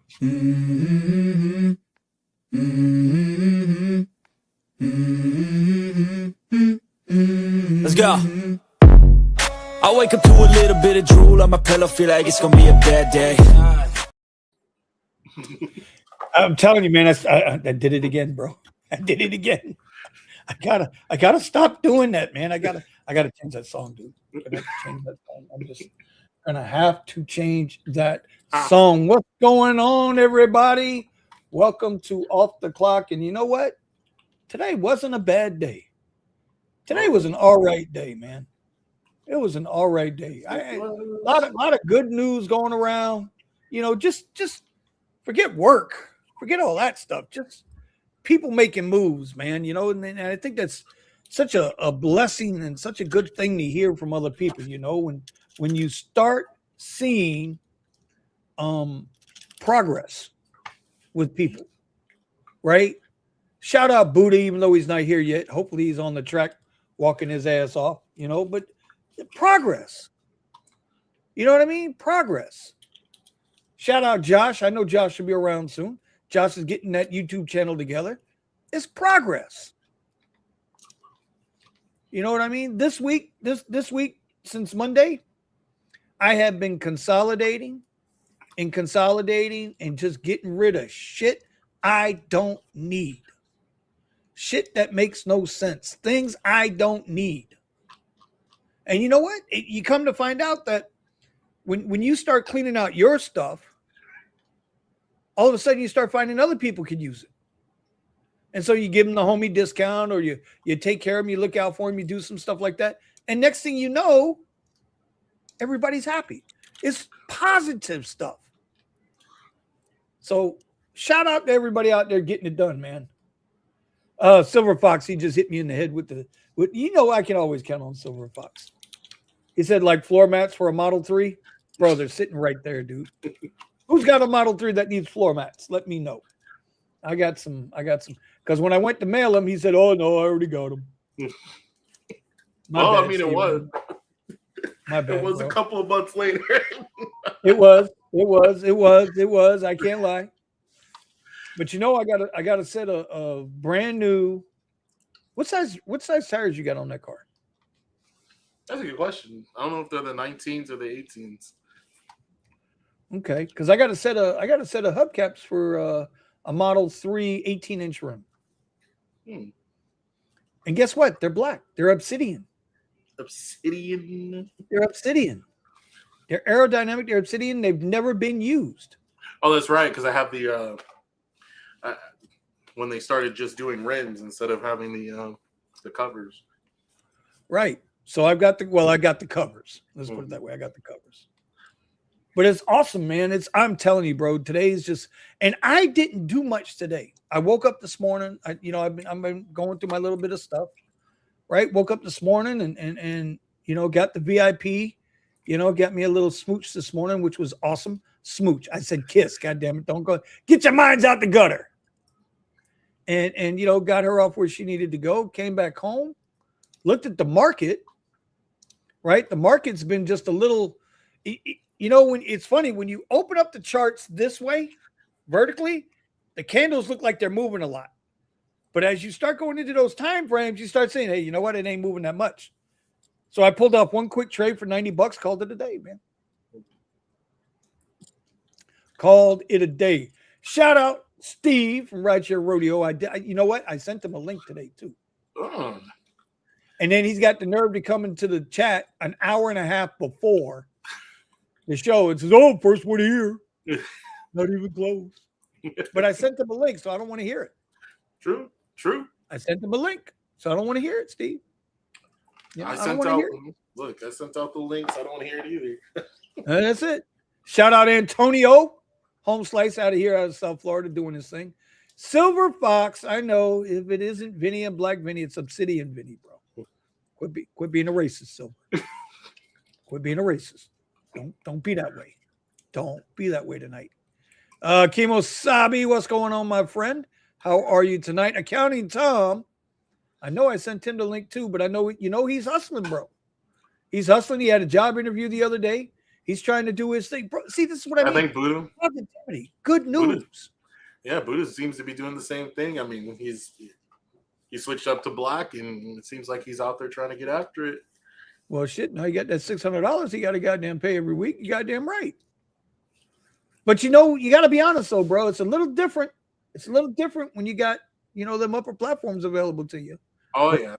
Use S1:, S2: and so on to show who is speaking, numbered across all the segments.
S1: Mm-hmm. Mm-hmm. Mm-hmm. Let's go. I wake up to a little bit of drool on my pillow, feel like it's gonna be a bad day.
S2: I'm telling you, man, I did it again, bro. I did it again. I gotta stop doing that, man. I gotta change that song, dude. I gotta change that song. I'm just gonna have to change that song. What's going on, everybody? Welcome to Off the Clock. And you know what? Today wasn't a bad day. Today was an all right day, man. It was an all right day. A lot of good news going around. You know, just forget work, forget all that stuff. Just people making moves, man. You know, and I think that's such a blessing and such a good thing to hear from other people. You know, when you start seeing progress with people, right? Shout out Buddha, even though he's not here yet. Hopefully, he's on the track walking his ass off. You know, but progress. You know what I mean? Progress. Shout out Josh. I know Josh should be around soon. Josh is getting that YouTube channel together. It's progress. You know what I mean? This week, since Monday, I have been consolidating and just getting rid of shit I don't need. Shit that makes no sense. Things I don't need. And you know what? You come to find out that when you start cleaning out your stuff, all of a sudden you start finding other people could use it. And so you give them the homie discount, or you take care of them, you look out for them, you do some stuff like that. And next thing you know, everybody's happy. It's positive stuff. So shout out to everybody out there getting it done, man. Silver Fox, he just hit me in the head with I can always count on Silver Fox. He said, like floor mats for a Model 3. Bro, they're sitting right there, dude. Who's got a Model 3 that needs floor mats? Let me know. I got some. Because when I went to mail them, he said, "Oh no, I already got them."
S3: It was.
S2: My bad,
S3: it was
S2: bro.
S3: A couple of months later.
S2: It was. I can't lie. But you know, I got a set of brand new. What size tires you got on that car?
S3: That's a good question. I don't know if they're the 19s or the 18s.
S2: Okay, because I got a set of hubcaps for a Model 3 18-inch rim. And guess what? They're black. They're obsidian. They're obsidian. They're aerodynamic. They're obsidian. They've never been used.
S3: Oh, that's right. Because I have the when they started just doing rims instead of having the covers.
S2: Right. So I got the covers. Let's put it that way. I got the covers. But it's awesome, man. I'm telling you, bro, today's just, and I didn't do much today. I woke up this morning. I've been going through my little bit of stuff, right? Woke up this morning and got the VIP, got me a little smooch this morning, which was awesome. Smooch. I said kiss, God damn it. Don't go. Get your minds out the gutter. And got her off where she needed to go, came back home, looked at the market, right? The market's been just a little, when it's funny, when you open up the charts this way, vertically, the candles look like they're moving a lot. But as you start going into those time frames, you start saying, hey, you know what? It ain't moving that much. So I pulled off one quick trade for $90, called it a day, man. Called it a day. Shout out Steve from Rideshare Rodeo. You know what? I sent him a link today too.
S3: Oh.
S2: And then he's got the nerve to come into the chat an hour and a half before the show. It says, "Oh, first one here." Not even close. But I sent him a link, so I don't want to hear it.
S3: True.
S2: I sent him a link, so I don't want to hear it, Steve.
S3: I sent out the links. I don't want to hear it either.
S2: That's it. Shout out Antonio, home slice out of South Florida, doing his thing. Silver Fox, I know if it isn't Vinny and Black Vinny, it's Obsidian Vinny, bro. Quit being a racist, Silver. Quit being a racist. Don't be that way. Don't be that way tonight. Kimo Sabi, what's going on, my friend? How are you tonight? Accounting Tom. I know I sent him the link too, but I know he's hustling, bro. He's hustling. He had a job interview the other day. He's trying to do his thing. Bro, see, this is what I mean.
S3: I think Buddha.
S2: Positivity. Good news.
S3: Buddha seems to be doing the same thing. I mean, he switched up to black, and it seems like he's out there trying to get after it.
S2: Well, shit, now you got that $600 he got to goddamn pay every week. You goddamn right. But you got to be honest though, bro. It's a little different. It's a little different when you got, them upper platforms available to you.
S3: Oh, yeah.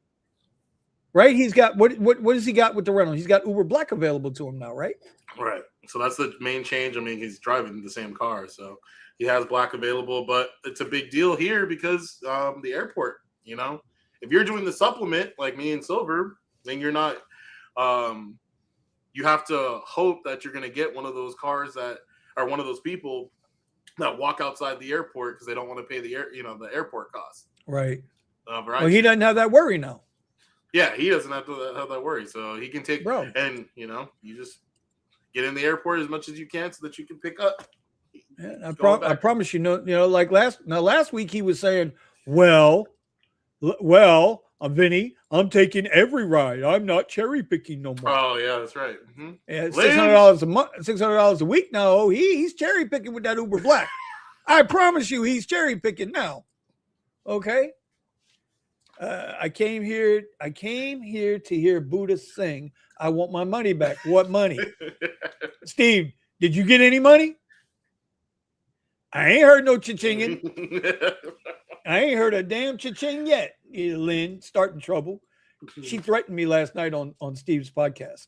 S2: Right? He's got, what has he got with the rental? He's got Uber Black available to him now, right?
S3: Right. So that's the main change. I mean, he's driving the same car, so he has Black available, but it's a big deal here because the airport, if you're doing the supplement like me and Silver, then you're not, you have to hope that you're going to get one of those cars that are one of those people that walk outside the airport because they don't want to pay the airport costs.
S2: Right.
S3: Right.
S2: Well, he doesn't have that worry now.
S3: Yeah, he doesn't have to have that worry. So he can take,
S2: bro,
S3: and you just get in the airport as much as you can so that you can pick up.
S2: Yeah, I promise like last week he was saying, well, Vinny, I'm taking every ride. I'm not cherry picking no more.
S3: Oh yeah, that's right. Mm-hmm.
S2: Yeah, $600 a month, $600 a week now. Oh, he's cherry picking with that Uber Black. I promise you, he's cherry picking now. Okay. I came here to hear Buddha sing. I want my money back. What money? Steve, did you get any money? I ain't heard no cha-chinging. I ain't heard a damn cha-ching yet. Lynn, starting trouble. She threatened me last night on Steve's podcast.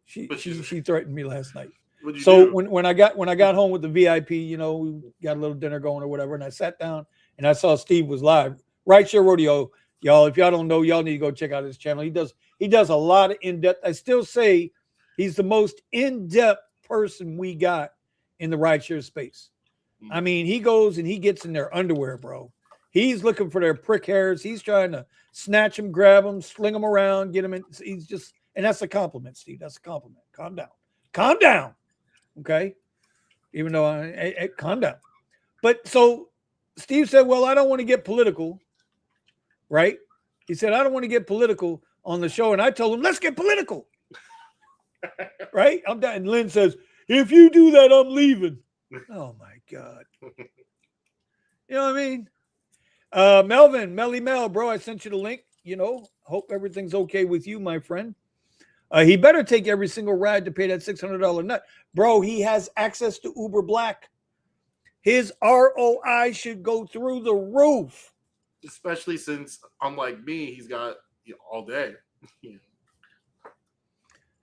S2: She threatened me last night. So when I got home with the VIP, we got a little dinner going or whatever, and I sat down and I saw Steve was live. Rideshare Rodeo, y'all. If y'all don't know, y'all need to go check out his channel. He does a lot of in-depth. I still say he's the most in-depth person we got in the rideshare space. I mean, he goes and he gets in their underwear, bro. He's looking for their prick hairs. He's trying to snatch them, grab them, sling them around, get them in. He's just, and that's a compliment, Steve. That's a compliment. Calm down. Okay. Even though I calm down. But so Steve said, well, I don't want to get political. Right? He said, I don't want to get political on the show. And I told him, let's get political. Right? I'm done. And Lynn says, if you do that, I'm leaving. Oh my God. You know what I mean? Melvin, Melly Mel, bro, I sent you the link. Hope everything's okay with you, my friend. He better take every single ride to pay that $600 nut. Bro, he has access to Uber Black. His ROI should go through the roof.
S3: Especially since, unlike me, he's got all day.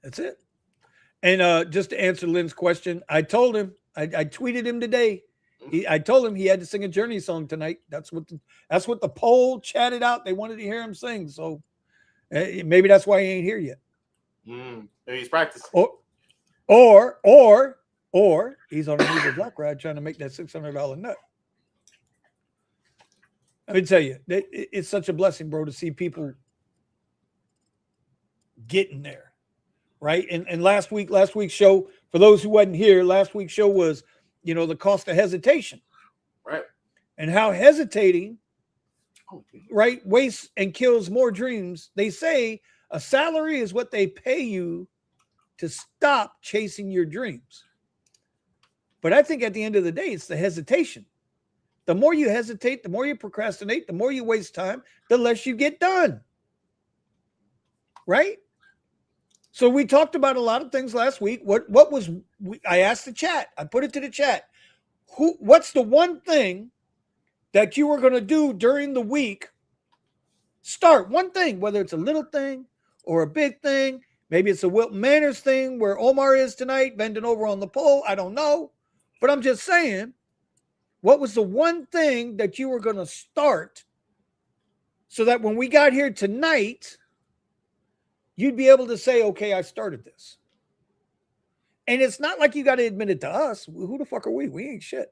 S2: That's it. And just to answer Lynn's question, I told him, I tweeted him today. I told him he had to sing a Journey song tonight. That's what the poll chatted out. They wanted to hear him sing. So maybe that's why he ain't here yet.
S3: Maybe he's practicing.
S2: Or he's on a Uber Black ride trying to make that $600 nut. Let me tell you, it's such a blessing, bro, to see people getting there, right? And last week's show, for those who wasn't here, last week's show was, the cost of hesitation,
S3: right?
S2: And how hesitating, right, wastes and kills more dreams. They say a salary is what they pay you to stop chasing your dreams. But I think at the end of the day, it's the hesitation. The more you hesitate, the more you procrastinate, the more you waste time, the less you get done. Right? So we talked about a lot of things last week. I asked the chat. I put it to the chat. What's the one thing that you were going to do during the week? Start one thing, whether it's a little thing or a big thing. Maybe it's a Wilton Manors thing where Omar is tonight, bending over on the pole. I don't know. But I'm just saying, what was the one thing that you were going to start so that when we got here tonight, you'd be able to say, okay, I started this. And it's not like you got to admit it to us. Who the fuck are we? We ain't shit.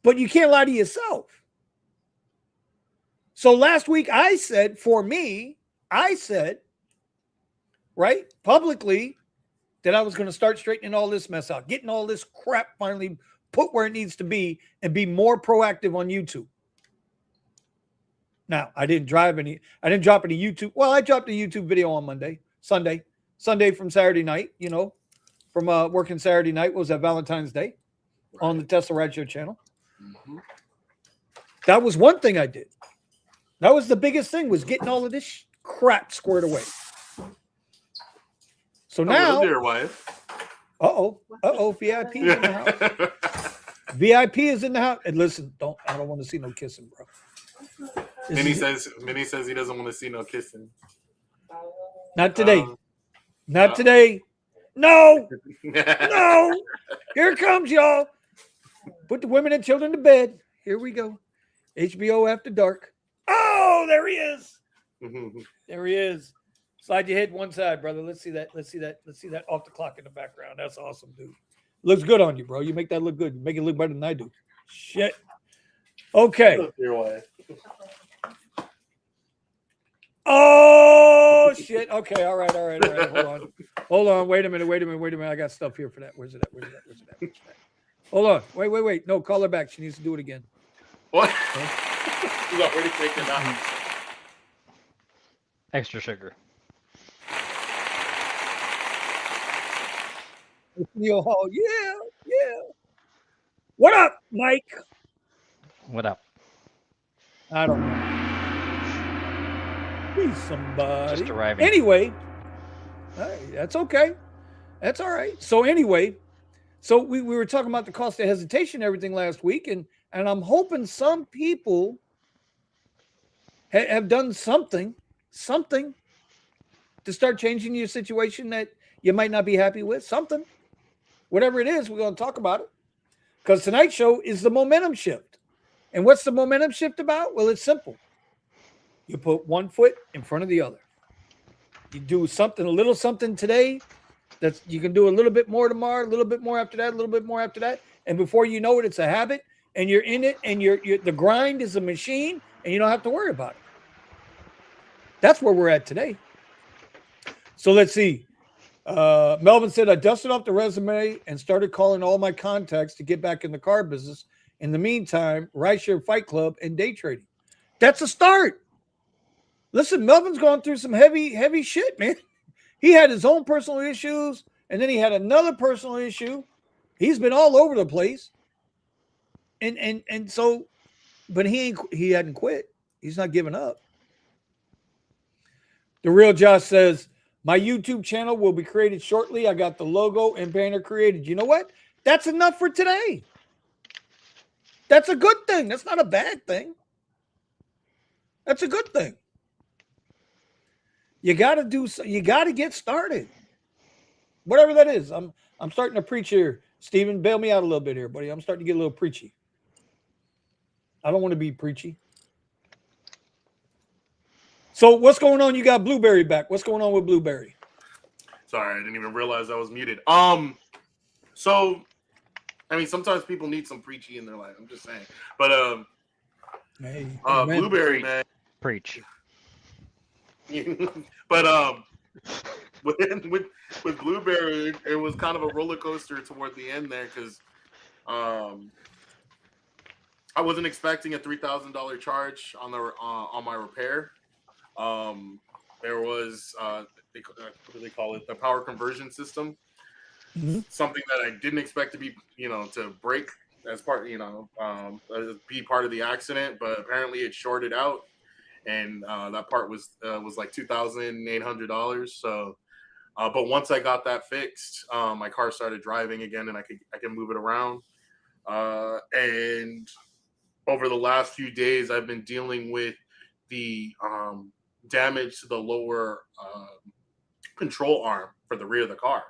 S2: But you can't lie to yourself. So last week I said, right, publicly, that I was going to start straightening all this mess out, getting all this crap finally put where it needs to be and be more proactive on YouTube. Now, I didn't drop any YouTube. Well, I dropped a YouTube video on Sunday. Sunday from Saturday night, from working Saturday night. Was that Valentine's Day on the Tesla Rideshare channel?
S3: Mm-hmm.
S2: That was one thing I did. That was the biggest thing, was getting all of this crap squared away. So now,
S3: dear wife.
S2: VIP is in the house. VIP is in the house. And listen, I don't want to see no kissing, bro.
S3: Minnie says he doesn't want to see no kissing.
S2: Not today. Not today. No. No. Here it comes, y'all. Put the women and children to bed. Here we go. HBO After Dark. Oh, there he is. There he is. Slide your head one side, brother. Let's see that. Let's see that off the clock in the background. That's awesome, dude. Looks good on you, bro. You make that look good. You make it look better than I do. Shit. Okay.
S3: Your wife.
S2: Oh shit. Okay. All right. Hold on. Wait a minute. I got stuff here for that. Where's it at? Hold on. Wait. No, call her back. She needs to do it again.
S3: What? She's already taken out.
S4: Extra sugar.
S2: Yeah. What up, Mike?
S4: What up?
S2: I don't know. He's somebody.
S4: Just arriving.
S2: Anyway, that's okay. That's all right. So anyway, we were talking about the cost of hesitation and everything last week, and I'm hoping some people have done something to start changing your situation that you might not be happy with. Something, whatever it is, we're going to talk about it, because tonight's show is the momentum shift. And what's the momentum shift about? Well, it's simple. You put one foot in front of the other. You do something, a little something today, that you can do a little bit more tomorrow, a little bit more after that, a little bit more after that. And before you know it, it's a habit, and you're in it, and you're the grind is a machine, and you don't have to worry about it. That's where we're at today. So let's see. Melvin said, I dusted off the resume and started calling all my contacts to get back in the car business. In the meantime, rideshare, Fight Club, and day trading. That's a start. Listen, Melvin's gone through some heavy shit, man. He had his own personal issues, and then he had another personal issue. He's been all over the place. And so, but he hadn't quit. He's not giving up. The Real Josh says, my YouTube channel will be created shortly. I got the logo and banner created. You know what? That's enough for today. That's a good thing. That's not a bad thing. That's a good thing. You got to get started. Whatever that is. I'm starting to preach here. Steven, bail me out a little bit here, buddy. I'm starting to get a little preachy. I don't want to be preachy. So what's going on? You got Blueberry back. What's going on with Blueberry?
S3: Sorry, I didn't even realize I was muted. So I mean, sometimes people need some preachy in their life. I'm just saying. But
S2: hey,
S3: Blueberry, man.
S4: Preach.
S3: But with Blueberry, it was kind of a roller coaster toward the end there, because I wasn't expecting a $3,000 charge on my repair. There was what do they call it? The power conversion system. Mm-hmm. Something that I didn't expect to be, to break as part, be part of the accident, but apparently it shorted out, and that part was like $2,800. So, but once I got that fixed, my car started driving again, and I can move it around. And over the last few days, I've been dealing with the damage to the lower control arm for the rear of the car.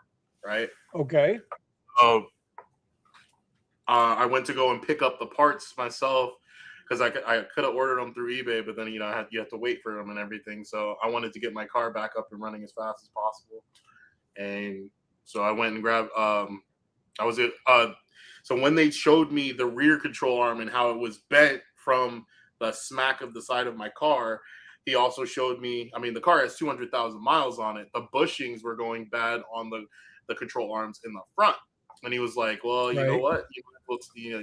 S3: Right. Okay. So I went to go and pick up the parts myself, because I could have ordered them through eBay, but then you have to wait for them and everything. So I wanted to get my car back up and running as fast as possible, and so I went and grabbed. So when they showed me the rear control arm and how it was bent from the smack of the side of my car, he also showed me. I mean, the car has 200,000 miles on it. The bushings were going bad on the control arms in the front, and he was like, well, you know what,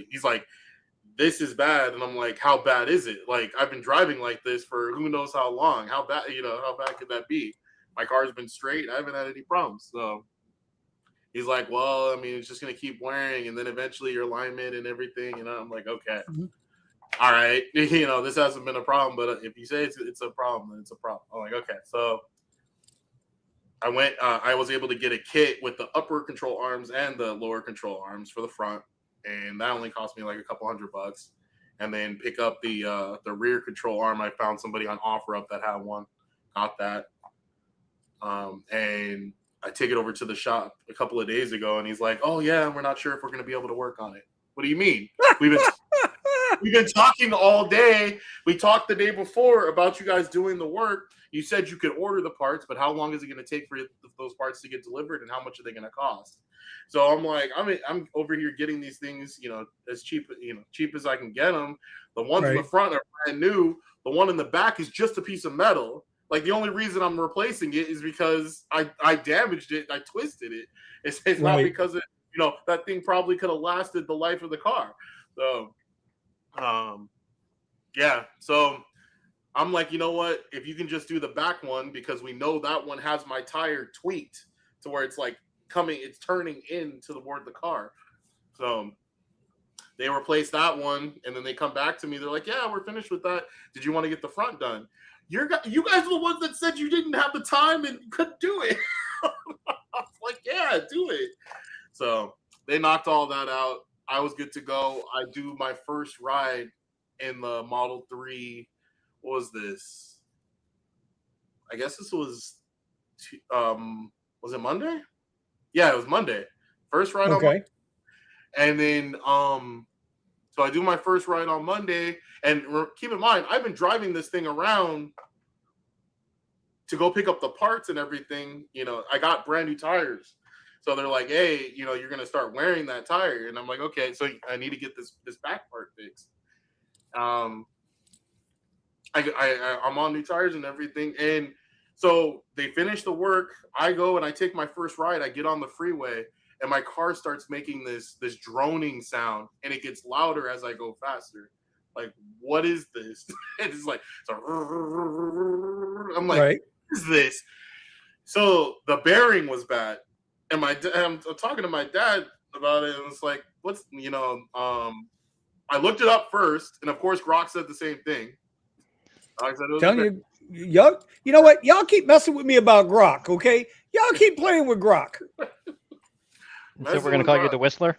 S3: he's like, this is bad. And I'm like, how bad is it? Like, I've been driving like this for who knows how long. How bad could that be? my car's been straight. I haven't had any problems. So he's like, well, I mean, it's just going to keep wearing. And then eventually your alignment and everything. And I'm like, okay, all right. This hasn't been a problem. But if you say it's a problem, then it's a problem. I'm like, okay. So I was able to get a kit with the upper control arms and the lower control arms for the front. And that only cost me like a couple $100. And then pick up the rear control arm. I found somebody on OfferUp that had one. Got that. And I take it over to the shop a couple of days ago, and he's like, "Oh yeah, we're not sure if we're going to be able to work on it." What do you mean? We've been talking all day. We talked the day before about you guys doing the work. You said you could order the parts, but how long is it going to take for those parts to get delivered, and how much are they going to cost? So I'm like, I'm over here getting these things, as cheap as I can get them. The ones in the front are brand new. The one in the back is just a piece of metal. Like, the only reason I'm replacing it is because I damaged it. I twisted it. It's not because that thing probably could have lasted the life of the car. So, yeah. So I'm like, you know what? If you can just do the back one, because we know that one has my tire tweaked to where it's like it's turning in toward the car. So they replace that one, and then they come back to me. They're like, yeah, we're finished with that. Did you want to get the front done? You guys are the ones that said you didn't have the time and couldn't do it. I was like, yeah, do it. So they knocked all that out. I was good to go. I do my first ride in the Model 3. What was this? I guess this was it Monday? Yeah, it was Monday. First ride on Monday. And then so I do my first ride on Monday, and keep in mind, I've been driving this thing around to go pick up the parts and everything. I got brand new tires. So they're like, hey, you're going to start wearing that tire. And I'm like, okay, so I need to get this back part fixed. I'm on new tires and everything. And so they finish the work. I go and I take my first ride. I get on the freeway, and my car starts making this droning sound, and it gets louder as I go faster. Like, what is this? It's like, I'm like, what is this? So the bearing was bad, and I'm talking to my dad about it, and it's like, I looked it up first, and of course, Grok said the same thing. I said,
S2: telling you know what? Y'all keep messing with me about Grok, okay? Y'all keep playing with Grok.
S4: So we're gonna call you the Whistler?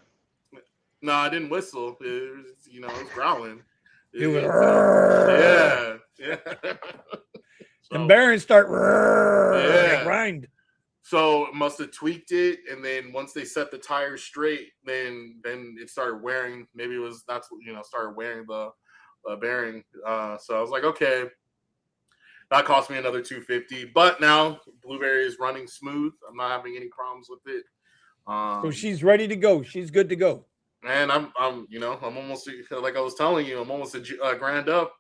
S3: No, I didn't whistle. It was, it was growling.
S2: It was
S3: yeah.
S2: The bearings start grind.
S3: So it must have tweaked it, and then once they set the tires straight, then it started wearing. Maybe started wearing the bearing. So I was like, okay, that cost me another $250. But now Blueberry is running smooth. I'm not having any problems with it.
S2: So she's ready to go. She's good to go.
S3: And I'm almost, like I was telling you, I'm almost a grand up,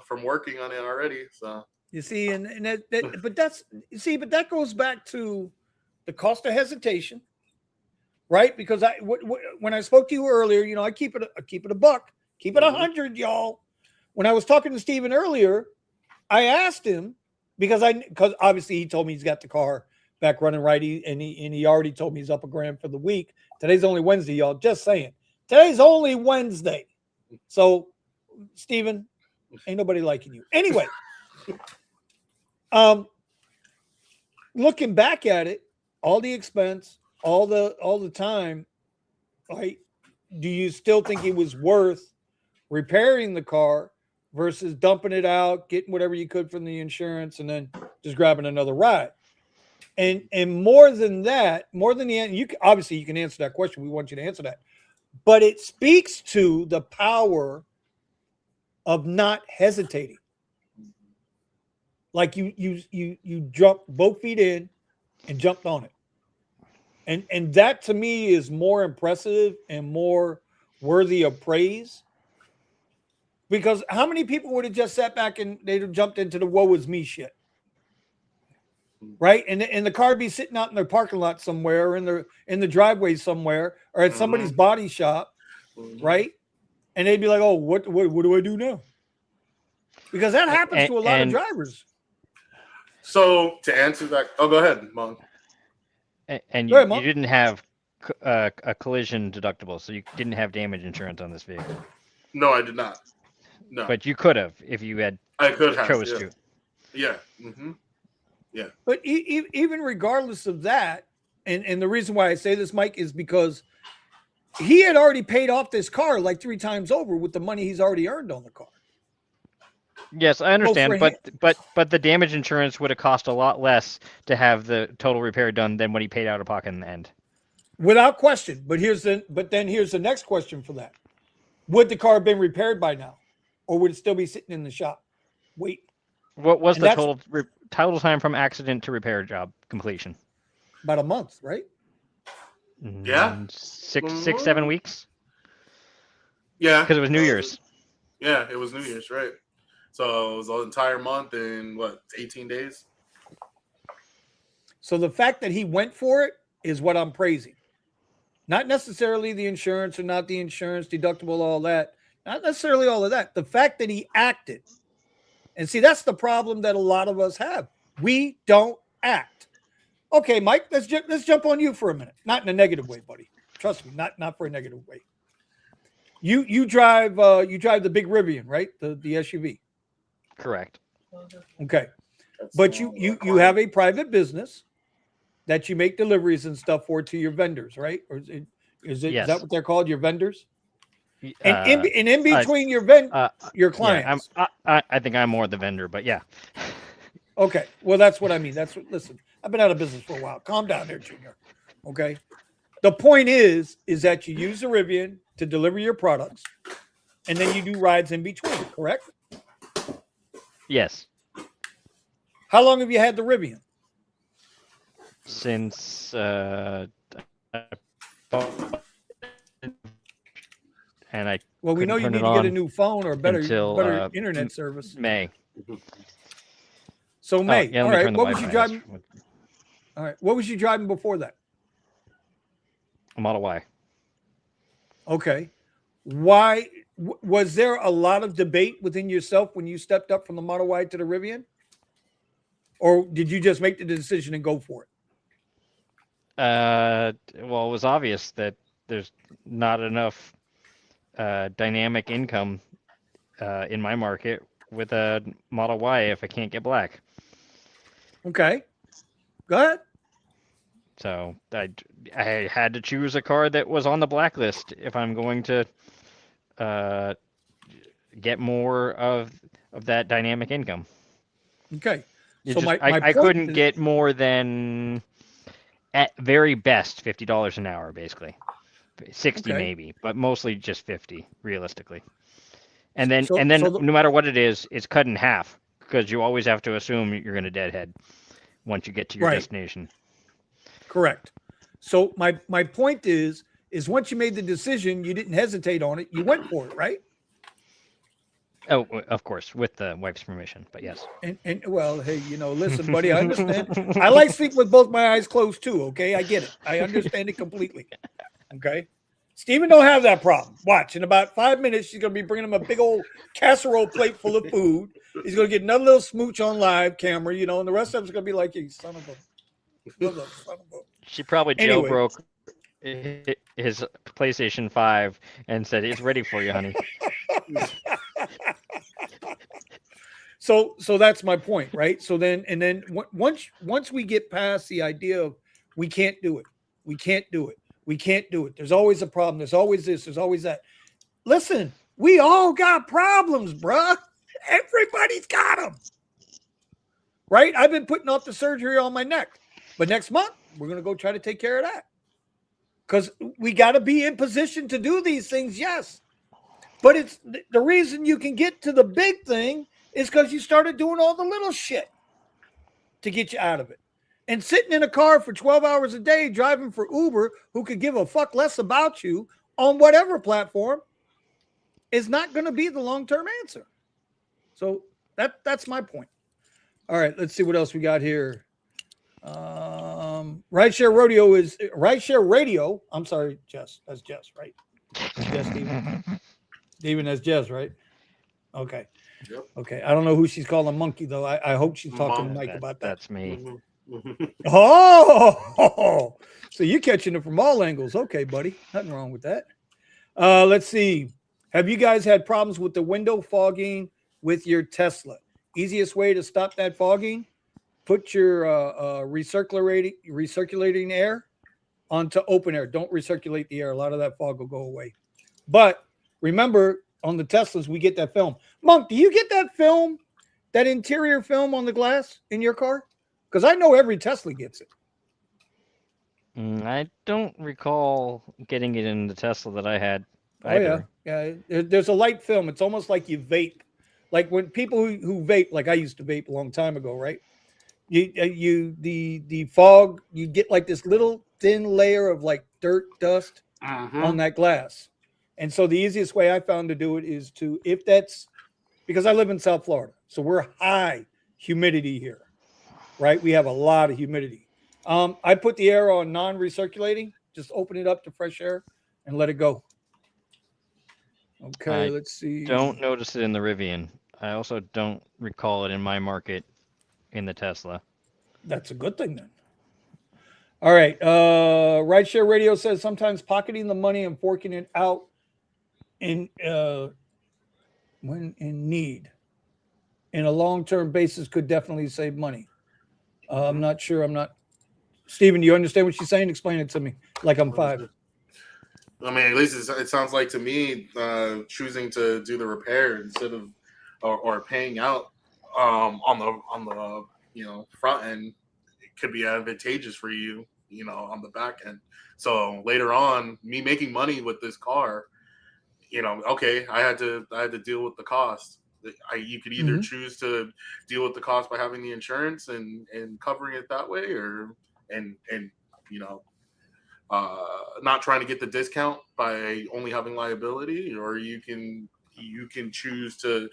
S3: from working on it already. So
S2: you see, and but that goes back to the cost of hesitation, right? Because when I spoke to you earlier, I keep it a buck, keep it 100, y'all. When I was talking to Steven earlier, I asked him because obviously he told me he's got the car back running right, and he already told me he's up $1,000 for the week. Today's only Wednesday, y'all. Just saying. Today's only Wednesday. So, Steven, ain't nobody liking you. Anyway, looking back at it, all the expense, all the time, right? Do you still think it was worth repairing the car versus dumping it out, getting whatever you could from the insurance, and then just grabbing another ride? And more than that, more than the end, you can answer that question. We want you to answer that. But it speaks to the power of not hesitating. Like you jumped both feet in and jumped on it. And that to me is more impressive and more worthy of praise. Because how many people would have just sat back and they'd have jumped into the woe is me shit? Right? And the car would be sitting out in their parking lot somewhere, or in the driveway somewhere, or at somebody's body shop, right? And they'd be like, oh, what do I do now? Because that happens to a lot of drivers.
S3: So to answer that, go ahead, Mon.
S4: And
S2: Go ahead,
S4: you
S2: Mom.
S4: didn't have a collision deductible, so you didn't have damage insurance on this vehicle.
S3: No, I did not. No,
S4: But you could have if you had
S3: I could have.
S4: chose
S3: Yeah.
S4: to.
S3: Yeah. Mm-hmm. Yeah.
S2: But even regardless of that, and the reason why I say this, Mike, is because he had already paid off this car like 3 times over with the money he's already earned on the car.
S4: Yes, I understand,
S2: for
S4: but the damage insurance would have cost a lot less to have the total repair done than what he paid out of pocket in the end.
S2: Without question. But then here's the next question for that. Would the car have been repaired by now? Or would it still be sitting in the shop? Wait.
S4: What was
S2: And
S4: the
S2: that's
S4: total time from accident to repair job completion?
S2: about a month, right?
S3: Yeah.
S4: 7 weeks?
S3: Yeah.
S4: Because it was New Year's.
S3: Yeah, it was New Year's, right? So it was an entire month in 18 days?
S2: So the fact that he went for it is what I'm praising. Not necessarily the insurance or not the insurance deductible, all that. Not necessarily all of that. The fact that he acted. And see, that's the problem that a lot of us have. We don't act. Okay, Mike, let's jump on you for a minute. Not in a negative way, buddy. Trust me, not for a negative way. You drive the big Rivian, right? The SUV.
S4: Correct.
S2: Okay. But you have a private business that you make deliveries and stuff for to your vendors, right? Or is
S4: Yes.
S2: that what they're called, your vendors?
S4: Uh,
S2: And in between your your clients.
S4: Yeah, I think I'm more the vendor, but yeah.
S2: Okay. Well, that's what I mean. Listen, I've been out of business for a while. Calm down there, Junior. Okay. The point is that you use the Rivian to deliver your products, and then you do rides in between, correct?
S4: Yes.
S2: How long have you had the Rivian?
S4: Since and I
S2: Well, we know you need to get a new phone or better internet service.
S4: May.
S2: So May.
S4: Yeah,
S2: All
S4: let me
S2: right.
S4: turn the
S2: What was you
S4: Wi-Fi.
S2: driving? All right. What was you driving before that?
S4: A Model Y.
S2: Okay. Why was there a lot of debate within yourself when you stepped up from the Model Y to the Rivian? Or did you just make the decision and go for it?
S4: Well, it was obvious that there's not enough dynamic income in my market with a Model Y if I can't get black.
S2: Okay. Go ahead.
S4: So I had to choose a car that was on the blacklist if I'm going to get more of that dynamic income.
S2: Okay.
S4: So I couldn't get more than at very best $50 an hour, basically 60 maybe, but mostly just 50 realistically. And then no matter what it is, it's cut in half because you always have to assume you're going to deadhead once you get to your destination.
S2: Correct. So my point is once you made the decision, you didn't hesitate on it. You went for it, right?
S4: Oh, of course, with the wife's permission, but yes.
S2: And well, hey, listen, buddy, I understand. I like sleep with both my eyes closed too. Okay, I get it. I understand it completely. Okay, Steven don't have that problem. Watch, in about 5 minutes, she's gonna be bringing him a big old casserole plate full of food. He's gonna get another little smooch on live camera, and the rest of them's gonna be like, "You son of a."
S4: She probably jailbroke his PlayStation 5 and said, "It's ready for you, honey."
S2: So that's my point, right? So then once we get past the idea of we can't do it, there's always a problem. There's always this. There's always that. Listen, we all got problems, bruh. Everybody's got them, right? I've been putting off the surgery on my neck, but next month we're gonna go try to take care of that because we got to be in position to do these things. Yes. But it's the reason you can get to the big thing is because you started doing all the little shit to get you out of it. And sitting in a car for 12 hours a day, driving for Uber, who could give a fuck less about you on whatever platform, is not going to be the long-term answer. So that's my point. All right, let's see what else we got here. Rideshare Radio. I'm sorry, Jess. That's Jess, right? Jess, Steven. Steven, that's Jess, right? Okay.
S3: Yep.
S2: Okay. I don't know who she's calling monkey though. I hope she's talking to
S3: Monk.
S2: Mike about that.
S4: That's me.
S2: Oh, so you're catching it from all angles. Okay, buddy. Nothing wrong with that. Let's see. Have you guys had problems with the window fogging with your Tesla? Easiest way to stop that fogging: put your recirculating air onto open air. Don't recirculate the air. A lot of that fog will go away. But remember, on the Teslas, we get that film. Monk, do you get that film, that interior film on the glass in your car? Because I know every Tesla gets it.
S4: I don't recall getting it in the Tesla that I had either.
S2: Yeah. There's a light film. It's almost like you vape. Like when people who vape, like I used to vape a long time ago, right? The fog, you get like this little thin layer of like dirt dust on that glass. And so the easiest way I found to do it is to, if that's because I live in South Florida, so we're high humidity here, right? We have a lot of humidity. I put the air on non-recirculating, just open it up to fresh air and let it go. Okay, let's see.
S4: Don't notice it in the Rivian. I also don't recall it in my market in the Tesla.
S2: That's a good thing then. All right. Rideshare Radio says sometimes pocketing the money and forking it out in when in need in a long-term basis could definitely save money. I'm not sure. Steven, do you understand what she's saying? Explain it to me like I'm 5.
S3: I mean, at least it sounds like to me, choosing to do the repair instead of or paying out on the front end, it could be advantageous for you, on the back end. So later on, me making money with this car, okay, I had to deal with the cost. You could either choose to deal with the cost by having the insurance and covering it that way, or not trying to get the discount by only having liability, or you can choose to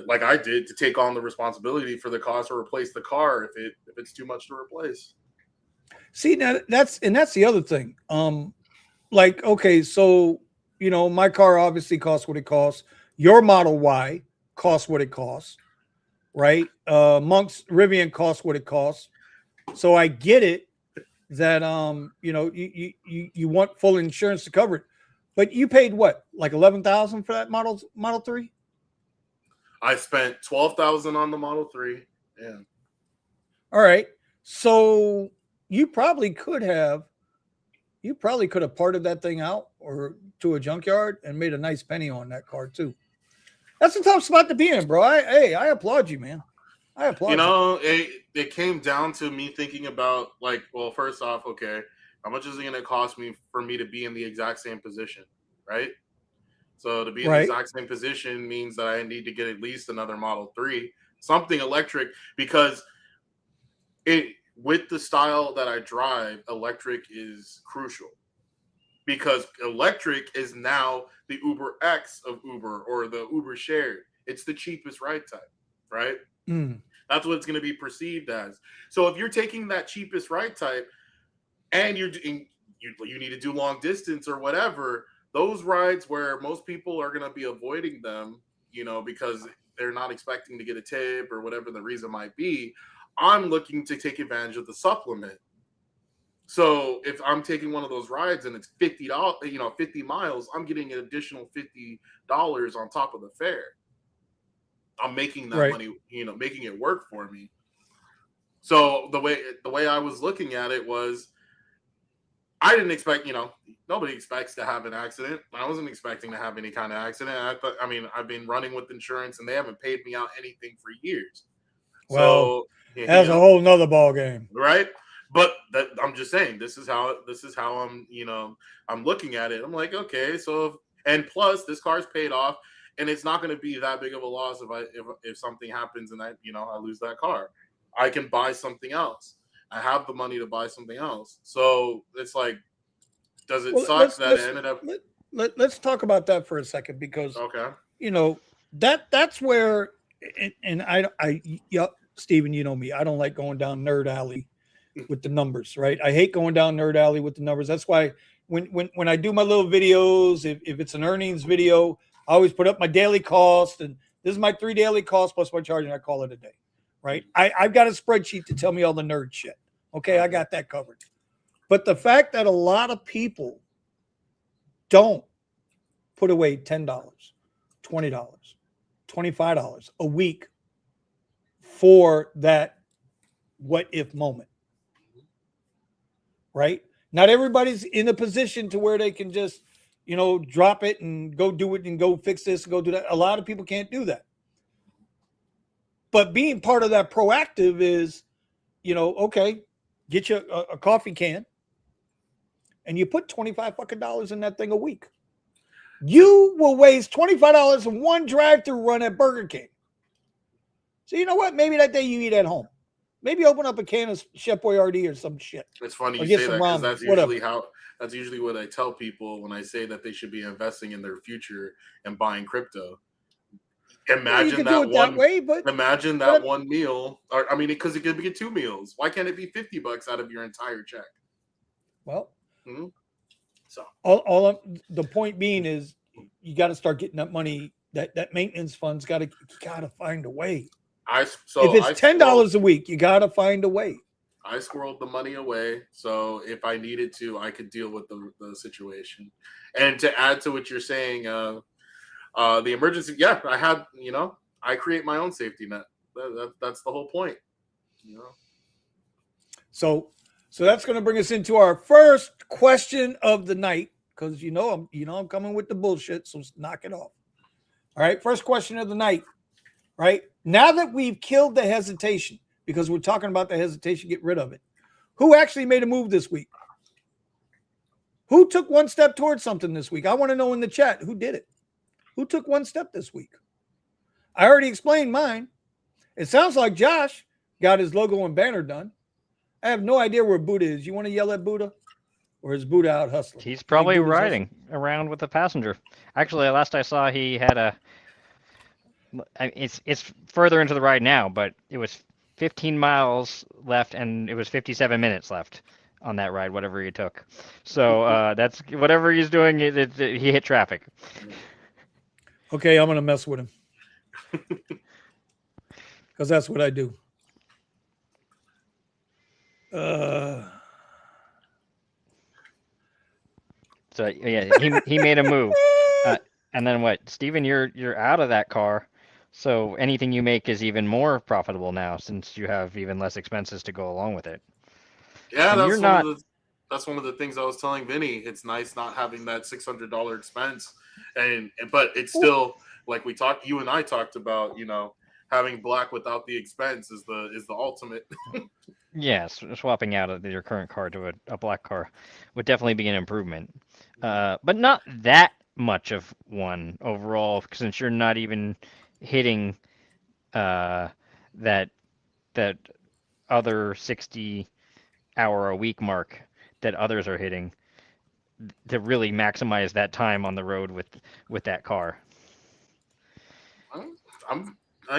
S3: like I did, to take on the responsibility for the cost or replace the car if it's too much to replace.
S2: See, now that's the other thing. Like, okay, so my car obviously costs what it costs. Your Model Y costs what it costs, right? Monk's Rivian costs what it costs. So I get it that you want full insurance to cover it, but you paid what, like $11,000 for that Model 3?
S3: I spent $12,000 on the Model 3. Yeah.
S2: All right. So you probably could have parted that thing out or to a junkyard and made a nice penny on that car too. That's a tough spot to be in, bro. I applaud you, man. I applaud you.
S3: It came down to me thinking about, like, well, first off, okay, how much is it going to cost me for me to be in the exact same position, right? So to be in the exact same position means that I need to get at least another Model 3, something electric, because with the style that I drive, electric is crucial, because electric is now the Uber X of Uber, or the Uber shared. It's the cheapest ride type, right? That's what it's going to be perceived as. So if you're taking that cheapest ride type and you need to do long distance or whatever, those rides where most people are going to be avoiding them, because they're not expecting to get a tip or whatever the reason might be, I'm looking to take advantage of the supplement. So if I'm taking one of those rides and it's $50, 50 miles, I'm getting an additional $50 on top of the fare. I'm making that money, making it work for me. So the way I was looking at it was, I didn't expect, nobody expects to have an accident. I wasn't expecting to have any kind of accident. I've been running with insurance and they haven't paid me out anything for years.
S2: Well, so, that's a whole nother ball game.
S3: Right. But I'm just saying, this is how I'm, I'm looking at it. I'm like, okay, so, and plus this car's paid off and it's not going to be that big of a loss if something happens and I lose that car. I can buy something else. I have the money to buy something else. So it's like, does it suck that it ended up?
S2: Let's talk about that for a second, because that's where, Steven, you know me, I don't like going down nerd alley with the numbers, right? I hate going down nerd alley with the numbers. That's why when I do my little videos, if it's an earnings video, I always put up my daily cost, and this is my 3 daily costs plus my charge, and I call it a day, right? I've got a spreadsheet to tell me all the nerd shit. Okay, I got that covered. But the fact that a lot of people don't put away $10, $20, $25 a week for that what if moment, right? Not everybody's in a position to where they can just, drop it and go do it and go fix this and go do that. A lot of people can't do that. But being part of that proactive is, okay, get you a coffee can and you put $25 fucking dollars in that thing a week. You will waste $25 in one drive-through run at Burger King. So you know what? Maybe that day you eat at home. Maybe open up a can of Chef Boyardee or some shit.
S3: It's funny
S2: or
S3: you
S2: get
S3: say
S2: some
S3: that because
S2: ramen,
S3: that's usually what I tell people when I say that they should be investing in their future and buying crypto. Imagine that one meal, or I mean, because it could be 2 meals. Why can't it be $50 out of your entire check?
S2: Well,
S3: so
S2: the point being is you got to start getting that money. That maintenance fund's got to find a way. If it's $10 a week, you got to find a way.
S3: I squirreled the money away, so if I needed to, I could deal with the situation. And to add to what you're saying, the emergency, I had, I create my own safety net. That's the whole point,
S2: So that's going to bring us into our first question of the night, because I'm coming with the bullshit, so knock it off. All right, first question of the night. Right now that we've killed the hesitation, because we're talking about the hesitation, get rid of it. Who actually made a move this week? Who took one step towards something this week? I want to know in the chat who did it. Who took one step this week? I already explained mine. It sounds like Josh got his logo and banner done. I have no idea where Buddha is. You want to yell at Buddha? Or is Buddha out hustling?
S4: He's probably riding around with a passenger. Actually, last I saw, he had it's further into the ride now, but it was 15 miles left, and it was 57 minutes left on that ride, whatever he took. So that's whatever he's doing. He hit traffic.
S2: Okay, I'm gonna mess with him because that's what I do.
S4: So yeah, he made a move, and then what? Steven, you're out of that car. So anything you make is even more profitable now, since you have even less expenses to go along with it.
S3: Yeah, that's one of the things I was telling Vinny. It's nice not having that $600 expense, but it's still like you and I talked about. Having black without the expense is the ultimate.
S4: Yes, swapping out of your current car to a black car would definitely be an improvement, but not that much of one overall, since you're not even hitting that other 60-hour-a-week mark that others are hitting to really maximize that time on the road with that car.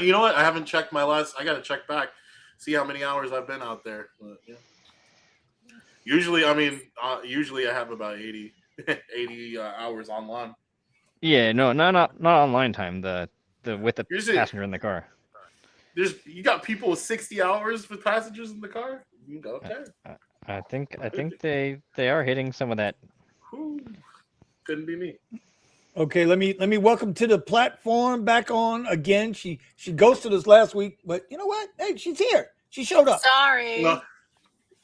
S3: You know what? I haven't checked I got to check back, see how many hours I've been out there. But, yeah. Usually I have about 80 hours online.
S4: Yeah, no, not online time. The with the passenger in the car.
S3: You got people with 60 hours with passengers in the car? Okay.
S4: I think they are hitting some of that.
S3: Couldn't be me.
S2: Okay, let me welcome to the platform back on again. She ghosted us last week, but you know what? Hey, she's here. She showed up.
S5: Sorry.
S3: No.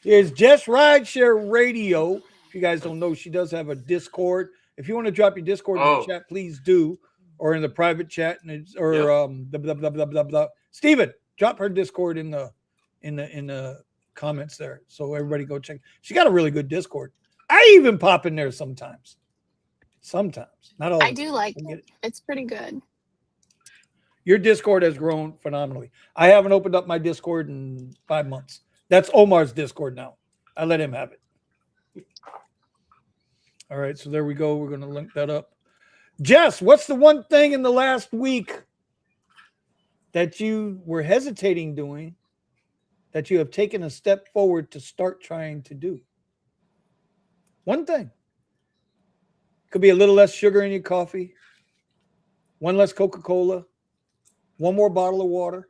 S2: Here's Just Rideshare Radio. If you guys don't know, she does have a Discord. If you want to drop your Discord in the chat, please do, or in the private chat, blah. Steven, drop her Discord in the comments there, so everybody go check. She got a really good Discord. I even pop in there sometimes. Not all.
S5: I do like it. It's pretty good.
S2: Your Discord has grown phenomenally. I haven't opened up my Discord in 5 months. That's Omar's Discord now. I let him have it. All right, so there we go. We're going to link that up. Jess, what's the one thing in the last week that you were hesitating doing that you have taken a step forward to start trying to do? One thing. Could be a little less sugar in your coffee. one less Coca-Cola, one more bottle of water.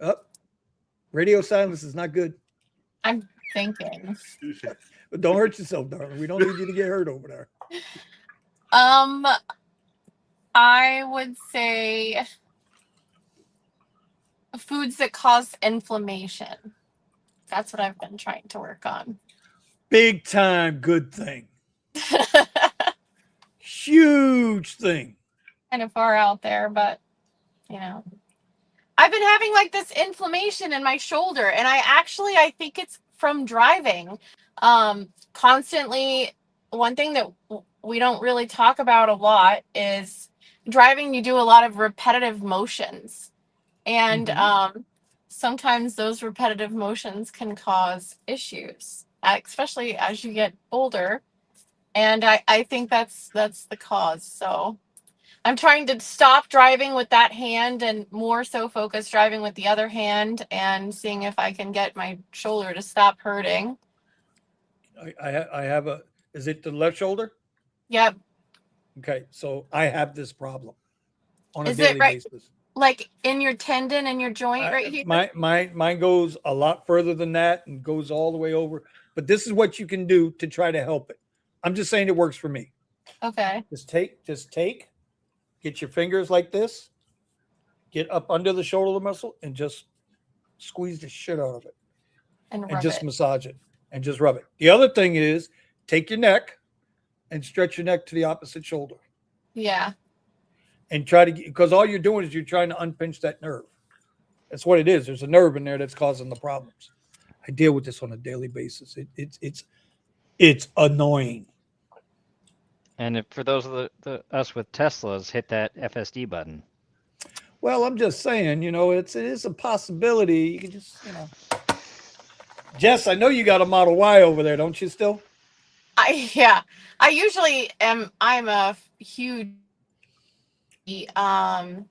S2: Up. Radio silence is not good.
S5: I'm thinking.
S2: But don't hurt yourself, darling. We don't need you to get hurt over there.
S5: I would say foods that cause inflammation. That's what I've been trying to work on.
S2: Big time good thing. Huge thing.
S5: Kind of far out there, but you know. I've been having like this inflammation in my shoulder, and I think it's from driving. Constantly, one thing that we don't really talk about a lot is driving. You do a lot of repetitive motions, and sometimes those repetitive motions can cause issues, especially as you get older. And I think that's the cause. So I'm trying to stop driving with that hand and more so focus driving with the other hand and seeing if I can get my shoulder to stop hurting.
S2: I have is it the left shoulder?
S5: Yep.
S2: Okay, so I have this problem on a daily basis.
S5: Like in your tendon and your joint right here?
S2: Mine goes a lot further than that and goes all the way over. But this is what you can do to try to help it. I'm just saying it works for me.
S5: Okay.
S2: Just take, get your fingers like this, get up under the shoulder muscle and just squeeze the shit out of it. And just massage it and just rub it. The other thing is take your neck and stretch your neck to the opposite shoulder.
S5: Yeah.
S2: And try to, because all you're doing is you're trying to unpinch that nerve. That's what it is. There's a nerve in there that's causing the problems. I deal with this on a daily basis. It's annoying.
S4: And for those of us with Teslas, hit that FSD button.
S2: Well, I'm just saying, it is a possibility. You can just, Jess, I know you got a Model Y over there, don't you still?
S5: I usually am. I'm a huge, I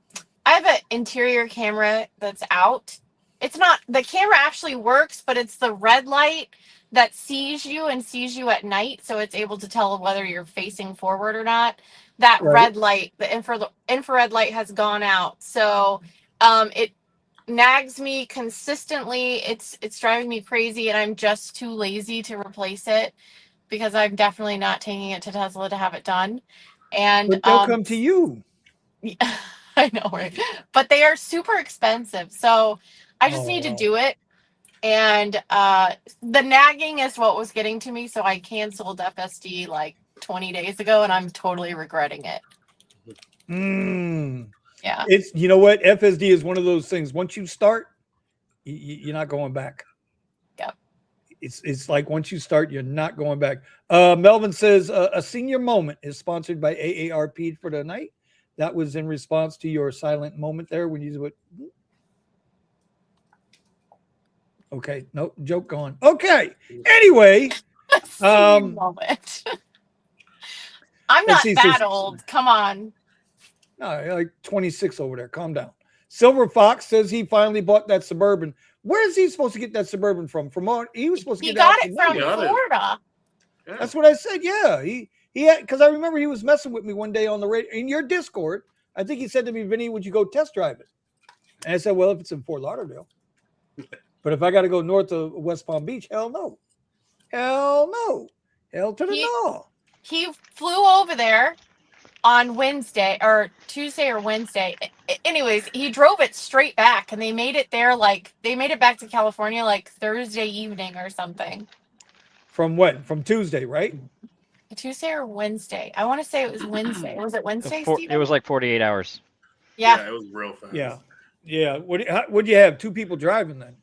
S5: have an interior camera that's out. It's not, the camera actually works, but it's the red light that sees you at night. So it's able to tell whether you're facing forward or not. That red light, the infrared light has gone out. So it nags me consistently. It's driving me crazy, and I'm just too lazy to replace it because I'm definitely not taking it to Tesla to have it done. And
S2: but they'll come to you.
S5: Yeah, I know, right? But they are super expensive. So I just need to do it. And the nagging is what was getting to me. So I canceled FSD like 20 days ago, and I'm totally regretting it. Yeah.
S2: It's, you know what? FSD is one of those things. Once you start, you're not going back.
S5: Yep.
S2: It's like once you start, you're not going back. Melvin says a senior moment is sponsored by AARP for tonight. That was in response to your silent moment there when you went. Okay, no joke gone. Okay. Anyway,
S5: moment. I'm not that old. Come on.
S2: No, you're like 26 over there. Calm down. Silver Fox says he finally bought that Suburban. Where is he supposed to get that Suburban from? He was supposed to get
S5: it from Florida.
S2: Yeah. That's what I said. Yeah, he had, because I remember he was messing with me one day on the radio in your Discord. I think he said to me, "Vinny, would you go test drive it?" And I said, "Well, if it's in Fort Lauderdale." But if I got to go north of West Palm Beach, hell no. Hell no. Hell to the no.
S5: He flew over there on Wednesday or Tuesday or Wednesday. Anyways, he drove it straight back, and they made it there they made it back to California like Thursday evening or something.
S2: From when? From Tuesday, right?
S5: Tuesday or Wednesday? I want to say it was Wednesday. Was it Wednesday, Steven?
S4: It was like 48 hours.
S5: Yeah,
S3: it was real fast.
S2: Yeah. What'd you have? Two people driving then?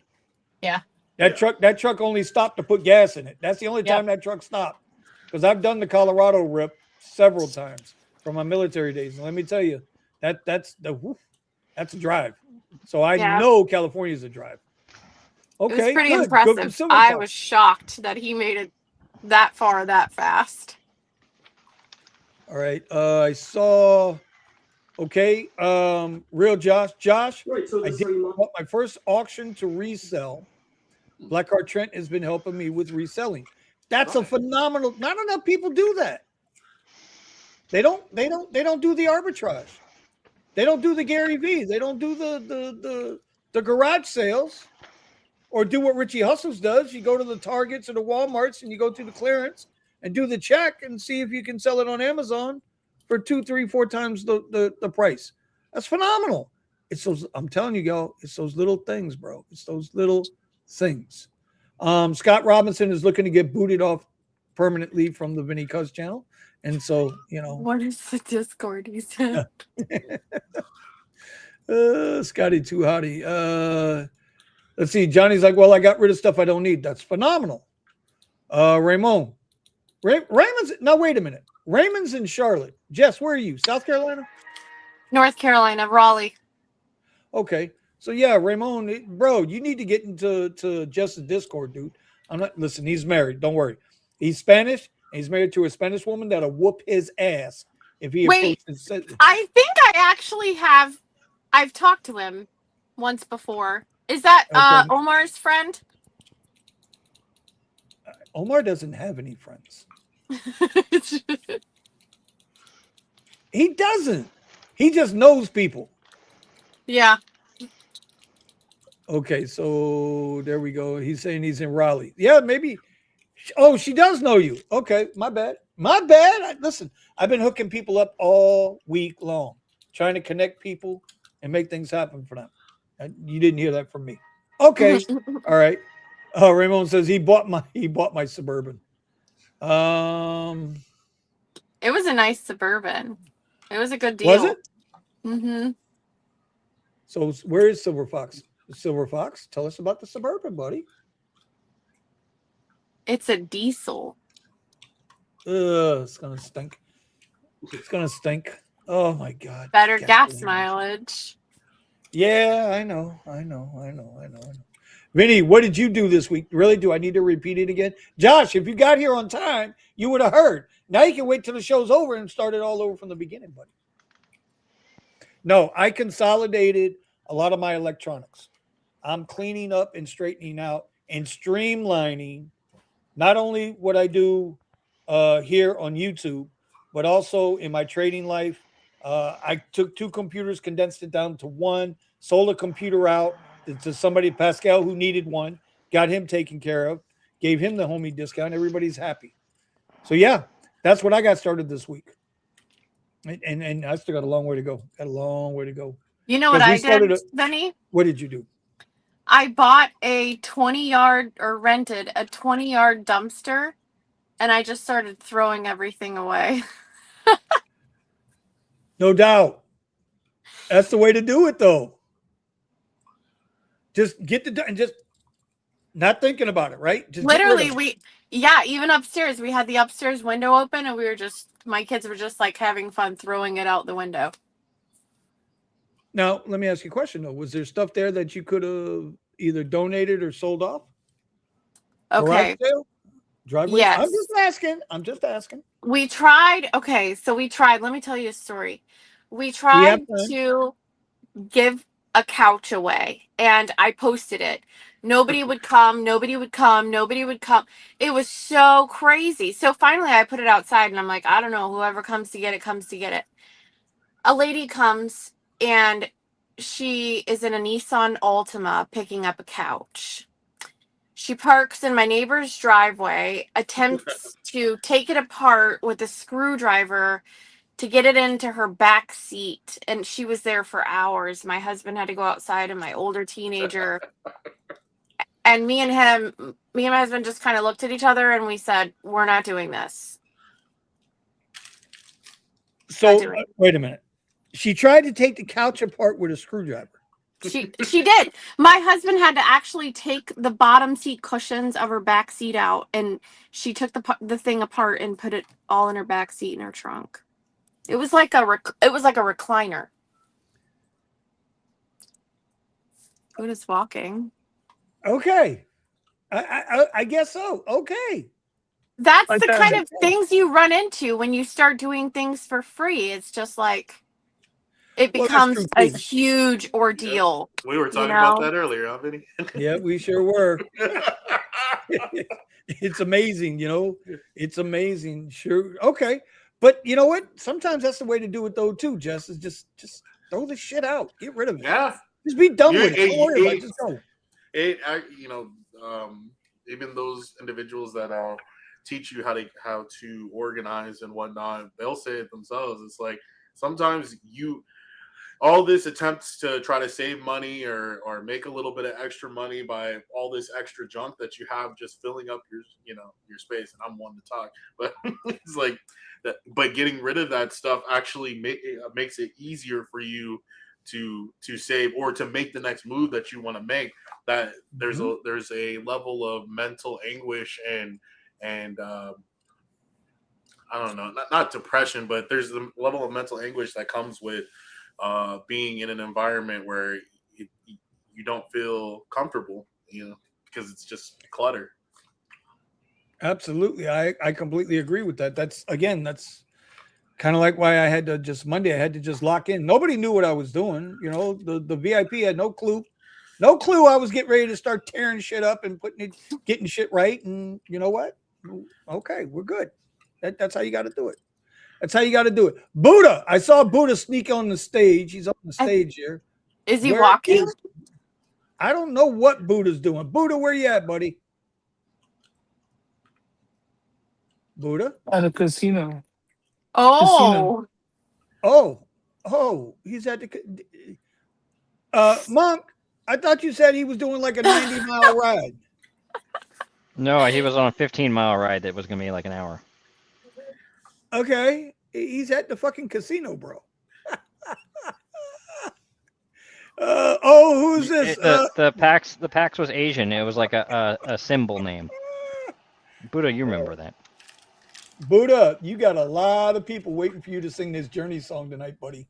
S5: Yeah.
S2: That truck only stopped to put gas in it. That's the only time that truck stopped. Because I've done the Colorado rip several times from my military days. And let me tell you, that's a drive. So I know California's a drive. Okay.
S5: It was pretty impressive. I was shocked that he made it that far that fast.
S2: All right. I saw real Josh,
S6: Right, so
S2: I did my first auction to resell. Blackheart Trent has been helping me with reselling. That's a phenomenal. Not enough people do that. They don't do the arbitrage. They don't do the Gary V. They don't do the garage sales, or do what Richie Hustles does. You go to the Targets or the Walmarts and you go through the clearance and do the check and see if you can sell it on Amazon for 2, 3, 4 times the price. That's phenomenal. It's those, I'm telling you, y'all, it's those little things, bro. It's those little things. Scott Robinson is looking to get booted off permanently from the Vinny Cuz channel. And so,
S5: What is the Discord he said?
S2: Scotty too hottie. Let's see. Johnny's like, well, I got rid of stuff I don't need. That's phenomenal. Raymond's now wait a minute. Raymond's in Charlotte. Jess, where are you? South Carolina?
S5: North Carolina, Raleigh.
S2: Okay. So yeah, Raymond, bro, you need to get into Jess's Discord, dude. Listen, he's married. Don't worry. He's Spanish. And he's married to a Spanish woman that'll whoop his ass if he
S5: approaches. I think I actually have. I've talked to him once before. Is that Omar's friend?
S2: Omar doesn't have any friends. He doesn't. He just knows people.
S5: Yeah.
S2: Okay, so there we go. He's saying he's in Raleigh. Yeah, maybe. Oh, she does know you. Okay, my bad. My bad. Listen, I've been hooking people up all week long, trying to connect people and make things happen for them. You didn't hear that from me. Okay. All right. Raymond says he bought my Suburban.
S5: It was a nice Suburban. It was a good deal.
S2: Was it?
S5: Mm-hmm.
S2: So where is Silver Fox? Silver Fox, tell us about the Suburban, buddy.
S5: It's a diesel.
S2: It's gonna stink. It's gonna stink. Oh my god.
S5: Better gas mileage.
S2: Yeah, I know. Vinny, what did you do this week? Really? Do I need to repeat it again? Josh, if you got here on time, you would have heard. Now you can wait till the show's over and start it all over from the beginning, buddy. No, I consolidated a lot of my electronics. I'm cleaning up and straightening out and streamlining not only what I do here on YouTube, but also in my trading life. I took 2 computers, condensed it down to 1, sold a computer out to somebody, Pascal, who needed one, got him taken care of, gave him the homie discount. Everybody's happy. So, yeah, that's what I got started this week. And I still got a long way to go.
S5: You know what I did, Benny?
S2: What did you do?
S5: I bought a 20-yard or rented a 20-yard dumpster, and I just started throwing everything away.
S2: No doubt. That's the way to do it, though. Just get and just not thinking about it, right? Just
S5: literally, even upstairs, we had the upstairs window open, and my kids were just like having fun throwing it out the window.
S2: Now, let me ask you a question, though. Was there stuff there that you could have either donated or sold off?
S5: Okay.
S2: Driveway?
S5: Yes.
S2: I'm just asking.
S5: We tried. Okay, so we tried. Let me tell you a story. We tried to give a couch away, and I posted it. Nobody would come. It was so crazy. So finally, I put it outside, and I'm like, I don't know. Whoever comes to get it, comes to get it. A lady comes, and she is in a Nissan Altima picking up a couch. She parks in my neighbor's driveway, attempts to take it apart with a screwdriver to get it into her back seat. And she was there for hours. My husband had to go outside, and my older teenager. And me and my husband just kind of looked at each other, and we said, we're not doing this.
S2: So wait a minute. She tried to take the couch apart with a screwdriver.
S5: She did. My husband had to actually take the bottom seat cushions of her back seat out, and she took the thing apart and put it all in her back seat in her trunk. It was like a recliner. Who is walking?
S2: Okay, I guess so. Okay,
S5: that's the kind of things you run into when you start doing things for free. It's just like. It becomes a huge ordeal.
S3: Yeah. We were talking about that earlier, huh, Vinny?
S2: Yeah, we sure were. It's amazing, It's amazing. Sure. Okay. But you know what? Sometimes that's the way to do it though, too, Jess, is just throw the shit out. Get rid of it.
S3: Yeah.
S2: Just be done with it. Don't worry about it. Just go.
S3: Even those individuals that teach you how to organize and whatnot, they'll say it themselves. It's like sometimes all this attempts to try to save money or make a little bit of extra money by all this extra junk that you have just filling up your space. And I'm one to talk, but it's like that. But getting rid of that stuff actually makes it easier for you to save or to make the next move that you want to make. That there's a level of mental anguish and I don't know, not depression, but there's the level of mental anguish that comes with being in an environment where you don't feel comfortable, because it's just clutter.
S2: Absolutely. I completely agree with that. That's kind of like why I had to just lock in. Nobody knew what I was doing. The VIP had no clue I was getting ready to start tearing shit up and getting shit right. And you know what? Okay, we're good. That's how you got to do it. That's how you got to do it. Buddha, I saw Buddha sneak on the stage. He's on the stage here.
S5: Is he walking?
S2: I don't know what Buddha's doing. Buddha, where you at, buddy? Buddha?
S6: At a casino.
S5: Oh.
S2: Oh, he's at the Monk, I thought you said he was doing like a 90-mile ride.
S4: No, he was on a 15-mile ride that was going to be like an hour.
S2: Okay, he's at the fucking casino, bro. Who's this?
S4: The PAX was Asian. It was like a symbol name. Buddha, you remember that?
S2: Buddha, you got a lot of people waiting for you to sing this Journey song tonight, buddy.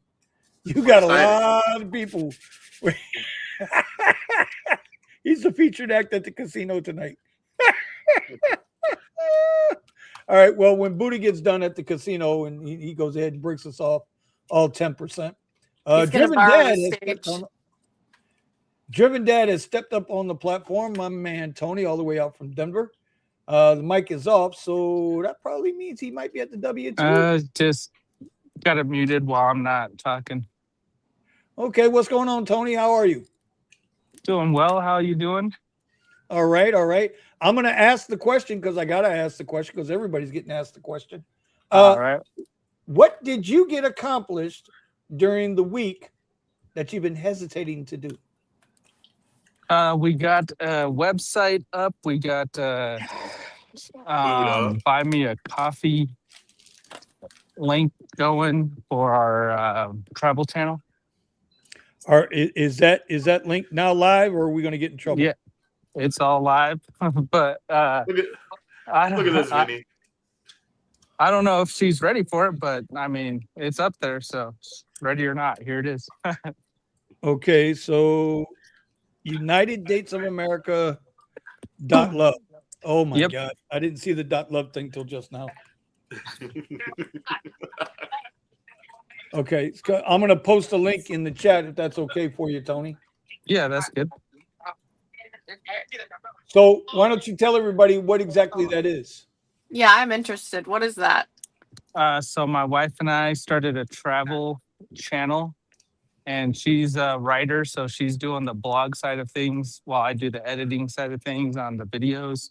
S2: You got a lot of people. He's the featured act at the casino tonight. All right. Well, when Buddha gets done at the casino and he goes ahead and breaks us off all 10%. Driven Dad has stepped up on the platform. My man Tony, all the way out from Denver. The mic is off, so that probably means he might be at the W2.
S6: Just got it muted while I'm not talking.
S2: Okay, what's going on, Tony? How are you?
S6: Doing well. How are you doing?
S2: All right. I'm going to ask the question because I got to ask the question because everybody's getting asked the question.
S6: All right.
S2: What did you get accomplished during the week that you've been hesitating to do?
S6: We got a website up. We got buy me a coffee link going for our travel channel.
S2: Is that link now live, or are we going to get in trouble?
S6: Yeah, it's all live. But
S3: Look at this, Vinny.
S6: I don't know if she's ready for it, but I mean, it's up there. So ready or not, here it is.
S2: Okay, so United Dates of America .love. Oh my God, I didn't see the .love thing till just now. Okay, I'm going to post a link in the chat if that's okay for you, Tony.
S6: Yeah, that's good.
S2: So why don't you tell everybody what exactly that is?
S5: Yeah, I'm interested. What is that?
S6: So my wife and I started a travel channel, and she's a writer, so she's doing the blog side of things while I do the editing side of things on the videos.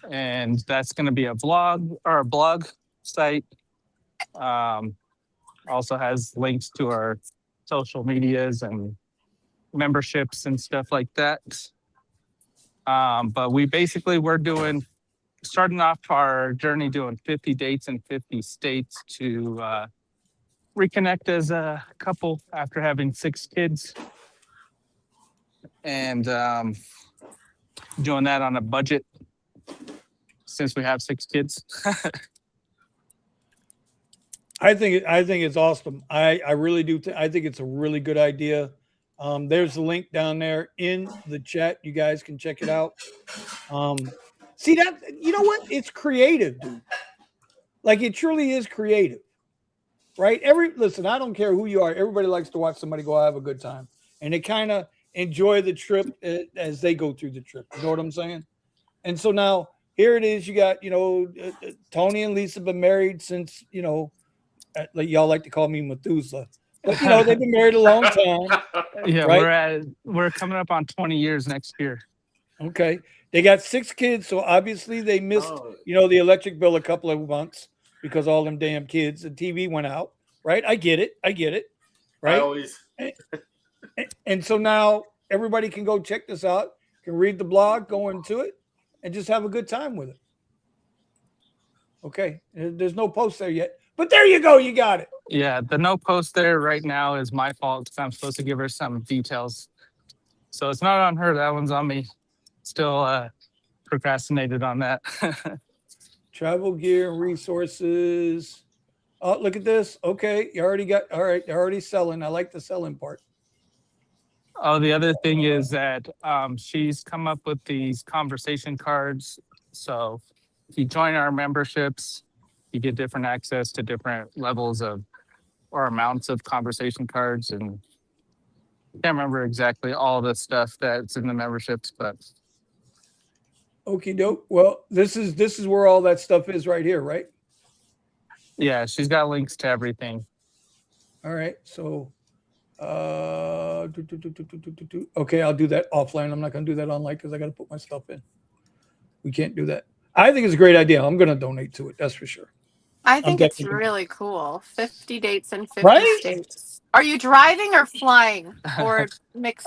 S6: And that's going to be a vlog or a blog site. Also has links to our social medias and memberships and stuff like that. But we're starting off our journey doing 50 dates in 50 states to reconnect as a couple after having 6 kids. And doing that on a budget since we have 6 kids.
S2: I think it's awesome. I really do. I think it's a really good idea. There's a link down there in the chat. You guys can check it out. See that? You know what? It's creative, dude. Like it truly is creative, right? Listen, I don't care who you are. Everybody likes to watch somebody go have a good time, and they kind of enjoy the trip as they go through the trip. You know what I'm saying? And so now here it is. You got, Tony and Lisa been married since, like y'all like to call me Methuselah, but they've been married a long time,
S6: Yeah,
S2: right?
S6: we're coming up on 20 years next year.
S2: Okay, they got 6 kids, so obviously they missed,
S3: Oh.
S2: the electric bill a couple of months because all them damn kids. The TV went out, right? I get it,
S3: I
S2: right?
S3: always
S2: And so now everybody can go check this out, can read the blog, go into it, and just have a good time with it. Okay, there's no post there yet, but there you go, you got it.
S6: Yeah, the no post there right now is my fault because I'm supposed to give her some details. So it's not on her. That one's on me. Still procrastinated on that.
S2: Travel gear and resources. Oh, look at this. Okay, you already got. All right, they're already selling. I like the selling part.
S6: Oh, the other thing is that she's come up with these conversation cards. So if you join our memberships, you get different access to different levels of or amounts of conversation cards. And I can't remember exactly all the stuff that's in the memberships, but
S2: Okie doke. Well, this is where all that stuff is right here, right?
S6: yeah, she's got links to everything.
S2: All right. So, okay, I'll do that offline. I'm not going to do that online because I got to put my stuff in. We can't do that. I think it's a great idea. I'm going to donate to it. That's for sure.
S5: I think it's
S2: definitely-
S5: really cool. 50 dates in 50
S2: Right?
S5: states. Are you driving or flying or mixed?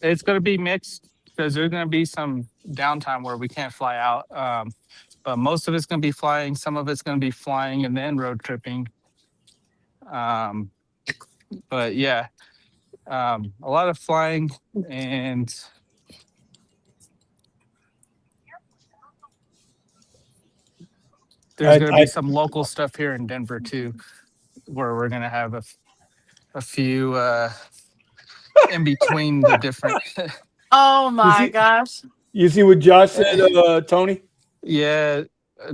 S6: It's going to be mixed because there's going to be some downtime where we can't fly out. But most of it's going to be flying. Some of it's going to be flying and then road tripping. But yeah, a lot of flying and there's going to be some local stuff here in Denver too, where we're going to have a few in between the different.
S5: Oh my gosh.
S2: You see what Josh said, Tony?
S6: Yeah,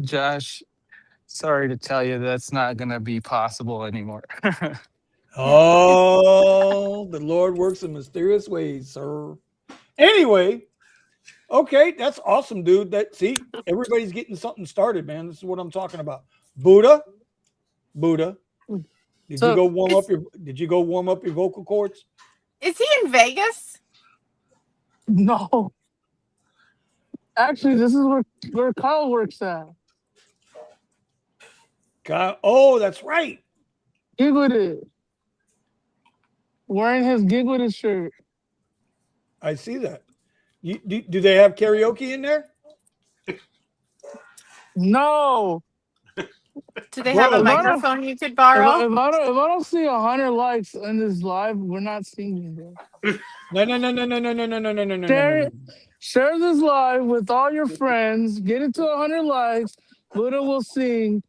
S6: Josh, sorry to tell you that's not going to be possible anymore.
S2: Oh, the Lord works in mysterious ways, sir. Anyway, okay, that's awesome, dude. See, everybody's getting something started, man. This is what I'm talking about. Buddha, did you go warm up your vocal cords?
S5: Is he in Vegas?
S6: No. Actually, this is where Kyle works at.
S2: Oh, that's right.
S6: Gig with it. Wearing his Gig with it shirt.
S2: I see that. Do they have karaoke in there?
S6: No.
S5: Do they have a microphone you could borrow?
S6: If I don't see 100 likes in this live, we're not singing, bro.
S2: No.
S6: Share this live with all your friends. Get it to 100 likes. Buddha will sing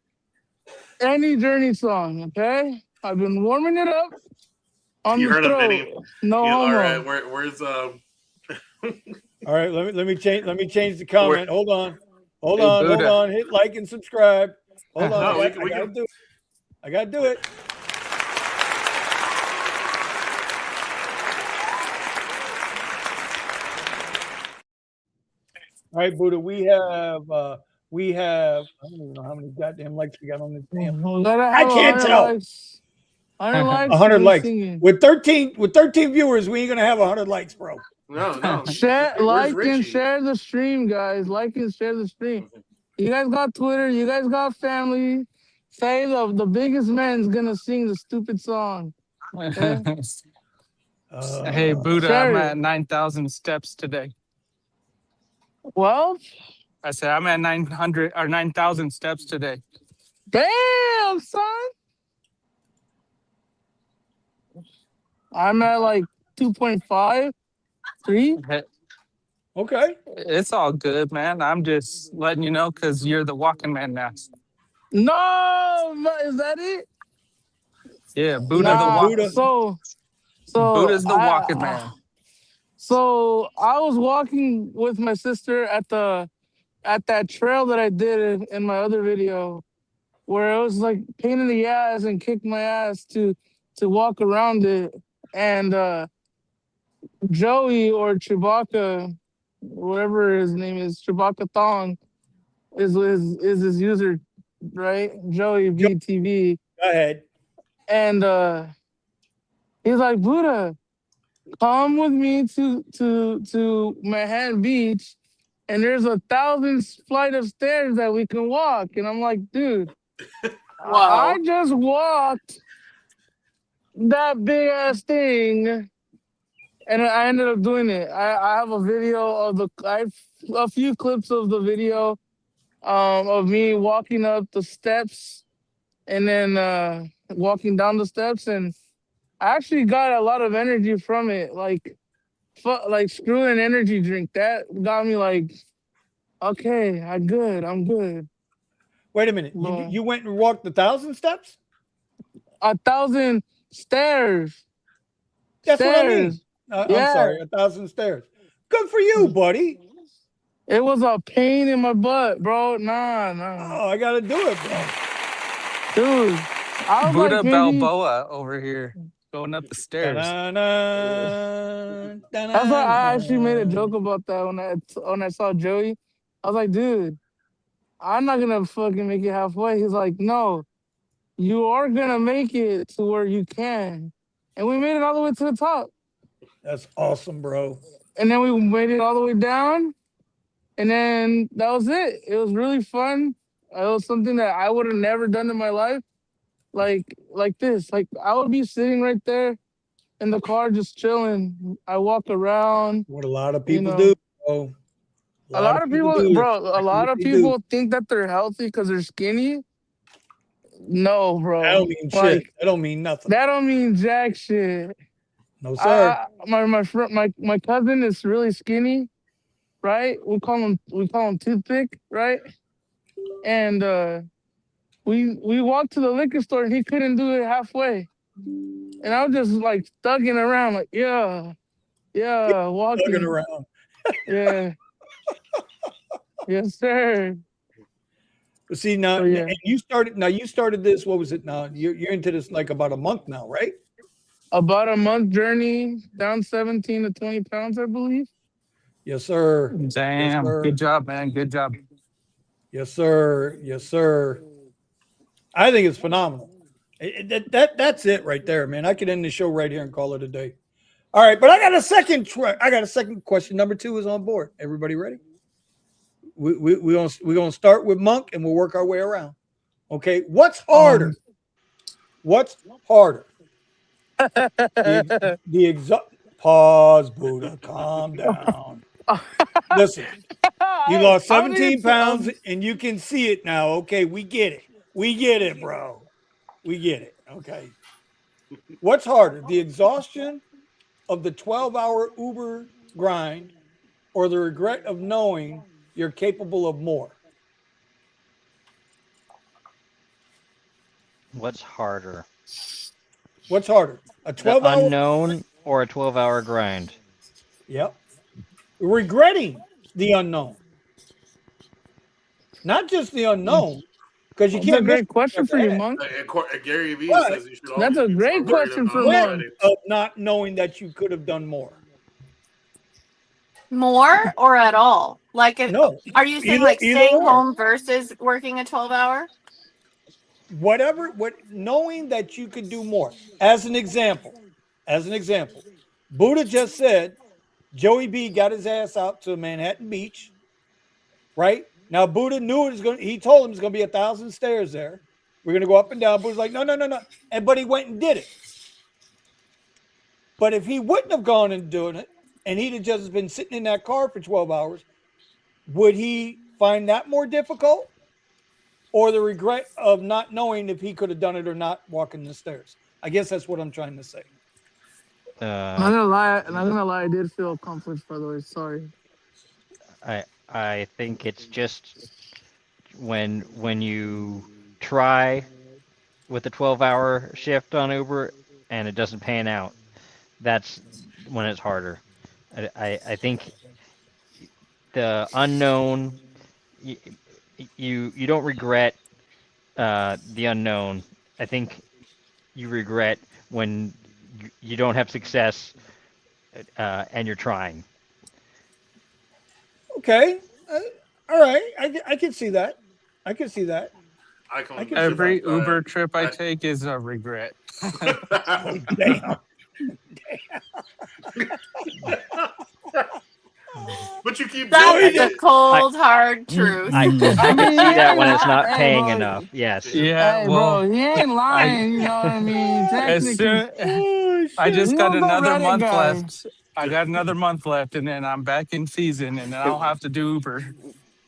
S6: any Journey song, okay? I've been warming it up on
S3: you
S6: the
S3: heard
S6: throat.
S3: of Vinny.
S6: No
S3: yeah,
S6: homo.
S3: all right, where's
S2: All right, let me change the comment. Hold on. Hold
S6: Buddha.
S2: on. Hit like and subscribe. Hold on.
S3: No,
S2: I gotta do it. All right, Buddha. We have I don't even know how many goddamn likes we got on this damn. I can't tell.
S6: 100 likes.
S2: 100 likes.
S6: Singing.
S2: With 13 viewers, we ain't gonna have 100 likes, bro.
S3: no.
S6: Share, like,
S3: Richie?
S6: and share the stream, guys. Like and share the stream. You guys got Twitter. You guys got family. Say the biggest man's gonna sing the stupid song. Okay? Hey, Buddha, I'm at 9,000 steps today. Well, I said I'm at 900 or 9,000 steps today. Damn, son. I'm at like 2.5, 3.
S2: Okay.
S6: It's all good, man. I'm just letting you know because you're the walking man now. No, is that it? Yeah, Buddha the walking. So Buddha's the walking man. So I was walking with my sister at that trail that I did in my other video, where it was like pain in the ass and kick my ass to walk around it. And Joey or Chewbacca whatever his name is, Chewbacca Thong is his user, right? Joey VTV.
S2: Go ahead.
S6: And he's like, Buddha, come with me to Manhattan Beach, and there's 1,000 flight of stairs that we can walk. And I'm like, dude, I
S5: Whoa.
S6: just walked that big ass thing, and I ended up doing it. I have a video of I have a few clips of the video of me walking up the steps and then walking down the steps, and I actually got a lot of energy from it. Like screw an energy drink. That got me like, okay, I'm good.
S2: Wait a minute. You
S6: But
S2: you went and walked 1,000 steps?
S6: 1,000 stairs,
S2: That's what I mean.
S6: stairs.
S2: I'm
S6: Yeah,
S2: sorry, 1,000 stairs. Good for you, buddy.
S6: it was a pain in my butt, bro. Nah,
S2: Oh, I got to do it, bro.
S6: dude. I was like Buddha maybe. Balboa over here going up the stairs.
S2: Da-na-na,
S6: That's why I actually made a
S2: da-na-na.
S6: joke about that when I saw Joey. I was like, dude, I'm not gonna fucking make it halfway. He's like, no, you are gonna make it to where you can. And we made it all the way to the top.
S2: That's awesome, bro.
S6: And then we made it all the way down. And then that was it. It was really fun. It was something that I would have never done in my life. Like this. Like I would be sitting right there in the car just chilling. I walk around,
S2: What a lot of
S6: you
S2: people do,
S6: know.
S2: bro. A
S6: A
S2: lot
S6: lot
S2: of
S6: of
S2: people
S6: people,
S2: do this.
S6: bro, a
S2: Exactly
S6: lot
S2: what
S6: of
S2: they do.
S6: people think that they're healthy because they're skinny. No,
S2: I
S6: bro.
S2: don't mean shit.
S6: Like
S2: I don't mean nothing.
S6: that don't mean jack shit.
S2: No, sir.
S6: My friend, my cousin is really skinny, right? We call him toothpick, right? And we walked to the liquor store and he couldn't do it halfway. And I was just like thugging around, like, yeah,
S2: Tugging
S6: walking.
S2: around.
S6: Yeah, yes, sir.
S2: But see now,
S6: So
S2: and
S6: yeah.
S2: you started this. What was it now? You're into this like about a month now, right?
S6: About a month journey, down 17 to 20 pounds, I believe.
S2: Yes, sir. Yes,
S6: Damn.
S2: sir.
S6: Good job, man. Good job.
S2: Yes, sir. Yes, sir. I think it's phenomenal. That's it right there, man. I could end the show right here and call it a day. All right, but I got a second. I got a second question. Number 2 is on board. Everybody ready? We're gonna start with Monk and we'll work our way around. Okay, what's harder?
S6: Um,
S2: What's harder? The exact pause, Buddha. Calm down. Listen, you lost
S6: I don't
S2: 17
S6: need to,
S2: pounds and you can see it now. Okay, we get it. We get it, bro. We get it. Okay. What's harder, the exhaustion of the 12-hour Uber grind or the regret of knowing you're capable of more?
S4: What's harder?
S2: What's harder? A
S4: The
S2: 12-hour?
S4: unknown or a 12-hour grind?
S2: Yep. Regretting the unknown. Not just the unknown, because you
S6: that's a
S2: can't miss
S6: great question
S2: what's
S6: for you,
S2: ahead.
S6: Monk.
S3: Gary Vee
S2: But
S3: says you should
S6: That's
S3: always
S6: a
S3: be
S6: great
S3: more worried
S6: question for
S3: about
S6: Monk.
S3: regretting.
S2: of not knowing that you could have done more.
S5: More or at all? Like,
S2: No,
S5: are you saying like
S2: either
S5: staying
S2: or.
S5: home versus working a 12-hour?
S2: Whatever, knowing that you could do more. As an example, Buddha just said Joey B got his ass out to Manhattan Beach, right? Now Buddha knew it was going. He told him it's going to be 1,000 stairs there. We're going to go up and down. Buddha's like, no, but he went and did it. But if he wouldn't have gone and doing it, and he'd have just been sitting in that car for 12 hours, would he find that more difficult? Or the regret of not knowing if he could have done it or not walking the stairs? I guess that's what I'm trying to say.
S6: Not gonna lie, I did feel accomplished, by the way. Sorry.
S4: I think it's just when you try with the 12-hour shift on Uber and it doesn't pan out, that's when it's harder. I think the unknown, you don't regret the unknown. I think you regret when you don't have success and you're trying.
S2: Okay. All right. I can see that. I can see that.
S3: I can
S2: I can see
S6: Every
S3: sympathize.
S6: Uber trip I take is a regret.
S2: Damn.
S3: But you keep
S5: That's
S3: doing
S5: the
S3: it.
S5: cold, hard truth.
S4: I
S6: I
S4: could
S6: mean,
S4: see
S6: he
S4: that
S6: ain't
S4: when it's
S6: lying.
S4: not
S6: Hey,
S4: paying
S6: bro.
S4: enough. Yes.
S6: Hey,
S2: Well,
S6: bro, he ain't lying. You know what I mean? as Technically, soon
S2: oh
S6: I
S2: shit.
S6: just
S2: You
S6: got
S2: don't go
S6: another
S2: Reddit
S6: month
S2: guy.
S6: left. I got another month left, and then I'm back in season, and then I don't have to do Uber.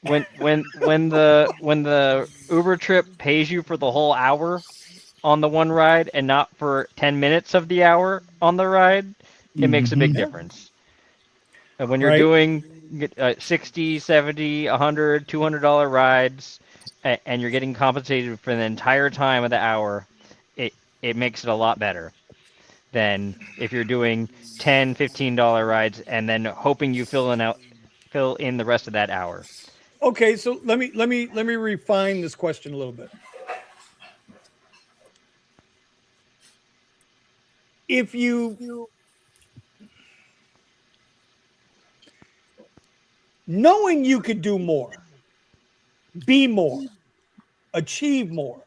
S4: When the Uber trip pays you for the whole hour on the one ride and not for 10 minutes of the hour on the ride, it makes a big
S2: Yeah.
S4: difference. And when you're
S2: Right.
S4: doing 60, 70, 100, $200 rides and you're getting compensated for the entire time of the hour, it makes it a lot better than if you're doing 10, $15 rides and then hoping you fill in the rest of that hour.
S2: Okay, so let me refine this question a little bit. If you knowing you could do more, be more, achieve more,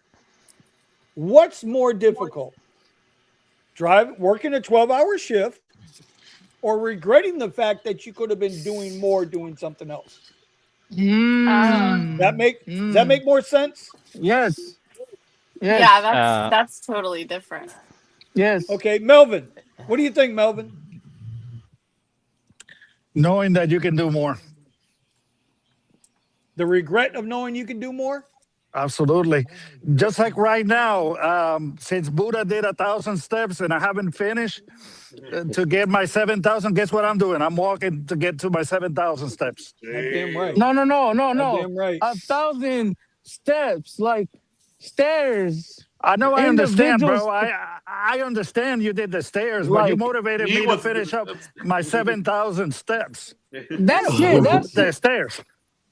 S2: what's more difficult? Working a 12-hour shift or regretting the fact that you could have been doing more doing something else?
S5: Um,
S2: Does that make more sense?
S6: Yes, yes,
S5: yeah,
S4: Uh,
S5: that's totally different.
S6: yes.
S2: Okay, Melvin. What do you think, Melvin?
S7: Knowing that you can do more.
S2: The regret of knowing you can do more?
S7: Absolutely. Just like right now, since Buddha did 1,000 steps and I haven't finished to get my 7,000, guess what I'm doing? I'm walking to get to my 7,000 steps.
S2: Goddamn right.
S6: No, no, no, no, no.
S2: Goddamn right.
S6: 1,000 steps, like stairs,
S7: I know, I understand,
S6: individual,
S7: bro. I understand you did the stairs, but you
S6: like
S7: motivated
S3: He
S7: me to
S3: wants to do
S7: finish up
S3: the
S7: my 7,000 steps.
S6: that shit. That's
S7: The stairs.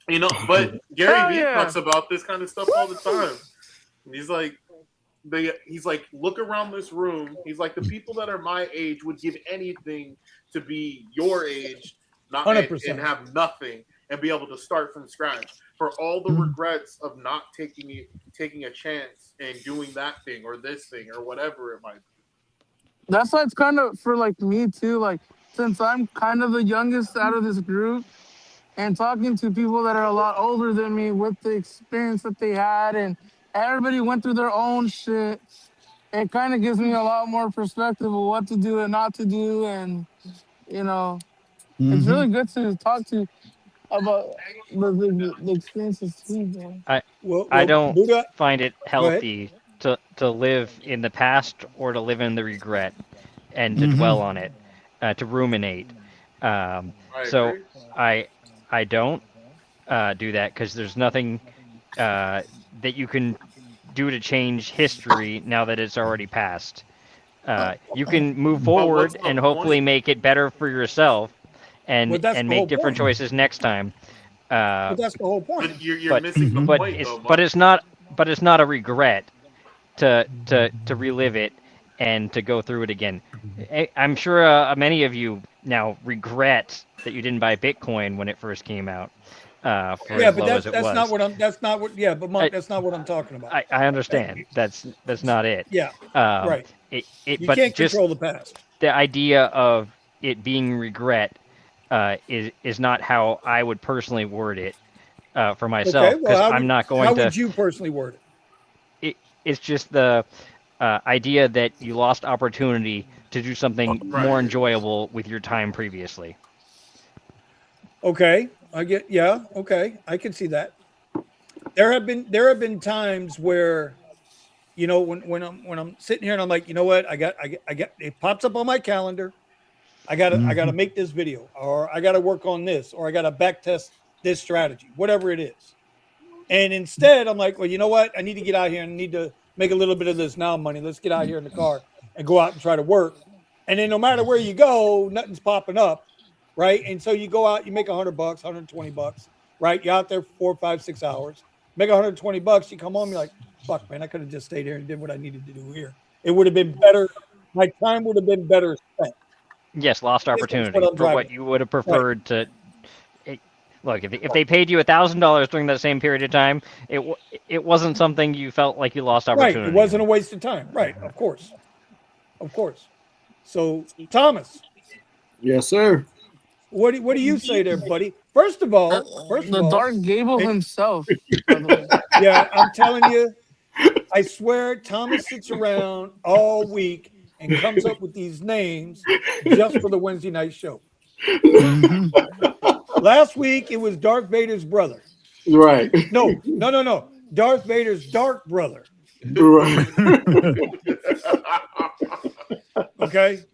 S3: You know, but Gary
S6: hell
S3: Vee
S6: yeah.
S3: talks about this kind of stuff all the time. He's like, he's like, look around this room. He's like, the people that are my age would give anything to be your age, not and
S2: 100%.
S3: have nothing and be able to start from scratch. For all the regrets of not taking a chance and doing that thing or this thing or whatever it might be.
S6: That's why it's kind of for like me too. Like since I'm kind of the youngest out of this group, and talking to people that are a lot older than me with the experience that they had, and everybody went through their own shit, it kind of gives me a lot more perspective of what to do and not to do. And you know, it's really good to talk to about the experiences too, bro.
S4: I don't
S2: Buddha,
S4: find it
S2: go ahead.
S4: healthy to live in the past or to live in the regret and to dwell on it, to ruminate. So
S3: Agree.
S4: I don't do that because there's nothing that you can do to change history now that it's already passed. You can move
S3: But
S4: forward
S3: what's the
S4: and hopefully
S3: point?
S4: make it better for yourself
S2: Well, that's
S4: and
S2: the whole
S4: make different
S2: point.
S4: choices next time.
S2: But that's the whole point.
S3: But you're
S4: But
S3: missing the
S4: but
S3: point,
S4: it's
S3: though,
S4: but
S3: Mark.
S4: it's not a regret to relive it and to go through it again. I'm sure many of you now regret that you didn't buy Bitcoin when it first came out, for
S2: Yeah,
S4: as
S2: but
S4: low as it
S2: that's not
S4: was.
S2: what I'm. That's not what. Yeah, but Monk,
S4: I,
S2: that's not what I'm talking about.
S4: I understand that's not it.
S2: Yeah,
S4: Um,
S2: right. You
S4: but
S2: can't
S4: just
S2: control the past.
S4: the idea of it being regret is not how I would personally word it for
S2: Okay.
S4: myself
S2: Well,
S4: because I'm not
S2: how
S4: going to.
S2: would you personally word it?
S4: It's just the idea that you lost opportunity to do something
S3: Right.
S4: more enjoyable with your time previously.
S2: Okay, I get. Yeah. Okay, I can see that. There have been times where, when I'm sitting here and I'm like, you know what, I got it pops up on my calendar. I gotta make this video, or I gotta work on this, or I gotta back test this strategy, whatever it is. And instead, I'm like, well, you know what? I need to get out here and need to make a little bit of this now money. Let's get out here in the car and go out and try to work. And then no matter where you go, nothing's popping up, right? And so you go out, you make $100, $120, right? You're out there 4, 5, 6 hours, make $120. You come home, you're like, fuck, man, I could have just stayed here and did what I needed to do here. It would have been better. My time would have been better spent.
S4: Yes, lost
S2: That's what
S4: opportunity
S2: I'm
S4: for
S2: driving
S4: what
S2: at.
S4: you would have
S2: Right.
S4: preferred to. look, if they paid you $1,000 during that same period of time, it wasn't something you felt like you lost opportunity.
S2: Right. It wasn't a waste of time. Right. Of course. So, Thomas,
S8: Yes, sir.
S2: what do you say there, buddy? First of all,
S6: The Dark Gable
S2: hey,
S6: himself, by the way.
S2: yeah, I'm telling you, I swear, Thomas sits around all week and comes up with these names just for the Wednesday night show. Last week it was Darth Vader's brother.
S8: Right.
S2: No. Darth Vader's dark brother.
S8: Right.
S2: Okay.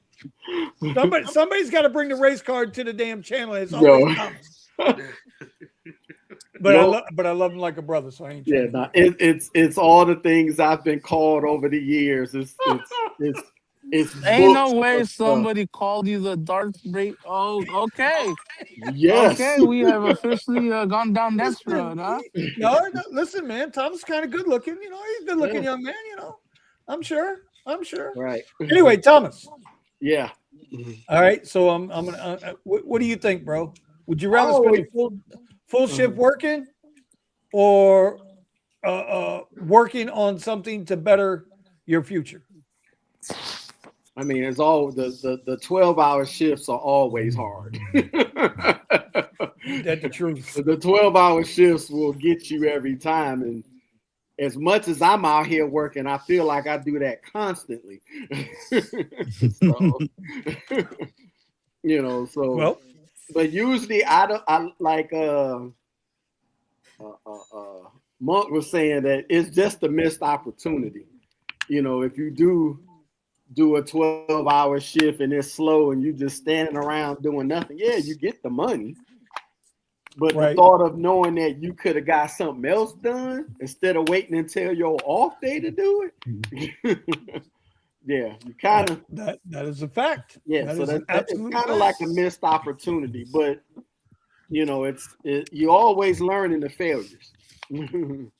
S2: Somebody's got to bring the race card to the damn channel. It's always Thomas. But I love him like a brother, so I ain't.
S8: Yeah, nah, it's all the things I've been called over the years. It's
S6: Ain't no way somebody called you the Darth Vader. Oh, okay.
S8: Yes.
S6: Okay, we have officially gone down that road, huh?
S2: No, listen, man. Tom's kind of good looking. You know, he's a good looking young man. You know, I'm sure.
S8: Right.
S2: Anyway, Thomas.
S8: Yeah.
S2: All right. So I'm gonna. What do you think, bro? Would you rather spend a full shift working, or working on something to better your future?
S8: I mean, it's all the 12-hour shifts are always hard.
S2: That's the truth.
S8: The 12-hour shifts will get you every time. And as much as I'm out here working, I feel like I do that constantly. So, you know, so
S2: well,
S8: but usually I like Monk was saying that it's just a missed opportunity. You know, if you do a 12-hour shift and it's slow and you just standing around doing nothing, yeah, you get the money. But the thought of knowing that you could have got something else done instead of waiting until your off day to do it, yeah, you kind of
S2: that is a fact.
S8: Yeah, so it's kind of like a missed opportunity. But you know, you always learn in the failures. You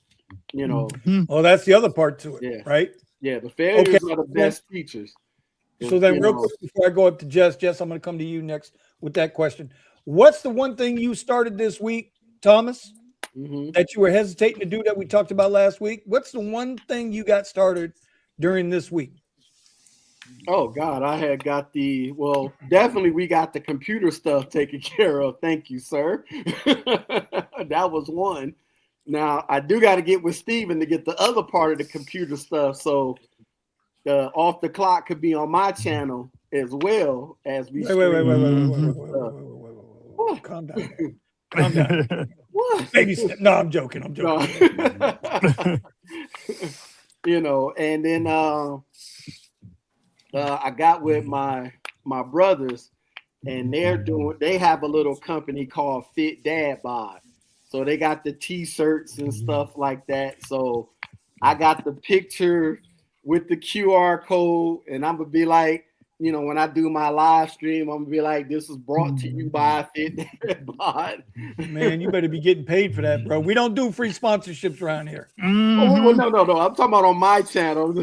S8: know.
S2: Well, that's the other part to it.
S8: Yeah.
S2: Right.
S8: Yeah, the failures are the best teachers.
S2: So then, real quick before I go up to Jess, I'm going to come to you next with that question. What's the one thing you started this week, Thomas, that you were hesitating to do that we talked about last week? What's the one thing you got started during this week?
S8: Oh, God, I had got definitely we got the computer stuff taken care of. Thank you, sir. That was one. Now, I do got to get with Steven to get the other part of the computer stuff. So Off the Clock could be on my channel as well as we.
S2: Wait. Calm down. What? Baby step. No, I'm joking.
S8: No. You know, and then I got with my brothers, and they have a little company called Fit Dad Bod. So they got the t-shirts and stuff like that. So I got the picture with the QR code, and I'm gonna be like, you know, when I do my live stream, I'm gonna be like, this is brought to you by Fit Dad Bod.
S2: Man, you better be getting paid for that, bro. We don't do free sponsorships around here.
S8: Oh, no. I'm talking about on my channel.
S2: No.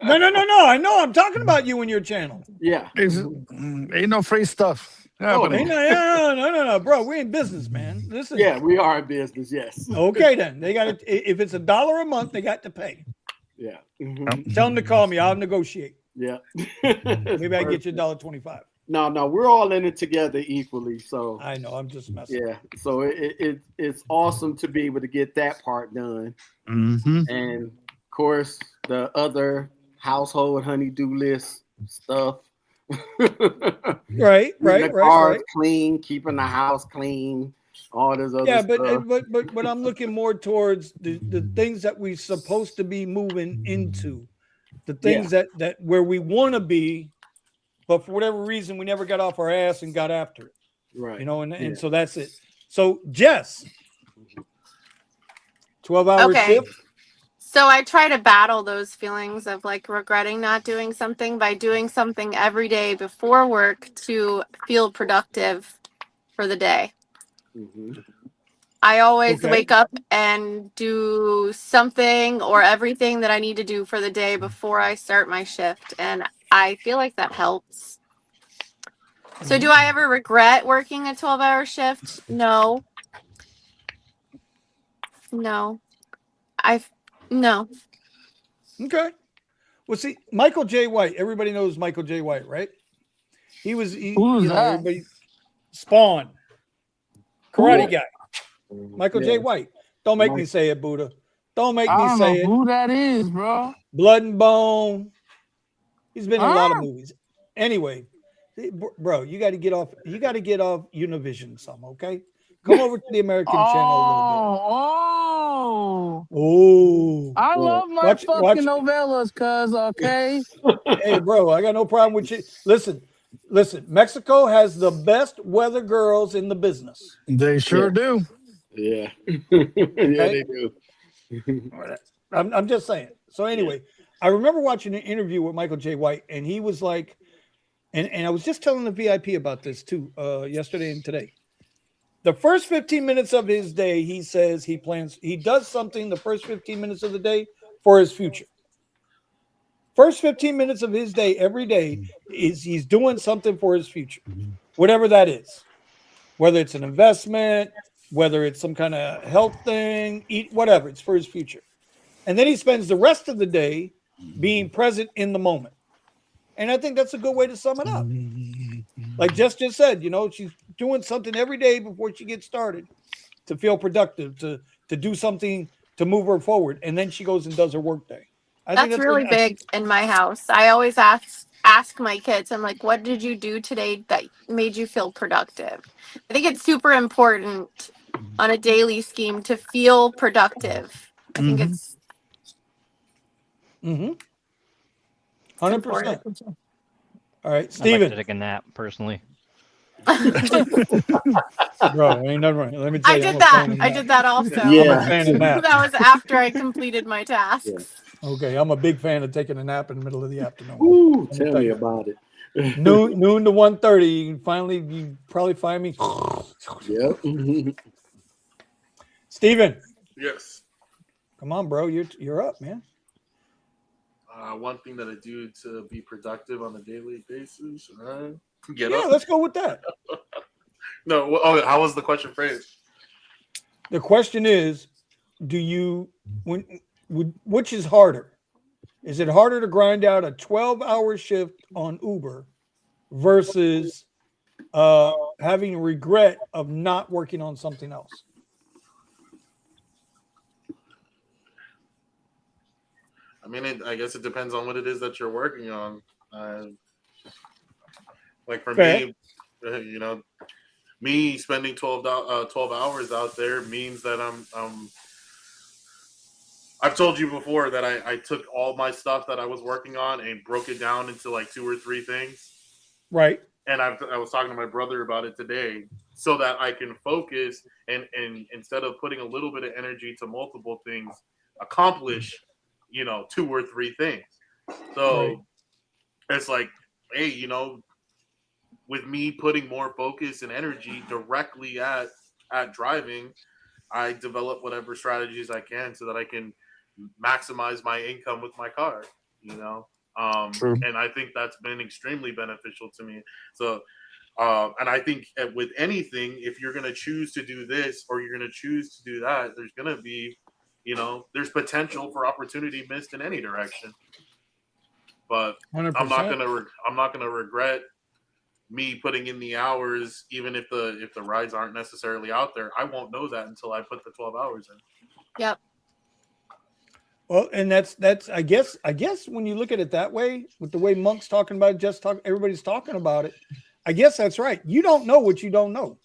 S2: I know. I'm talking about you and your channel.
S8: Yeah.
S7: Ain't no free stuff.
S2: No, bro. We in business, man. Listen.
S8: Yeah, we are in business. Yes.
S2: Okay, then they got to. If it's $1 a month, they got to pay.
S8: Yeah.
S2: Tell them to call me. I'll negotiate.
S8: Yeah.
S2: Maybe I can get you $1.25.
S8: No, we're all in it together equally. So
S2: I know. I'm just messing.
S8: Yeah. So it's awesome to be able to get that part done. And of course, the other household honey-do list stuff.
S2: Right.
S8: Clean, keeping the house clean, all this other stuff.
S2: But I'm looking more towards the things that we're supposed to be moving into, the things that where we want to be, but for whatever reason we never got off our ass and got after it.
S8: Right.
S2: You know, and so that's it. So Jess, 12-hour shift.
S5: So I try to battle those feelings of like regretting not doing something by doing something every day before work to feel productive for the day. I always wake up and do something or everything that I need to do for the day before I start my shift. And I feel like that helps. So do I ever regret working a 12-hour shift? No. No. No.
S2: Okay. Well, see, Michael J. White. Everybody knows Michael J. White, right?
S6: Who's
S2: You know,
S6: that?
S2: everybody. Spawn, karate
S6: Who?
S2: guy, Michael J.
S8: Yeah.
S2: White. Don't make me
S8: Mike.
S2: say it, Buddha. Don't make
S6: I
S2: me
S6: don't know
S2: say it.
S6: who that is, bro.
S2: Blood and Bone. He's been in a lot of
S6: Huh?
S2: movies. Anyway, bro, you got to get off. You got to get off Univision some, okay? Come over to the American channel a little
S6: Oh,
S2: bit. Oh,
S6: I
S8: Yeah.
S6: love my
S2: watch.
S6: fucking novellas, cuz, okay?
S2: Hey, bro, I got no problem with you. Listen. Mexico has the best weather girls in the business.
S7: They sure do.
S8: Yeah. Yeah, they do.
S2: I'm just saying. So anyway, I remember watching an interview with Michael J. White, and he was like, and I was just telling the VIP about this too, yesterday and today. The first 15 minutes of his day, he says he does something the first 15 minutes of the day for his future. First 15 minutes of his day every day is he's doing something for his future, whatever that is, whether it's an investment, whether it's some kind of health thing, whatever, it's for his future. And then he spends the rest of the day being present in the moment. And I think that's a good way to sum it up. Like Jess just said, she's doing something every day before she gets started to feel productive, to do something to move her forward. And then she goes and does her work day.
S5: That's really big in my house. I always ask my kids, I'm like, what did you do today that made you feel productive? I think it's super important on a daily scheme to feel productive. I think it's
S2: 100%.
S5: important.
S2: All right,
S4: I'd like
S2: Steven.
S4: to take a nap personally.
S2: Bro, ain't nothing right. Let me tell
S5: I
S2: you.
S5: did that. I did that also.
S8: Yeah.
S2: I'm a fan of naps.
S5: That was after I completed my tasks.
S2: Okay, I'm a big fan of taking a nap in the middle of the afternoon.
S8: Ooh, tell me about it.
S2: Noon to 1:30. You probably find me.
S8: Yep.
S2: Steven,
S3: Yes.
S2: come on, bro. You're up, man.
S3: One thing that I do to be productive on a daily basis. Get
S2: Yeah,
S3: up.
S2: let's go with that.
S3: No. Oh, how was the question phrased?
S2: The question is, which is harder? Is it harder to grind out a 12-hour shift on Uber versus having regret of not working on something else?
S3: I mean, I guess it depends on what it is that you're working on. Like for
S2: Fair.
S3: me, me spending 12 hours out there means that I've told you before that I took all my stuff that I was working on and broke it down into like 2 or 3 things.
S2: Right.
S3: And I was talking to my brother about it today so that I can focus and instead of putting a little bit of energy to multiple things, accomplish, 2 or 3 things. So It's like, hey, with me putting more focus and energy directly at driving, I develop whatever strategies I can so that I can maximize my income with my car,
S7: True.
S3: and I think that's been extremely beneficial to me. So, and I think with anything, if you're going to choose to do this or you're going to choose to do that, there's going to be, there's potential for opportunity missed in any direction. But
S2: 100%.
S3: I'm not gonna regret me putting in the hours, even if the rides aren't necessarily out there. I won't know that until I put the 12 hours in.
S5: Yep.
S2: Well, and that's I guess when you look at it that way, with the way Monk's talking about it, everybody's talking about it. I guess that's right. You don't know what you don't know.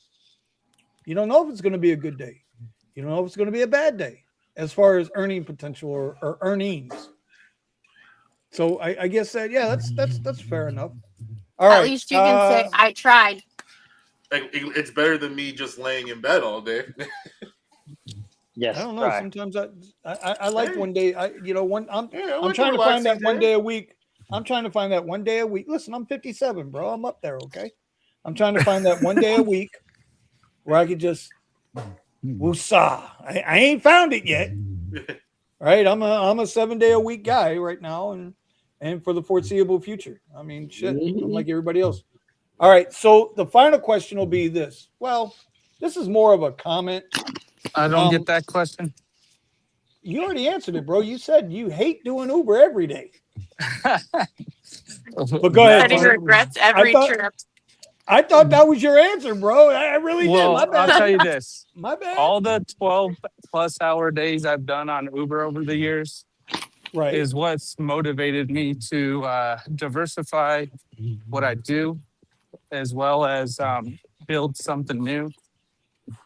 S2: You don't know if it's going to be a good day. You don't know if it's going to be a bad day as far as earning potential or earnings. So I guess that's fair enough. All right.
S5: At least you can say I tried.
S3: It's better than me just laying in bed all day.
S4: Yes.
S2: I don't know. Sometimes I like one day. I'm trying to find that one day a week. I'm trying to find that one day a week. Listen, I'm 57, bro. I'm up there. Okay. I'm trying to find that one day a week where I could just woosah. I ain't found it yet. Right. I'm a 7-day-a-week guy right now, and for the foreseeable future. I mean, shit. I'm like everybody else. All right. So the final question will be this. Well, this is more of a comment.
S6: I don't get that question.
S2: You already answered it, bro. You said you hate doing Uber every day. But go ahead,
S5: Said he
S2: Tony.
S5: regrets every trip.
S2: I thought that was your answer, bro. I really did. My bad.
S6: I'll tell you this.
S2: My bad.
S6: All the 12+ hour days I've done on Uber over the years is what's motivated me to diversify what I do, as well as build something new,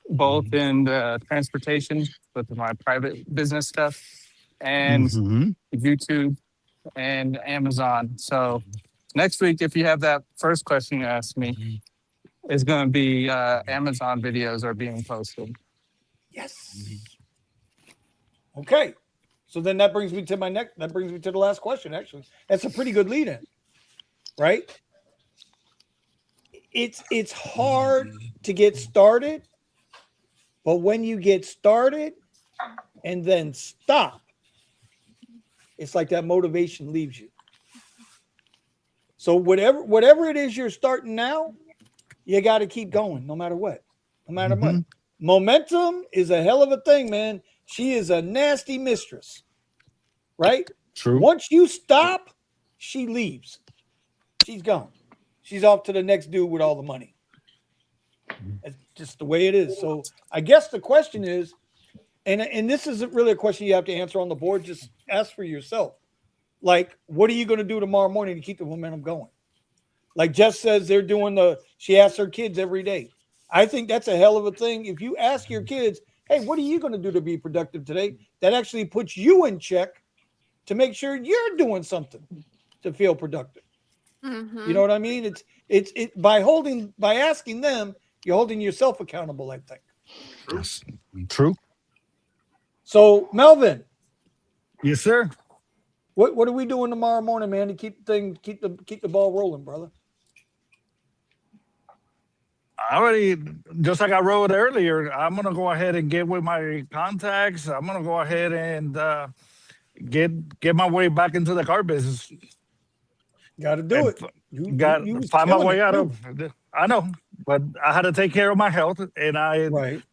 S6: both in the transportation with my private business stuff and YouTube and Amazon. So next week, if you have that first question you asked me, is going to be Amazon videos are being posted.
S2: Yes. Okay. So then that brings me to the last question, actually. That's a pretty good lead in, right? It's hard to get started, but when you get started and then stop, it's like that motivation leaves you. So whatever it is you're starting now, you got to keep going no matter what. No matter what. Momentum is a hell of a thing, man. She is a nasty mistress, right?
S7: True.
S2: Once you stop, she leaves. She's gone. She's off to the next dude with all the money. It's just the way it is. So I guess the question is, and this isn't really a question you have to answer on the board. Just ask for yourself. Like, what are you going to do tomorrow morning to keep the momentum going? Like Jess says, she asks her kids every day. I think that's a hell of a thing. If you ask your kids, hey, what are you going to do to be productive today? That actually puts you in check to make sure you're doing something to feel productive. You know what I mean? It's by asking them, you're holding yourself accountable, I think.
S7: Yes. True.
S2: So Melvin.
S7: Yes, sir.
S2: What are we doing tomorrow morning, man, to keep the ball rolling, brother?
S7: Just like I wrote earlier, I'm gonna go ahead and get with my contacts. I'm gonna go ahead and get my way back into the car business.
S2: Got to do it.
S7: You find my way out of. I know, but I had to take care of my health, and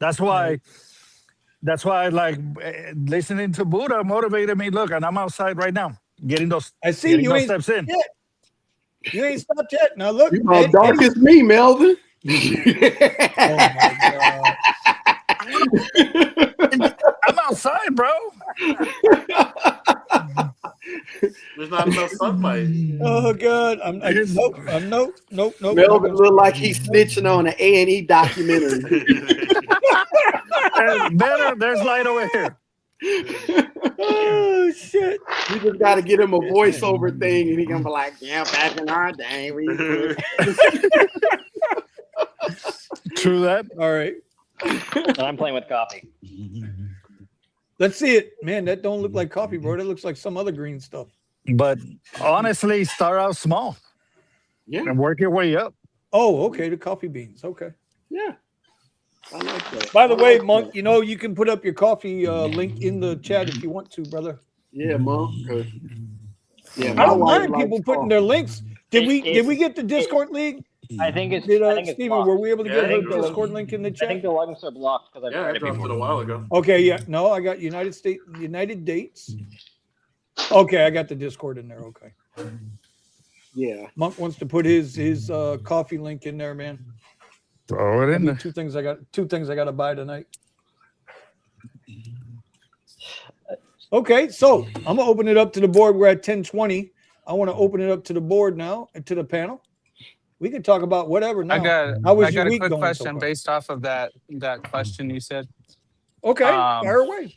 S7: that's why like listening to Buddha motivated me. Look, and I'm outside right now getting those.
S2: I see you
S7: those
S2: ain't
S7: steps in.
S2: Yet. You ain't stopped yet. Now look,
S8: you know, dark as me, Melvin.
S2: Oh my
S7: God. I'm outside, bro.
S3: There's not enough sunlight.
S2: Oh God, I'm nope.
S8: Melvin look like he's snitching on an A&E documentary.
S7: There's light over here.
S2: Oh shit!
S8: You just got to get him a voiceover thing, and he gonna be like, "Yeah, back in our day, we."
S7: True that.
S2: All right.
S4: I'm playing with coffee.
S2: Let's see it, man. That don't look like coffee, bro. That looks like some other green stuff.
S7: But honestly, start out small.
S8: Yeah.
S7: And work your way up.
S2: Oh, okay. The coffee beans. Okay.
S8: Yeah. I like that.
S2: By the way, Monk, you know you can put up your coffee link in the chat if you want to, brother.
S8: Yeah, Monk. Yeah,
S2: I don't mind people putting their links. Did we get the Discord link?
S4: I think it's.
S2: Steven, were we able to get the Discord link in the chat?
S4: I think the links are blocked because I
S3: dropped it a while ago.
S2: Okay, yeah. No, I got United Dates. Okay, I got the Discord in there. Okay.
S8: Yeah.
S2: Monk wants to put his coffee link in there, man.
S7: Throw it in there.
S2: Two things I got to buy tonight. Okay, so I'm gonna open it up to the board. We're at 10:20. I want to open it up to the board now and to the panel. We can talk about whatever now.
S6: I got a quick question based off of that question you said.
S2: Okay, fire away.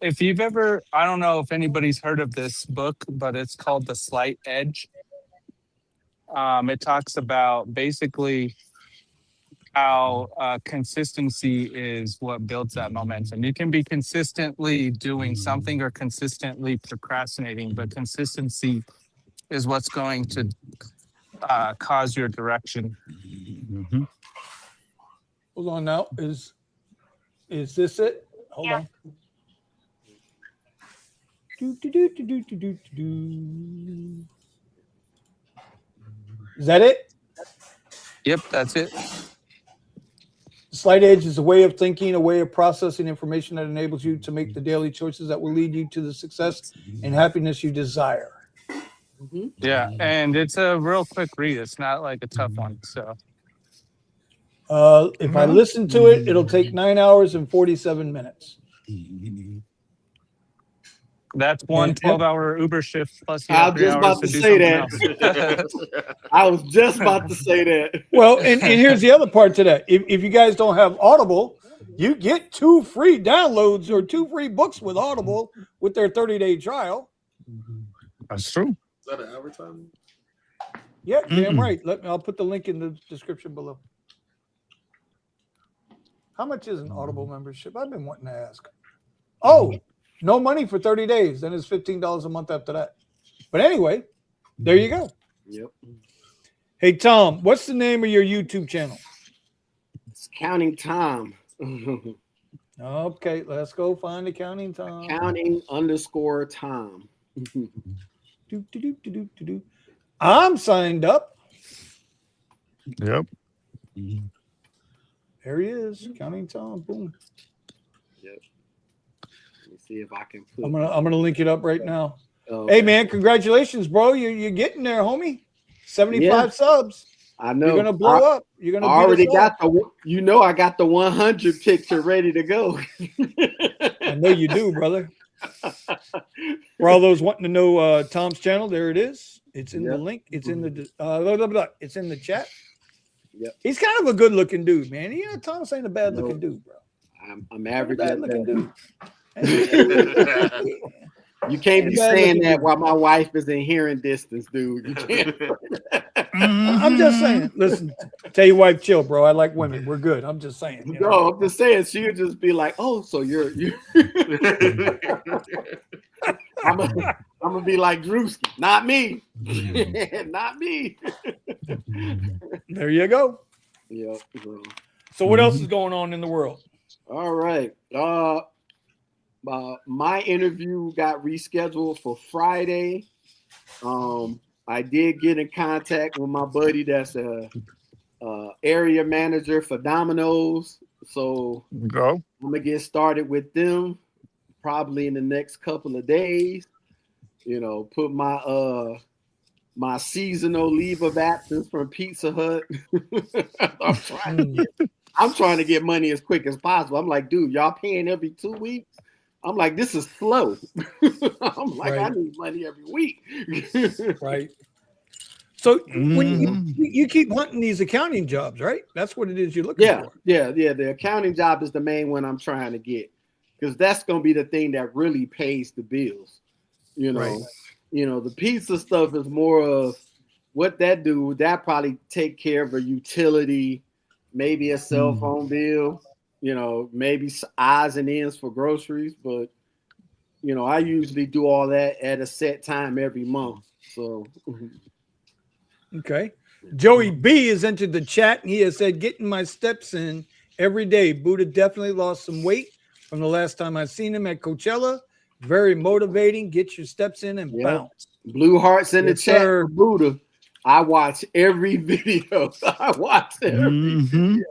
S6: If you've ever, I don't know if anybody's heard of this book, but it's called The Slight Edge. It talks about basically how consistency is what builds that momentum. You can be consistently doing something or consistently procrastinating, but consistency is what's going to cause your direction.
S7: Mm-hmm.
S2: Hold on now. Is this it? Hold on. Is that it?
S6: Yep, that's it.
S2: Slight edge is a way of thinking, a way of processing information that enables you to make the daily choices that will lead you to the success and happiness you desire.
S6: Yeah, and it's a real quick read. It's not like a tough one. So
S2: If I listen to it, it'll take 9 hours and 47 minutes.
S6: that's one 12-hour Uber shift plus you
S8: I
S6: have
S8: was
S6: 3
S8: just
S6: hours
S8: about
S6: to
S8: to
S6: do
S8: say
S6: something
S8: that.
S6: else.
S8: I was just about to say that.
S2: Well, and here's the other part to that. If you guys don't have Audible, you get 2 free downloads or 2 free books with Audible with their 30-day trial.
S7: That's true.
S3: Is that an advertisement?
S2: Yeah, damn right. I'll put the link in the description below. How much is an Audible membership? I've been wanting to ask. Oh, no money for 30 days. Then it's $15 a month after that. But anyway, there you go.
S8: Yep.
S2: Hey, Tom, what's the name of your YouTube channel?
S8: It's Counting Time.
S2: Okay, let's go find the Counting Time.
S8: Counting_time.
S2: I'm signed up.
S7: Yep.
S2: There he is, Counting Time. Boom.
S8: Yep. Let me see if I can put.
S2: I'm gonna link it up right now.
S8: Okay.
S2: Hey man, congratulations, bro. You're getting there, homie. 75 subs.
S8: I know.
S2: You're gonna blow up. You're gonna.
S8: I already got the. I got the 100 picture ready to go.
S2: I know you do, brother. For all those wanting to know Tom's channel, there it is. It's in the link. It's in the. It's in the chat.
S8: Yep.
S2: He's kind of a good-looking dude, man. You know, Thomas ain't a bad-looking dude, bro.
S8: I'm average.
S2: Bad-looking dude.
S8: You can't be saying that while my wife is in hearing distance, dude. You can't.
S2: I'm just saying. Listen, tell your wife, chill, bro. I like women. We're good. I'm just saying. You know?
S8: No, I'm just saying. She would just be like, "Oh, so you're." I'm gonna be like Drewski, not me, not me.
S2: There you go.
S8: Yeah.
S2: So what else is going on in the world?
S8: All right. My interview got rescheduled for Friday. I did get in contact with my buddy that's a area manager for Domino's. So I'm gonna get started with them probably in the next couple of days. You know, put my my seasonal leave of absence from Pizza Hut. I'm trying to get money as quick as possible. I'm like, dude, y'all paying every 2 weeks? I'm like, this is slow. I'm like, I need money every week.
S2: Right. So when you keep hunting these accounting jobs, right? That's what it is you're looking for.
S8: Yeah. The accounting job is the main one I'm trying to get because that's going to be the thing that really pays the bills. You know, the pizza stuff is more of what that do. That probably take care of a utility, maybe a cell phone bill. You know, maybe odds and ends for groceries, but you know, I usually do all that at a set time every month. So,
S2: okay. Joey B has entered the chat and he has said, "Getting my steps in every day. Buddha definitely lost some weight from the last time I seen him at Coachella. Very motivating. Get your steps in and bounce."
S8: Blue hearts in the chat for Buddha. I watch every video. I watch every video.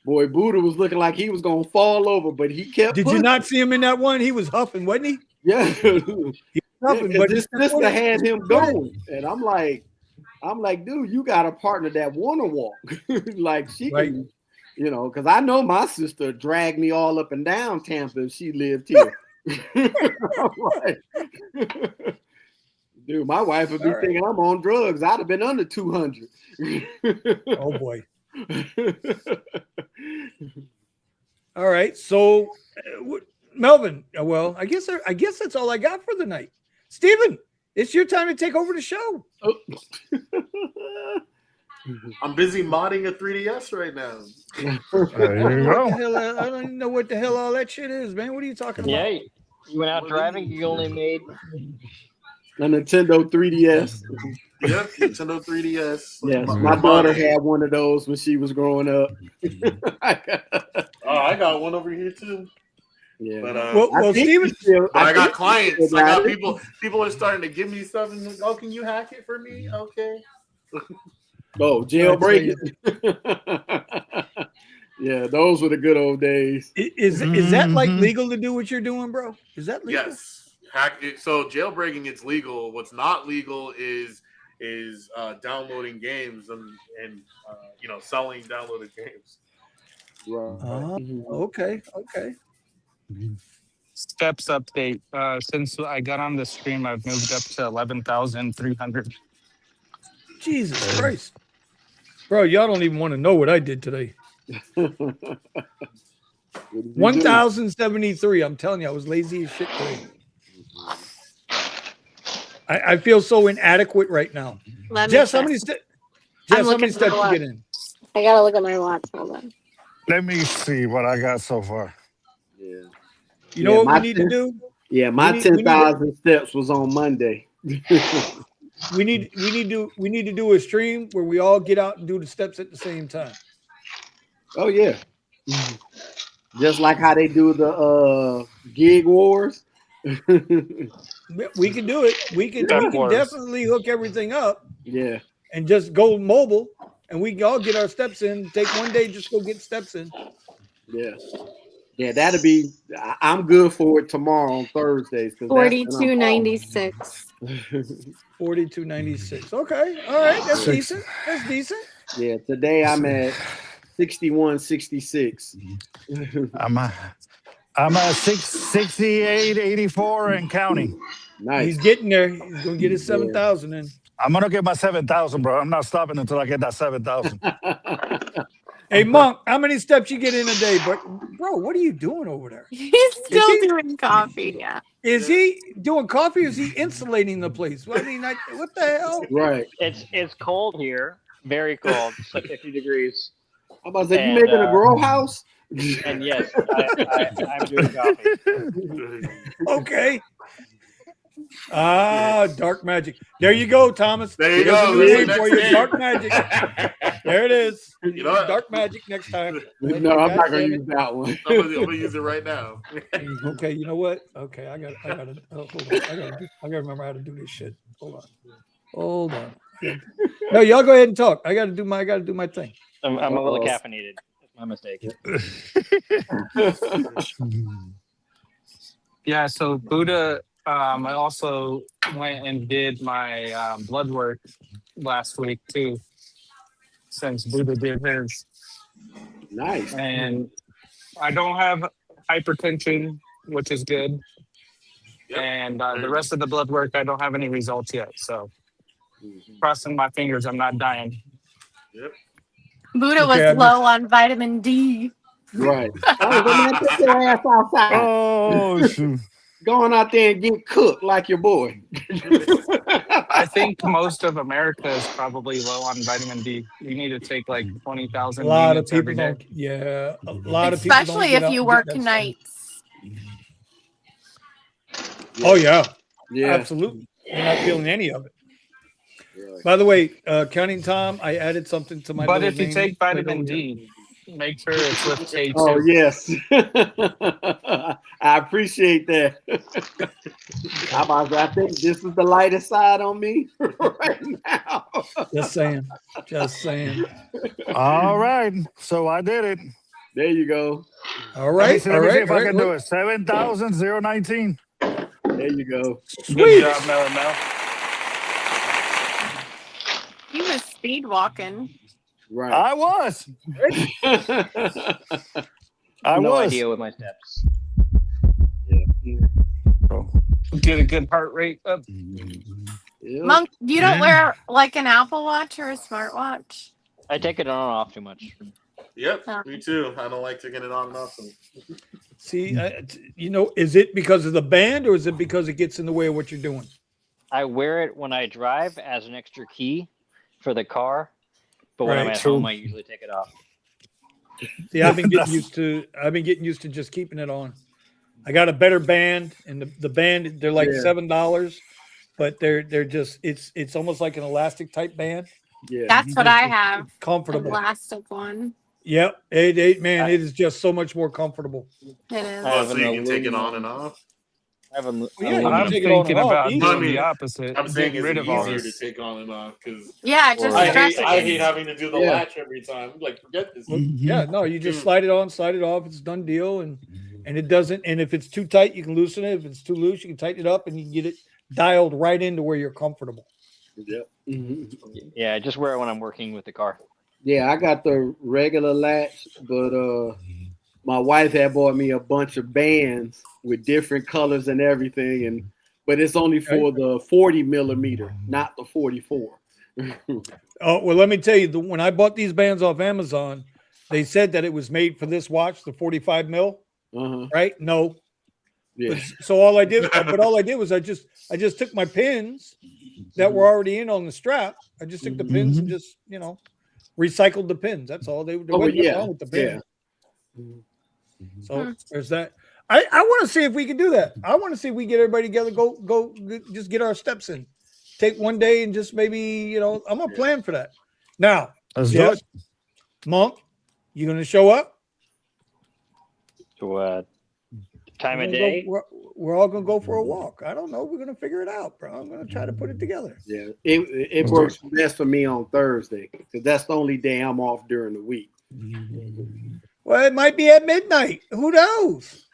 S8: Boy, Buddha was looking like he was gonna fall over, but he kept.
S2: Did you not see him in that one? He was huffing, wasn't he?
S8: Yeah,
S2: he was huffing, but
S8: his sister had him going, and I'm like, dude, you got a partner that wanna walk, like she can, you know, because I know my sister dragged me all up and down Tampa if she lived here. I'm like, dude, my wife would be thinking I'm on drugs. I'd have been under 200.
S2: Oh boy. All right, so Melvin. Well, I guess that's all I got for the night. Steven, it's your time to take over the show.
S3: I'm busy modding a 3DS right now.
S7: There you go.
S2: I don't even know what the hell all that shit is, man. What are you talking about?
S4: Yeah, you went out driving. You only made
S8: a Nintendo 3DS.
S3: Yep, Nintendo 3DS.
S8: Yes, my daughter had one of those when she was growing up.
S3: I got one over here too.
S8: Yeah.
S3: But,
S2: well Steven,
S3: I got clients. I got people. People are starting to give me stuff and like, oh, can you hack it for me? Okay.
S8: Oh, jailbreak. Yeah, those were the good old days.
S2: Is that like legal to do what you're doing, bro? Is that legal?
S3: Yes. So jailbreaking, it's legal. What's not legal is downloading games and selling downloaded games.
S8: Right.
S2: Okay.
S6: Steps update. Since I got on the stream, I've moved up to 11,300.
S2: Jesus Christ. Bro, y'all don't even want to know what I did today. 1,073. I'm telling you, I was lazy as shit today. I feel so inadequate right now. Jess, how many steps you get in?
S5: I gotta look at my watch. Hold on.
S7: Let me see what I got so far.
S8: Yeah.
S2: You know what we need to do?
S8: Yeah, my 10,000 steps was on Monday.
S2: We need to do a stream where we all get out and do the steps at the same time.
S8: Oh yeah. Just like how they do the gig wars.
S2: We can do it. We can definitely hook everything up.
S8: Yeah.
S2: And just go mobile, and we can all get our steps in. Take one day, just go get steps in.
S8: Yeah. Yeah, that'll be. I'm good for it tomorrow on Thursdays.
S5: 42.96.
S2: 42.96. Okay, all right, that's decent. That's decent.
S8: Yeah, today I'm at 61.66.
S7: I'm at 68.84 and counting.
S8: Nice.
S2: He's getting there. He's gonna get his 7,000 in.
S7: I'm gonna get my 7,000, bro. I'm not stopping until I get that 7,000.
S2: Hey, Monk, how many steps you get in a day? But bro, what are you doing over there?
S5: He's still doing coffee. Yeah.
S2: Is he doing coffee? Or is he insulating the place? I mean, what the hell?
S8: Right.
S4: It's cold here, very cold. It's like 50 degrees.
S8: I'm about to say, you making a grow house?
S4: And yes, I'm doing coffee.
S2: Okay. Dark magic. There you go, Thomas.
S3: There you
S2: There's
S3: go.
S2: a new name for you. Dark magic. There it is.
S3: You know what?
S2: Dark magic next time.
S8: No, I'm not gonna use that one.
S3: I'm gonna use it right now.
S2: Okay, you know what? Okay, I gotta hold on. I gotta remember how to do this shit. Hold on. No, y'all go ahead and talk. I gotta do my thing.
S4: I'm a little caffeinated. That's my mistake.
S6: Yeah, so Buddha, I also went and did my blood work last week too, since Buddha did his.
S8: Nice.
S6: And I don't have hypertension, which is good.
S3: Yep.
S6: And the rest of the blood work, I don't have any results yet. So crossing my fingers, I'm not dying.
S3: Yep.
S5: Buddha was low on vitamin D.
S8: Right. I was gonna take your ass outside.
S7: Oh, shoot.
S8: Going out there and get cooked like your boy.
S6: I think most of America is probably low on vitamin D. You need to take like 20,000
S2: A lot of
S6: units
S2: people
S6: every day.
S2: don't. Yeah, a lot of people.
S5: Especially if you work nights.
S2: Oh yeah,
S8: Yeah.
S2: absolutely. You're not feeling any of it.
S8: Right.
S2: By the way, Counting Tom, I added something to my.
S6: But
S2: little
S6: if you
S2: name
S6: take
S2: right
S6: vitamin
S2: over here.
S6: D, make sure it's with K2.
S8: Oh yes. I appreciate that. I think this is the lightest side on me right now.
S2: Just saying.
S7: All right. So I did it.
S8: There you go.
S2: All right.
S7: Let me see if I can do it. 7,019.
S8: There you go.
S6: Good job, Mel.
S5: He was speed walking.
S8: Right.
S7: I was. I
S4: No
S7: was.
S4: idea with my steps.
S6: Get a good heart rate up.
S8: Yeah.
S5: Monk, you don't wear like an Apple Watch or a smartwatch?
S4: I take it on and off too much.
S3: Yep. Me too. I don't like taking it on and off.
S2: See, is it because of the band or is it because it gets in the way of what you're doing?
S4: I wear it when I drive as an extra key for the car, but when I'm
S2: Right,
S4: at
S2: true.
S4: home, I usually take it off.
S2: See, I've been getting used to just keeping it on. I got a better band, and the band, they're like $7, but they're just it's almost like an elastic type band.
S8: Yeah.
S5: That's what I have.
S2: Comfortable.
S5: Elastic one.
S2: Yep. It is just so much more comfortable.
S5: It is.
S3: Oh, so you can take it on and off?
S4: I haven't.
S2: Well, yeah, you
S6: I'm
S2: can take it on and
S6: thinking
S2: off
S6: about
S2: easy.
S6: doing
S3: I mean,
S6: the opposite.
S3: I'm saying
S6: Get
S3: is
S6: rid
S3: it
S6: of all
S3: easier to
S6: this.
S3: take on and off because
S5: Yeah, it just
S4: Or-
S3: I
S5: stresses.
S3: hate having to do the
S8: Yeah.
S3: latch every time. Like forget this.
S2: Well, yeah, no, you just slide it on, slide it off. It's a done deal, and it doesn't. And if it's too tight, you can loosen it. If it's too loose, you can tighten it up, and you can get it dialed right into where you're comfortable.
S8: Yep. Mhm.
S4: Yeah, I just wear it when I'm working with the car.
S8: Yeah, I got the regular latch, but my wife had bought me a bunch of bands with different colors and everything, but it's only for the 40 millimeter, not the 44.
S2: Oh well, let me tell you, when I bought these bands off Amazon, they said that it was made for this watch, the 45 mil. Right? No.
S8: Yeah.
S2: So all I did was I just took my pins that were already in on the strap. I just took the pins and just recycled the pins. That's all. There wasn't nothing wrong with the pins. So there's that. I want to see if we can do that. I want to see if we get everybody together. Go. Just get our steps in. Take one day and just maybe I'm gonna plan for that. Now,
S7: Let's do
S2: yes,
S7: it.
S2: Monk, you gonna show up?
S4: To time of day.
S2: We're all gonna go for a walk. I don't know. We're gonna figure it out, bro. I'm gonna try to put it together.
S8: Yeah, it works best for me on Thursday because that's the only day I'm off during the week.
S2: Well, it might be at midnight. Who knows?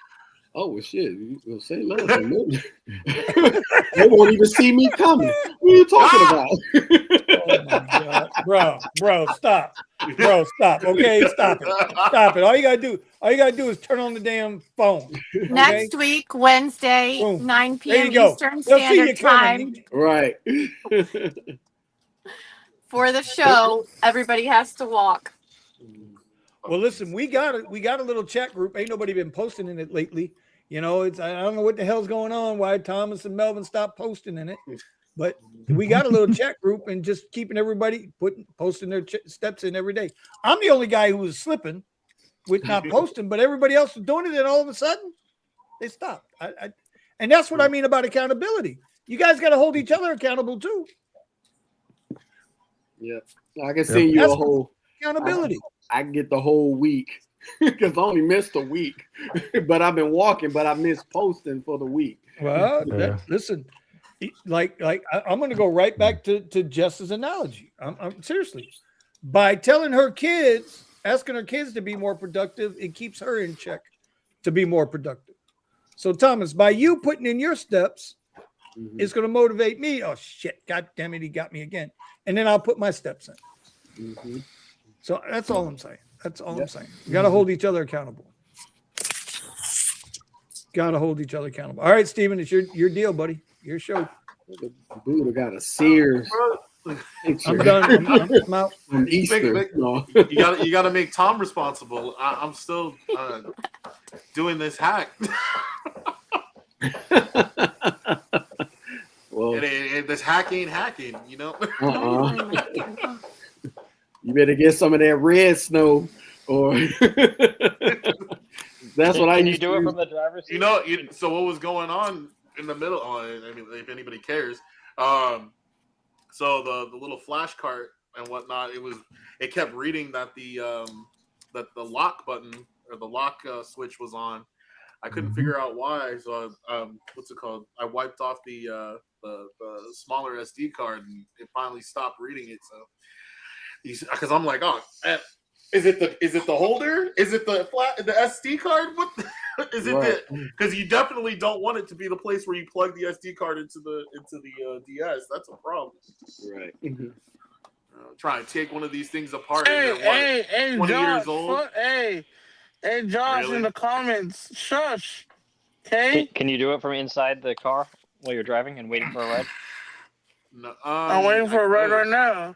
S8: Oh well, shit! We'll say less. They won't even see me coming. What are you talking about?
S2: Oh my God, bro, stop, Okay, stop it. All you gotta do is turn on the damn phone. Okay?
S5: Next week, Wednesday,
S2: Boom.
S5: 9
S2: There
S5: p.m.
S2: you go.
S5: Eastern
S2: They'll see you
S5: Standard Time
S2: coming.
S8: Right.
S5: for the show. Everybody has to walk.
S2: Well, listen, we got a little chat group. Ain't nobody been posting in it lately. I don't know what the hell's going on. Why Thomas and Melvin stopped posting in it, but we got a little chat group and just keeping everybody posting their steps in every day. I'm the only guy who was slipping with not posting, but everybody else was doing it, and all of a sudden they stopped. And that's what I mean about accountability. You guys got to hold each other accountable too.
S8: Yeah, I can send you a whole
S2: accountability.
S8: I get the whole week because I only missed a week, but I've been walking, but I missed posting for the week.
S2: Well, listen, like I'm going to go right back to Jess's analogy. I'm seriously, by telling her kids, asking her kids to be more productive, it keeps her in check to be more productive. So Thomas, by you putting in your steps, it's going to motivate me. Oh shit! God damn it, he got me again. And then I'll put my steps in. So that's all I'm saying. I'm saying. You got to hold each other accountable. All right, Steven, it's your deal, buddy. Your show.
S8: Buddha got a Sears picture.
S2: I'm done. I'm out.
S8: From Easter.
S3: You got to make Tom responsible. I'm still doing this hack.
S8: Well,
S3: this hack ain't hacking,
S8: You better get some of that red snow, or that's what I used to do.
S4: It from the driver's seat?
S3: So what was going on in the middle? I mean, if anybody cares, so the little flash cart and whatnot, it kept reading that the lock button or the lock switch was on. I couldn't figure out why, so what's it called? I wiped off the smaller SD card, and it finally stopped reading it. So, because I'm like, oh, is it the holder? Is it the SD card? What is it? Because you definitely don't want it to be the place where you plug the SD card into the DS. That's a problem.
S8: Right.
S3: Try and take one of these things apart.
S6: Hey,
S3: 20
S6: Josh,
S3: years old.
S6: Hey, Josh,
S3: Really?
S6: in the comments, shush. Okay.
S4: Can you do it from inside the car while you're driving and waiting for a ride?
S3: No,
S6: I'm waiting for a ride right now.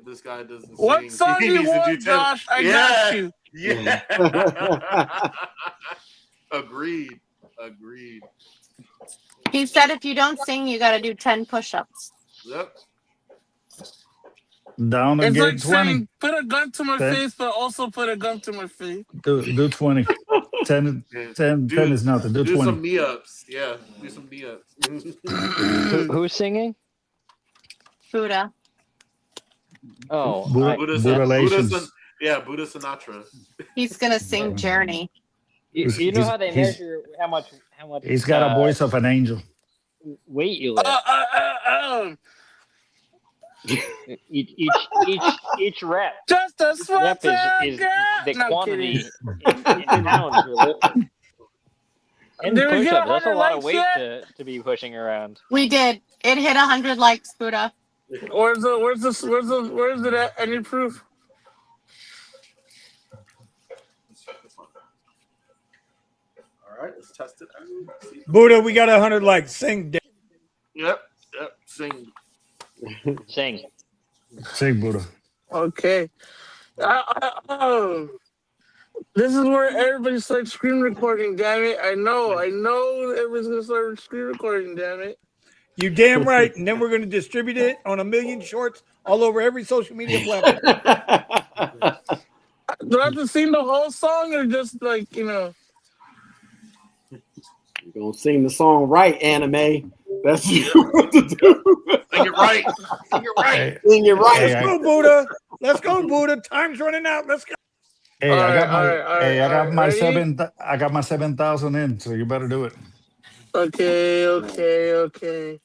S3: This guy doesn't
S6: What
S3: sing.
S6: song
S3: He
S6: you
S3: needs to
S6: want,
S3: do 10.
S6: Josh? I got you.
S3: Yeah. Agreed.
S5: He said if you don't sing, you got to do 10 push-ups.
S3: Yep.
S7: Down and
S6: It's
S7: get
S6: like
S7: 20.
S6: saying, put a gun to my
S7: Okay.
S6: face, but also put a gun to my face.
S7: Do 20. 10 is nothing. Do 20.
S3: some knee-ups. Yeah, do some knee-ups.
S4: Who's singing?
S5: Buddha.
S4: Oh,
S7: Buddha
S3: Buddha
S7: relations.
S3: Buddha Sinatra.
S5: He's going to sing Journey.
S4: You know how they measure how much
S7: He's got a voice of an angel.
S4: weight you lift. Each rep.
S6: Just a
S4: Each rep is the
S6: No,
S4: quantity in pounds you're lifting. And
S6: Did we get
S4: push-ups. That's a
S6: 100
S4: lot of
S6: likes
S4: weight
S6: yet?
S4: to be pushing around.
S5: We did. It hit 100 likes, Buddha.
S6: Where's it at? I need proof.
S3: All right, let's test it out.
S2: Buddha, we got 100 likes. Sing.
S3: Yep. Sing.
S7: Sing, Buddha.
S6: Okay. This is where everybody starts screen recording, damn it. I know everybody's gonna start screen recording, damn it.
S2: You damn right. And then we're going to distribute it on 1 million shorts all over every social media platform.
S6: Do I have to sing the whole song or just like, you know?
S8: You're gonna sing the song right, anime. That's what to do.
S3: Sing it right. Sing it right.
S8: Sing it right.
S2: Let's go, Buddha. Let's go, Buddha. Time's running out. Let's go.
S7: Hey,
S6: All
S7: I got
S6: right,
S7: I got my
S6: ready?
S7: I got my 7,000 in, so you better do it.
S6: Okay. Okay.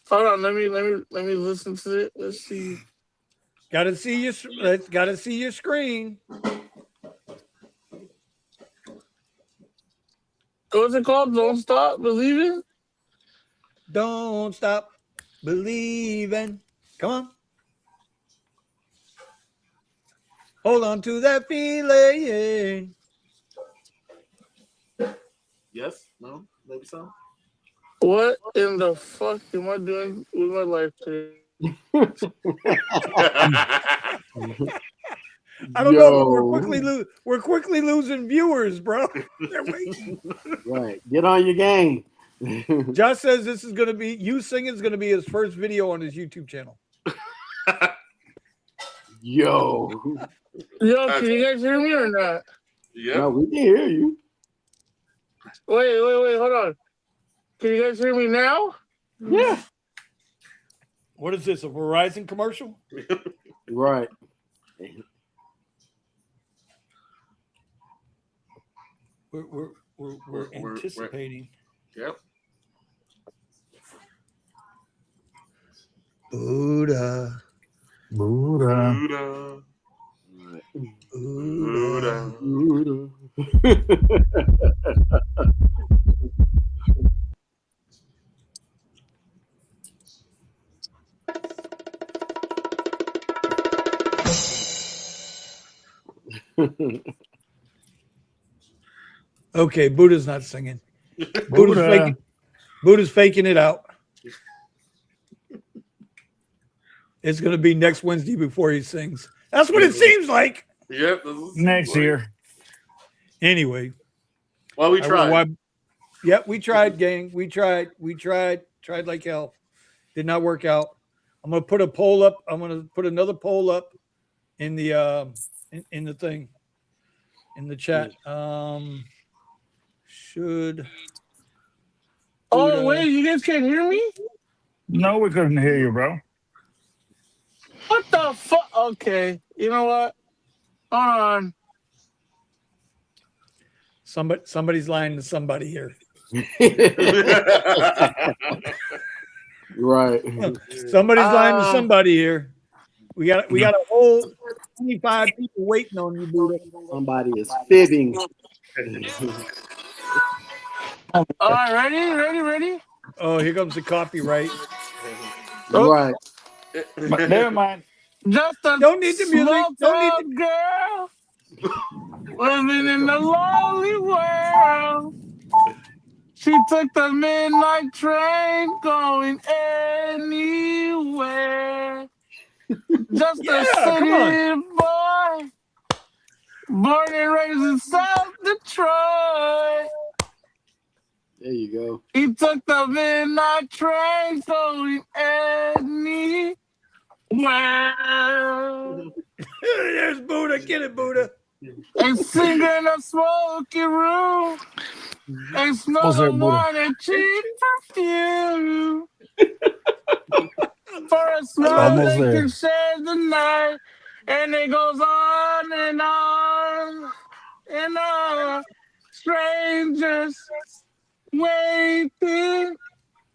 S6: Hold on, let me listen to it. Let's see.
S2: Gotta see your screen.
S6: What's it called? Don't Stop Believing?
S2: Don't stop believing. Come on. Hold on to that feeling.
S3: Yes? No? Maybe so?
S6: What in the fuck am I doing with my life today?
S2: I don't know, but we're quickly losing viewers, bro. They're waiting.
S8: Right. Get on your game.
S2: Josh says this is going to be you singing is going to be his first video on his YouTube channel.
S8: Yo,
S6: can you guys hear me or not?
S3: Yeah.
S8: no, we can hear you.
S6: Wait, hold on. Can you guys hear me now?
S8: Yeah.
S2: What is this? A Verizon commercial?
S8: Right.
S2: We're anticipating.
S3: Yep.
S2: Buddha.
S3: Buddha. Buddha.
S8: Buddha.
S2: Okay, Buddha's not singing. Buddha's faking it out. It's going to be next Wednesday before he sings. That's what it seems like.
S3: Yep.
S7: Next year.
S2: Anyway.
S3: Well, we tried.
S2: Yep, we tried, gang. We tried like hell. Did not work out. I'm going to put a poll up. I'm going to put another poll up in the in the thing, in the chat.
S6: Oh, wait, you guys can't hear me?
S7: No, we couldn't hear you, bro.
S6: What the fuck? Okay, you know what? Hold on.
S2: Somebody's lying to somebody here.
S8: Right.
S2: Somebody's lying to somebody here. We got a whole 25 people waiting on you, Buddha.
S8: Somebody is fibbing.
S6: All right, ready?
S2: Oh, here comes the copyright.
S8: Right.
S7: But never mind.
S6: Just a
S2: Don't need the music. Don't need
S6: small girl living in the lonely world. She took the midnight train going anywhere. Just a city boy, born and raised in South Detroit.
S8: There you go.
S6: He took the midnight train going anywhere.
S2: There's Buddha. Get it, Buddha.
S6: And sing in a smoky room. And smell the wine and cheap perfume. For a smile,
S7: Almost
S6: they
S7: there.
S6: can share the night. And it goes on and on and on. Strangers waiting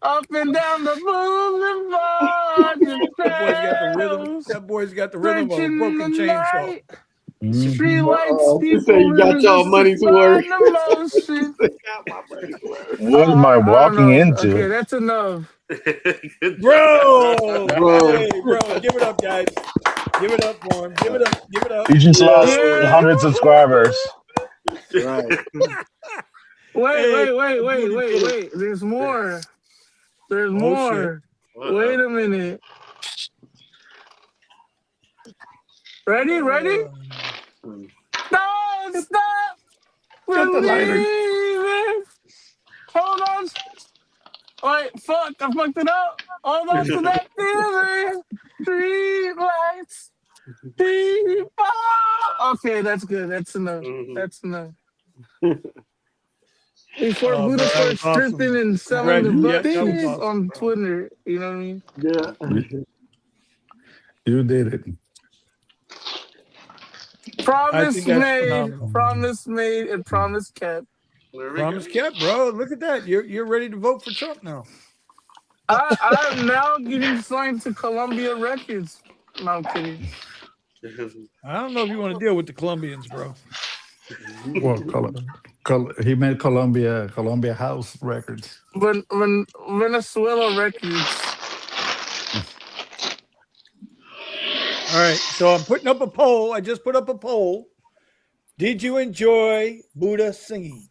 S6: up and down the boulevard. The
S2: That boy's got the rhythm.
S6: shadows
S2: That boy's got the rhythm of a
S6: searching in the
S2: broken chainsaw.
S6: night.
S7: Mhm.
S6: Streetlights,
S8: She said
S6: people
S8: you got
S6: living
S8: y'all
S6: just to
S8: money's worth.
S6: find emotion.
S8: Got my money's worth.
S9: What am I
S6: I don't
S9: walking
S6: know.
S9: into?
S6: Okay, that's enough.
S3: Good
S2: Bro,
S8: Bro.
S2: hey, bro, give it up, guys. Give it up for him. Give it up. Give it up.
S9: You just lost
S6: Yeah.
S9: 100 subscribers.
S8: Right.
S6: Wait. There's more. There's
S2: Oh,
S6: more. Wait a minute. Ready? Don't stop
S7: Get the lighter.
S6: believing. Hold on. Wait, fuck, I fucked it up. Hold on to that feeling. Street lights. People. Okay, that's good. That's enough. That's enough. Before
S2: Oh,
S6: Buddha
S2: man, that was
S6: starts stripping
S2: awesome.
S6: and selling the butt
S2: Yeah, that was
S6: cheeks
S2: awesome,
S6: on
S2: bro.
S6: Twitter, you know what I mean?
S8: Yeah.
S7: You did it.
S6: Promise
S2: think that's
S6: made,
S2: phenomenal.
S6: promise made, and promise kept.
S2: Promise kept, bro. Look at that. You're ready to vote for Trump now.
S6: I'm now getting signed to Columbia Records. No, I'm kidding.
S2: I don't know if you want to deal with the Colombians, bro.
S7: Well, he made Columbia House Records.
S6: When Venezuela Records.
S2: All right, so I'm putting up a poll. I just put up a poll. Did you enjoy Buddha singing?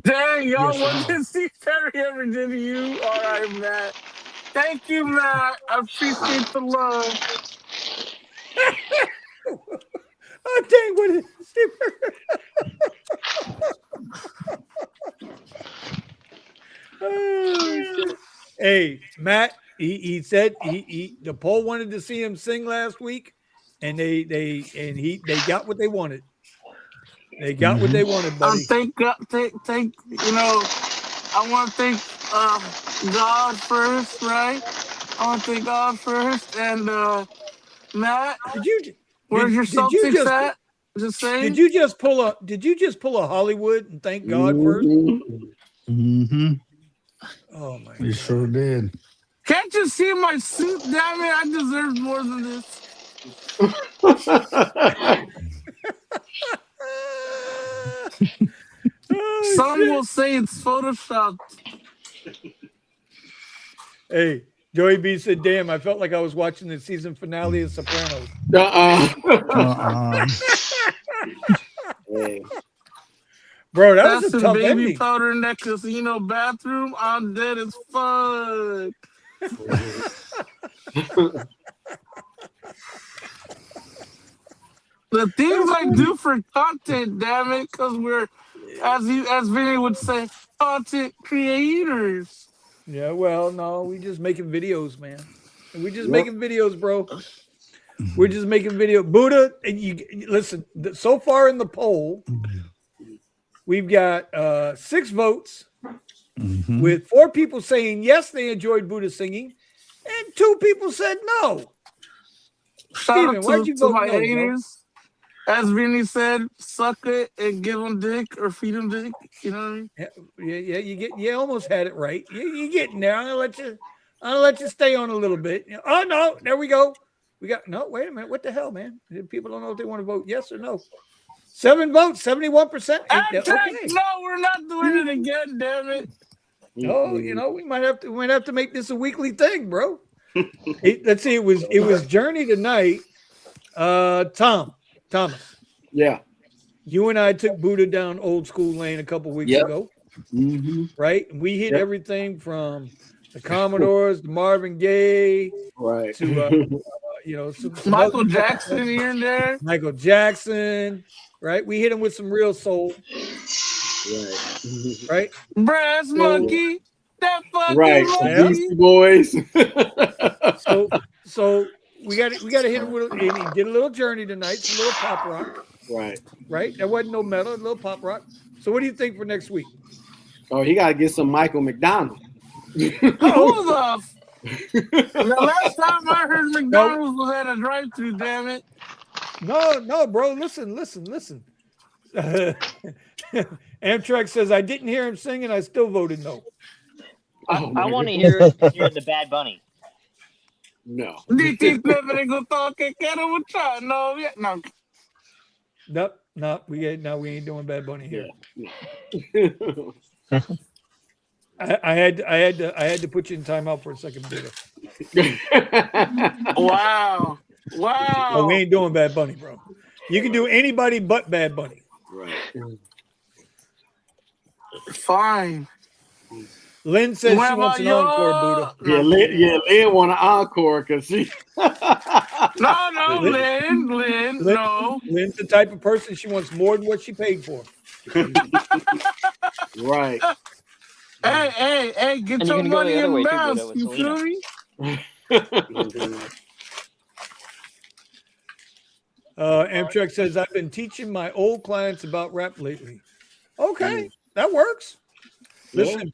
S6: Dang, y'all
S2: Yes or
S6: want
S2: no?
S6: to see Terry ever did to you? All right, Matt. Thank you, Matt. I appreciate the love.
S2: Oh, dang, what is it? Hey, Matt, he said the poll wanted to see him sing last week, and they got what they wanted. They got what they wanted, buddy.
S6: Thank God, thank you know, I want to thank God first, right? I want to thank God first, and Matt, where's your Celtics at? Just saying.
S2: Did you just pull a Hollywood and thank God first?
S7: Mm-hmm.
S2: Oh my
S7: You
S2: God.
S7: sure did.
S6: Can't you see my suit? Damn it, I deserve more than this. Some will say it's photoshopped.
S2: Hey, Joey B said, "Damn, I felt like I was watching the season finale of Sopranos." Bro, that was a tough
S6: baby
S2: ending.
S6: powder in that casino bathroom. I'm dead as fuck. The things I do for content, damn it, because we're, as Vinny would say, content creators.
S2: Yeah, well, no, we just making videos, man. We just making videos, bro. We're just making video. Buddha, and you listen. So far in the poll, we've got 6 votes, with 4 people saying yes, they enjoyed Buddha singing, and 2 people said no.
S6: Shout
S2: Steven, why'd you vote
S6: my
S2: no, bro?
S6: haters. As Vinny said, suck it and give them dick or feed them dick. You know what I mean?
S2: You almost had it right. You getting there. I'm gonna let you stay on a little bit. Oh no, there we go. We got no. Wait a minute. What the hell, man? People don't know if they want to vote yes or no. 7 votes, 71%. Okay.
S6: No, we're not doing it again. Damn it.
S2: No, we might have to make this a weekly thing, bro. Let's see. It was Journey tonight. Thomas.
S8: Yeah.
S2: You and I took Buddha down Old School Lane a couple weeks ago. Right? And we hit everything from the Commodores, the Marvin Gaye,
S8: right,
S2: to some
S6: Michael Jackson here and there.
S2: Michael Jackson, right? We hit him with some real soul. Right?
S6: Brass monkey. That fucking
S8: monkey. Beastie Boys.
S2: So we got to hit him with, and he did a little Journey tonight, some little pop rock. Right. There wasn't no metal, a little pop rock. So what do you think for next week?
S8: Oh, he got to get some Michael McDonald.
S6: Who the The last time I heard McDonald's was at a drive-thru, damn it.
S2: No, bro. Listen. Amtrak says I didn't hear him sing and I still voted no.
S4: I want to hear the Bad Bunny.
S8: No.
S6: No.
S2: Nope. We ain't doing Bad Bunny here.
S8: Yeah.
S2: I had to put you in timeout for a second, Buddha.
S6: Wow.
S2: Oh, we ain't doing Bad Bunny, bro. You can do anybody but Bad Bunny.
S8: Right.
S6: Fine.
S2: Lynn says
S6: What
S2: she wants an
S6: about
S2: encore, Buddha.
S8: Yeah, Lynn want an encore because she.
S6: No, Lynn, no.
S2: Lynn's the type of person she wants more than what she paid for.
S8: Right.
S6: Hey, get
S4: And
S6: your
S4: you can go
S6: money
S4: the other
S6: in
S4: way too,
S6: bounce.
S4: Buddha, with
S6: You feel
S4: Selena.
S6: me?
S2: Amtrak says I've been teaching my old clients about rap lately. Okay, that works. Listen,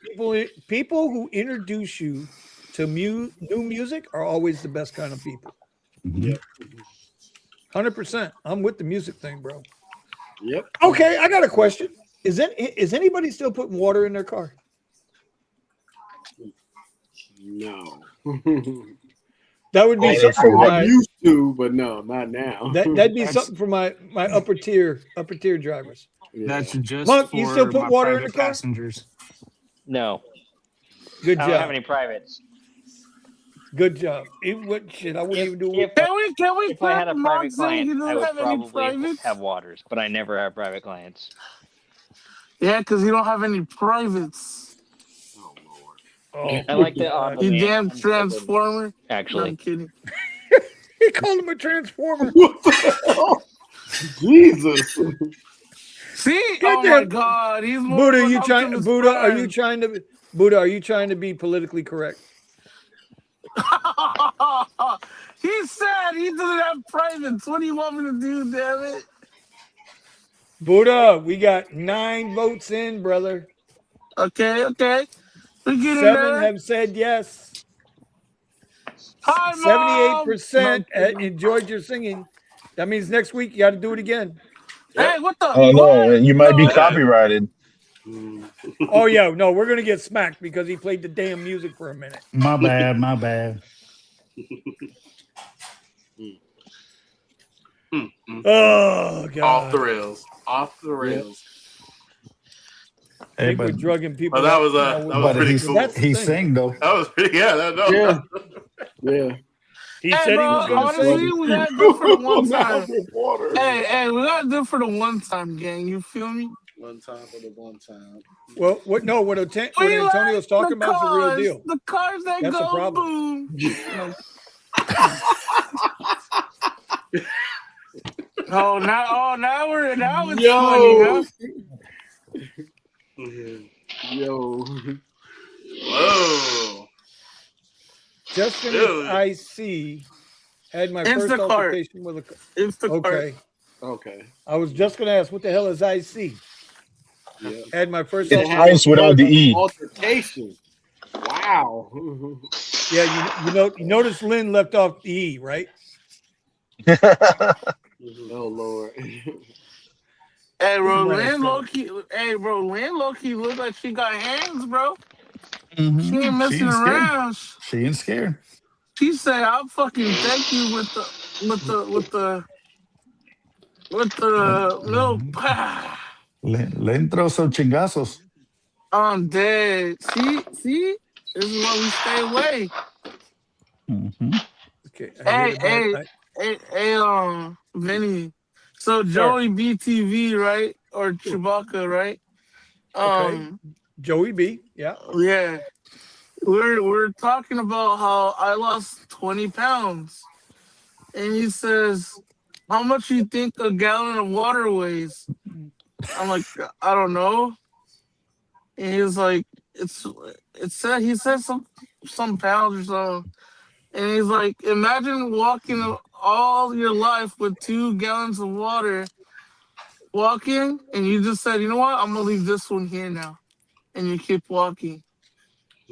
S2: people who introduce you to new music are always the best kind of people.
S8: Yep.
S2: 100%. I'm with the music thing, bro.
S8: Yep.
S2: Okay, I got a question. Is anybody still putting water in their car?
S8: No.
S2: That would be something for
S8: I used to, but no, not now.
S2: that'd be something for my upper tier drivers.
S8: Yeah.
S6: That's just
S2: Monk,
S6: for
S2: you still put
S6: my
S2: water in
S6: private
S2: the car?
S6: passengers.
S4: No,
S2: Good
S4: I don't have
S2: job.
S4: any privates.
S2: Good job. I wouldn't even do it.
S6: Can we
S4: If I had a private
S6: saying he
S4: client, I
S6: doesn't
S4: would
S6: have any
S4: probably
S6: privates?
S4: have waters, but I never have private clients.
S6: Yeah, because you don't have any privates.
S8: Oh Lord.
S2: Oh,
S4: I like the
S2: God.
S6: You
S4: Aquaman.
S6: damn transformer. No,
S4: Actually,
S6: I'm kidding.
S2: He called him a transformer.
S8: What the hell? Jesus.
S6: See? Oh
S2: Goddamn.
S6: my God, he's more
S2: Buddha,
S6: of an
S2: you trying?
S6: Optimus
S2: Buddha, are
S6: Prime.
S2: you trying to be politically correct?
S6: He said he doesn't have privates. What do you want me to do, damn it?
S2: Buddha, we got 9 votes in, brother.
S6: Okay. We get in
S2: 7
S6: there.
S2: have said yes.
S6: Hi, Mom.
S2: 78%
S6: No.
S2: enjoyed your singing. That means next week you got to do it again.
S6: Hey, what the?
S9: Oh no,
S6: what?
S9: you might be
S6: No.
S9: copyrighted.
S2: Oh yeah, no, we're gonna get smacked because he played the damn music for a minute.
S7: My bad.
S2: Oh god,
S3: Off the rails.
S2: I
S7: Hey,
S2: think we're
S7: but
S2: drugging people.
S3: Oh, that
S2: up
S3: was
S2: now.
S3: pretty
S2: But
S3: cool.
S2: that's the
S7: he
S2: thing.
S7: sang though.
S3: That was pretty. Yeah.
S8: Yeah.
S2: He
S6: Hey,
S2: said
S6: bro,
S2: he was gonna
S6: honestly,
S2: sing.
S6: we gotta do for the one
S8: Now
S6: time.
S8: get water.
S6: Hey, we gotta do for the one time, gang. You feel me?
S3: One time for the one time.
S2: Well, what Antonio's
S6: like
S2: talking
S6: the
S2: about is the real
S6: cars,
S2: deal.
S6: The cars that
S2: That's the
S6: go
S2: problem.
S6: boom. Now it's
S8: Yo.
S6: funny, huh?
S8: Yo.
S3: Whoa.
S2: Just finished
S3: Dude.
S2: IC. Had my first
S6: Instacart.
S2: altercation with a.
S6: Instacart.
S8: Okay.
S2: I was just gonna ask, what the hell is IC?
S8: Yeah.
S2: Had my first.
S9: It's ice without the E.
S8: Altercation. Wow.
S2: Yeah, you notice Lynn left off the E, right?
S8: Oh Lord.
S6: Hey, bro,
S2: Right,
S6: Lynn
S2: so-
S6: low-key look like she got hands, bro.
S7: Mhm.
S6: She ain't messing
S7: scared.
S6: around.
S7: She ain't scared.
S6: She said, "I'll fucking thank you with the milk."
S7: Le entro esos chingazos.
S6: I'm dead. See, this is why we stay away.
S7: Mhm.
S2: Okay.
S6: Hey, Vinny. So Joey BTV, right, or Chewbacca, right?
S2: Okay. Joey B. Yeah.
S6: Yeah. We're talking about how I lost 20 pounds, and he says, "How much do you think a gallon of water weighs?" I'm like, "I don't know." And he was like, he said some pounds or something. And he's like, imagine walking all your life with 2 gallons of water, walking, and you just said, you know what, I'm gonna leave this one here now, and you keep walking.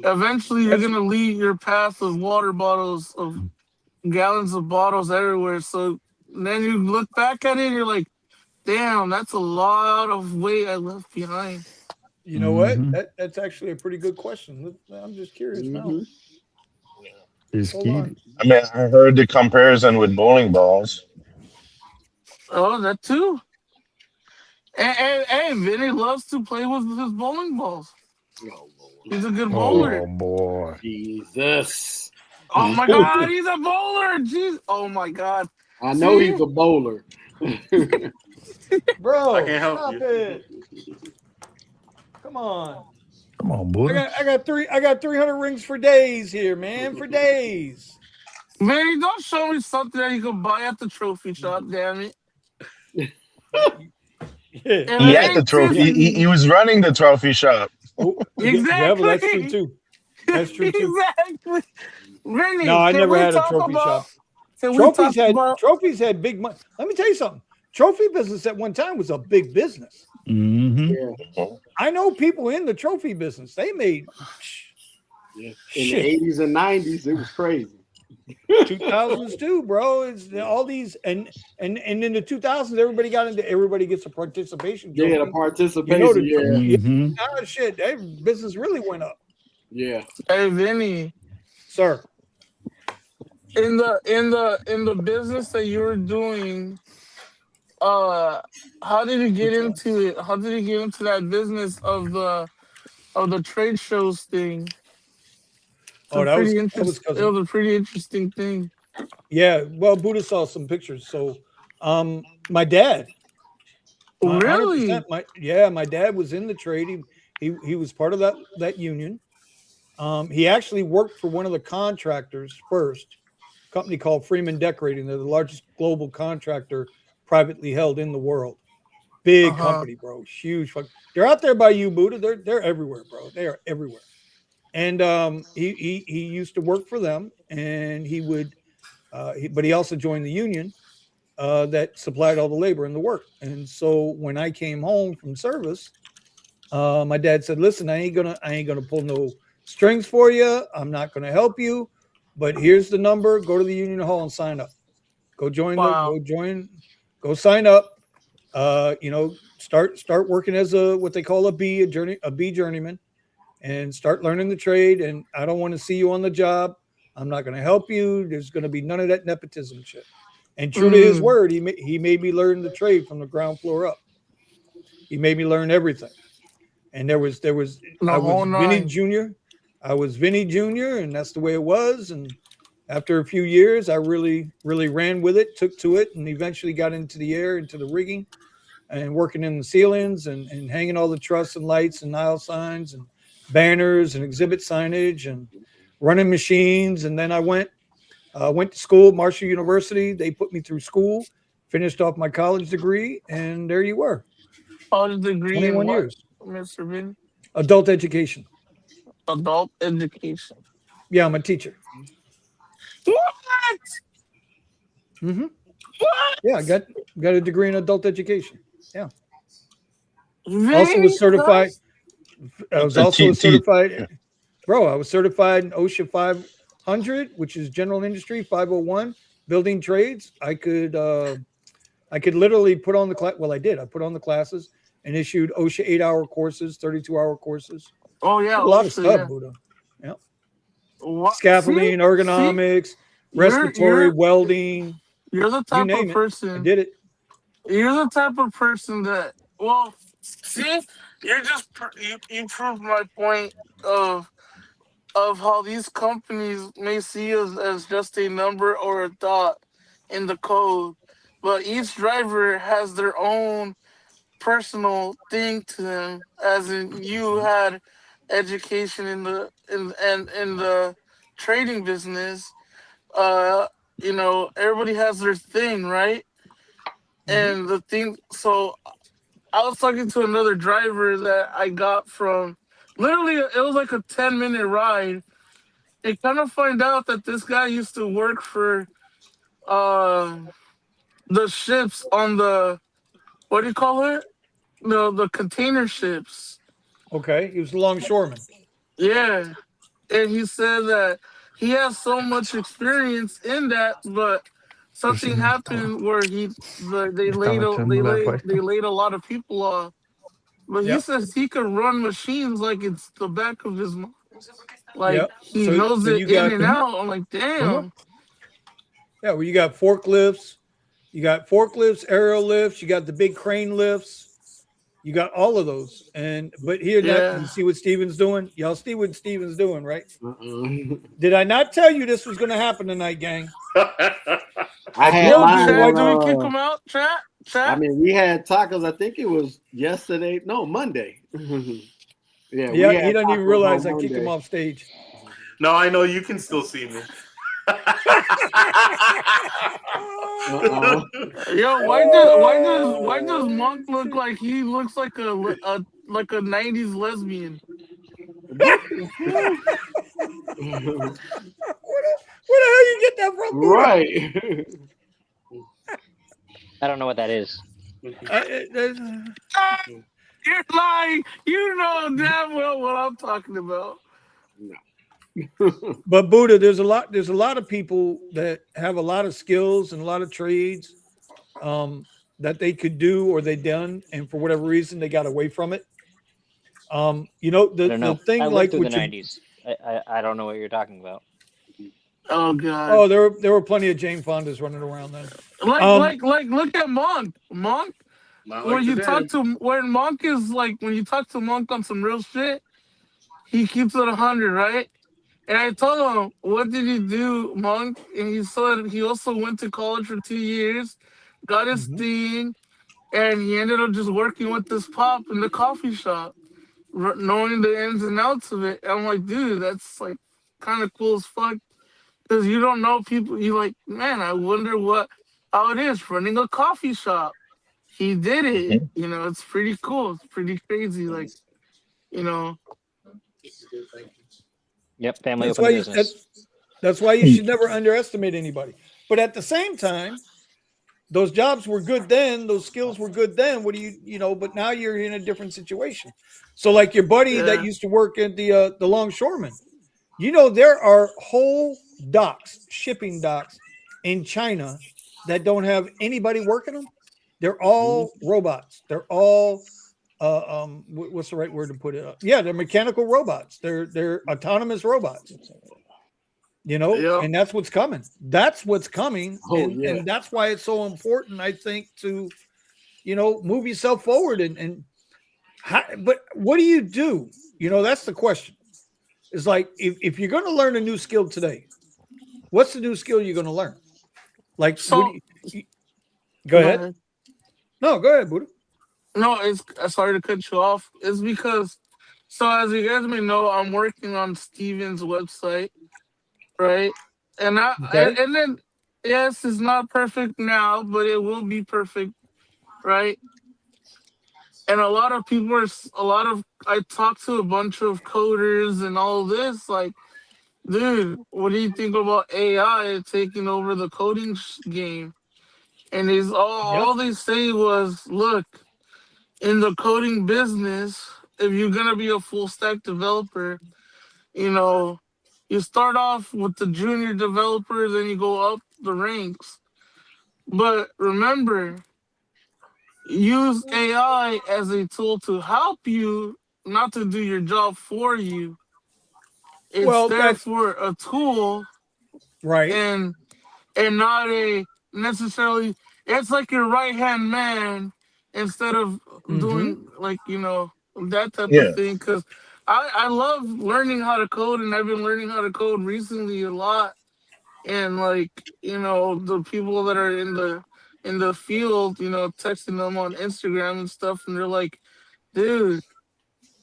S9: Eventually, you're gonna leave your path of water bottles, of gallons of bottles everywhere. So then you look back at it, and you're like, "Damn, that's a lot of weight I left behind."
S2: You know what? That's actually a pretty good question. I'm just curious now.
S7: It's
S2: Hold on.
S10: I mean, I heard the comparison with bowling balls.
S9: Oh, that too. And Vinny loves to play with his bowling balls.
S8: Oh, Lord.
S9: He's a good
S7: Oh
S9: bowler.
S7: boy.
S8: Jesus.
S9: Oh my God, he's a bowler. Jeez. Oh my God.
S8: I know
S9: See?
S8: he's a bowler.
S2: Bro,
S3: I can't help
S2: stop
S3: you.
S2: it. Come on.
S7: Come on, Buddha.
S2: I got 300 rings for days here, man. For days.
S9: Vinny, don't show me something that you can buy at the trophy shop, damn it.
S2: Yeah.
S9: If
S10: He
S9: it
S10: had the
S9: ain't
S10: trophy. He was running the trophy shop.
S2: Oh,
S9: Exactly.
S2: yeah, but that's true too. That's true too.
S9: Exactly. Vinny,
S2: No, I
S9: can
S2: never
S9: we
S2: had a
S9: talk
S2: trophy
S9: about,
S2: shop.
S9: Can we talk about
S2: Trophies had big money. Let me tell you something. Trophy business at one time was a big business.
S8: Yeah.
S2: I know people in the trophy business. They made
S8: In
S2: shit.
S8: the 80s and 90s, it was crazy.
S2: 2000s too, bro. It's all these and in the 2000s, everybody gets a participation trophy.
S8: Yeah, the participation.
S2: Shit, that business really went up.
S8: Yeah.
S9: Hey Vinny,
S2: Sir.
S9: in the business that you were doing, how did you get into it? How did you get into that business of the trade shows thing?
S2: Oh, that was
S9: It was a pretty interesting thing.
S2: Yeah, well, Buddha saw some pictures. So, my dad,
S9: Really?
S2: 100%, my dad was in the trade. He was part of that union. He actually worked for one of the contractors first, a company called Freeman Decorating. They're the largest global contractor privately held in the world. Big company, bro. Huge. They're out there by you, Buddha. They're everywhere, bro. They are everywhere. And he used to work for them, and he would. But he also joined the union that supplied all the labor and the work. And so when I came home from service, my dad said, "Listen, I ain't gonna pull no strings for you. I'm not gonna help you, but here's the number. Go to the union hall and sign up. Go join go sign up. Start working as what they call a B journeyman, and start learning the trade. And I don't want to see you on the job. I'm not going to help you. There's going to be none of that nepotism shit." And true to his word, he made me learn the trade from the ground floor up. He made me learn everything. And I was Vinny Jr. I was Vinny Jr. and that's the way it was. And after a few years, I really, really ran with it, took to it, and eventually got into the air, into the rigging, and working in the ceilings and hanging all the truss and lights and aisle signs and banners and exhibit signage and running machines. And then I went to school, Marshall University. They put me through school, finished off my college degree, and there you were.
S9: College degree
S2: 21
S9: in what,
S2: years.
S9: Mr. Vinny?
S2: Adult education.
S9: Adult education.
S2: Yeah, I'm a teacher.
S9: What?
S2: Mm-hmm.
S9: What?
S2: Yeah, I got a degree in adult education. Yeah.
S9: Vinny,
S2: Also was certified. I was also certified. Bro, I was certified in OSHA 500, which is general industry, 501, building trades. I could literally put on the class. Well, I did. I put on the classes and issued OSHA 8-hour courses, 32-hour courses.
S9: Oh yeah,
S2: a lot
S9: OSHA,
S2: of stuff,
S9: yeah.
S2: Buddha. Yeah.
S9: What?
S2: Scaffolding, ergonomics, respiratory, welding.
S9: You're the type of person.
S2: I did it.
S9: You're the type of person that. Well, see, you're just you proved my point of how these companies may see us as just a number or a dot in the code, but each driver has their own personal thing to them. As in, you had education in the trading business. Everybody has their thing, right? And the thing. So I was talking to another driver that I got from. Literally, it was like a 10-minute ride. And kind of find out that this guy used to work for the ships on the, what do you call it? The container ships.
S2: Okay, he was a longshoreman.
S9: Yeah. and he said that he has so much experience in that, but something happened where they laid a lot of people off. But he
S2: Yep.
S9: says he could run machines like it's the back of his mind. Like
S2: Yep.
S9: he knows
S2: So
S9: it
S2: you
S9: in
S2: got
S9: and out. I'm like, damn.
S2: yeah, well, you got forklifts, aerial lifts, you got the big crane lifts, you got all of those. And but here now you
S9: Yeah.
S2: see what Steven's doing? Y'all see what Steven's doing, right?
S8: Uh-uh.
S2: Did I not tell you this was gonna happen tonight, gang?
S8: I had
S9: Yo,
S8: mine
S9: chat, do we kick
S8: on.
S9: him out? Chat?
S8: I
S9: Chat?
S8: mean, we had tacos. I think it was yesterday. No, Monday. Yeah, we
S2: Yeah, he
S8: had
S2: doesn't even
S8: tacos
S2: realize
S8: on
S2: I kicked him
S8: Monday.
S2: off stage.
S3: No, I know you can still see me.
S8: Uh-uh.
S9: Yo, why does Monk look like he looks like a like a 90s lesbian?
S8: What the hell?
S2: Where the hell you get that from, Buddha?
S8: Right.
S11: I don't know what that is.
S9: You're lying. You know damn well what I'm talking about.
S2: But Buddha, there's a lot of people that have a lot of skills and a lot of trades that they could do or they done, and for whatever reason they got away from it. You know,
S11: I don't know.
S2: the thing
S11: I lived
S2: like
S11: through the
S2: with your,
S11: 90s. I don't know what you're talking about.
S9: Oh god.
S2: oh, there were plenty of Jane Fondas running around then.
S9: Like look at Monk. Monk
S3: Not
S9: when
S3: like
S9: you
S3: today.
S9: talk to when Monk is like when you talk to Monk on some real shit, he keeps it 100, right? And I told him, what did he do, Monk? And he said he also went to college for 2 years, got his thing, and he ended up just working with this pop in the coffee shop, knowing the ins and outs of it. And I'm like, dude, that's like kind of cool as fuck. Because you don't know people. You like, man, I wonder how it is running a coffee shop. He did it. You know, it's pretty cool. It's pretty crazy. Like, you know.
S11: Yep, family
S2: That's
S11: owned
S2: why
S11: business.
S2: that's why you should never underestimate anybody. But at the same time, those jobs were good then, those skills were good then. What do you know? But now you're in a different situation. So, like your buddy that
S9: Yeah.
S2: used to work at the longshoreman, you know, there are whole docks, shipping docks in China that don't have anybody working them. They're all robots. They're all what's the right word to put it? Yeah, they're mechanical robots. They're autonomous robots. You know,
S9: Yep.
S2: and that's what's coming. That's what's coming,
S8: Oh,
S2: and
S8: yeah.
S2: and that's why it's so important, I think, to move yourself forward and but what do you do? You know, that's the question. It's like if you're going to learn a new skill today, what's the new skill you're going to learn? Like, what
S9: So,
S2: do you go ahead?
S9: ahead.
S2: No, go ahead, Buddha.
S9: No, it's sorry to cut you off. It's because, so as you guys may know, I'm working on Steven's website, right? And
S2: Okay.
S9: and then yes, it's not perfect now, but it will be perfect, right? And a lot of people are I talked to a bunch of coders and all this, like, dude, what do you think about AI taking over the coding game? And
S2: Yep.
S9: all they say was, look, in the coding business, if you're gonna be a full stack developer, you know, you start off with the junior developer, then you go up the ranks. But remember, use AI as a tool to help you, not to do your job for you. It's
S2: Well, that
S9: therefore a tool
S2: right.
S9: and not a necessarily, it's like your right hand man instead of
S2: Mm-hmm.
S9: doing like that type of
S10: Yeah.
S9: thing. Because I love learning how to code, and I've been learning how to code recently a lot. And like the people that are in the field, texting them on Instagram and stuff, and they're like, dude,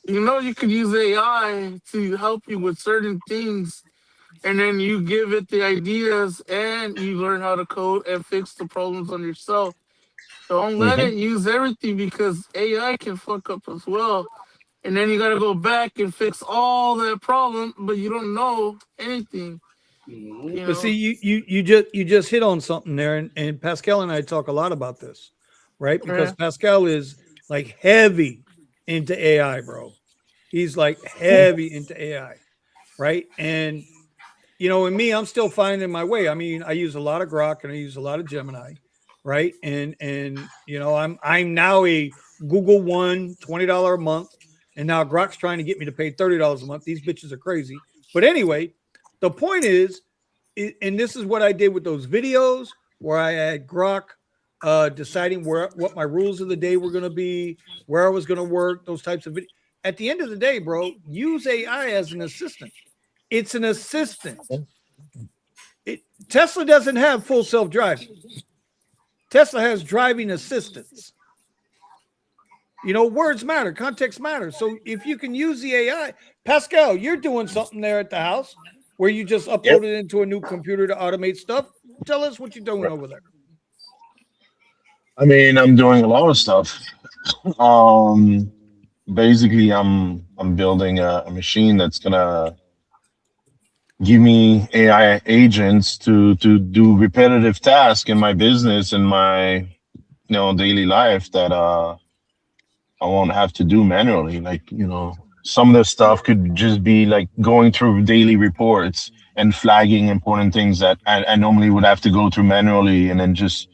S9: you could use AI to help you with certain things, and then you give it the ideas and you learn how to code and fix the problems on yourself. Don't let
S10: Hmm.
S9: it use everything, because AI can fuck up as well. And then you got to go back and fix all that problem, but you don't know anything, you
S2: But see,
S9: know?
S2: you just hit on something there, and Pascal and I talk a lot about this, right? Because
S9: Yeah.
S2: Pascal is heavy into AI, bro. He's like heavy into AI. right? And and me, I'm still finding my way. I mean, I use a lot of Grok and I use a lot of Gemini, right? And I'm now a Google One $20 a month, and now Grok's trying to get me to pay $30 a month. These bitches are crazy. But anyway, the point is, and this is what I did with those videos where I had Grok deciding what my rules of the day were going to be, where I was going to work, those types of videos. At the end of the day, bro, use AI as an assistant. It's an assistant. Tesla doesn't have full self-driving. Tesla has driving assistance. Words matter, context matters. So if you can use the AI, Pascal, you're doing something there at the house where you just upload it into a new computer to automate stuff. Tell us what you're doing over there.
S10: I mean, I'm doing a lot of stuff. Um, Basically, I'm building a machine that's gonna give me AI agents to do repetitive tasks in my business and my daily life that I won't have to do manually. Like some of the stuff could just be like going through daily reports and flagging important things that I normally would have to go through manually, and then just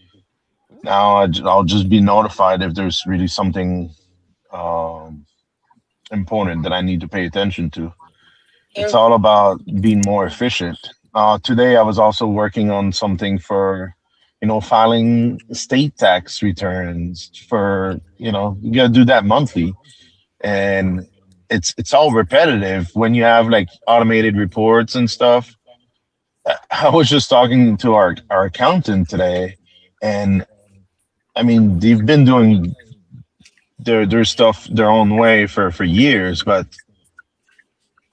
S10: now I'll just be notified if there's really something um, important that I need to pay attention to. It's all about being more efficient. Today, I was also working on something for, filing state tax returns for, you got to do that monthly, and it's all repetitive when you have like automated reports and stuff. I was just talking to our accountant today, and I mean, they've been doing their stuff their own way for years, but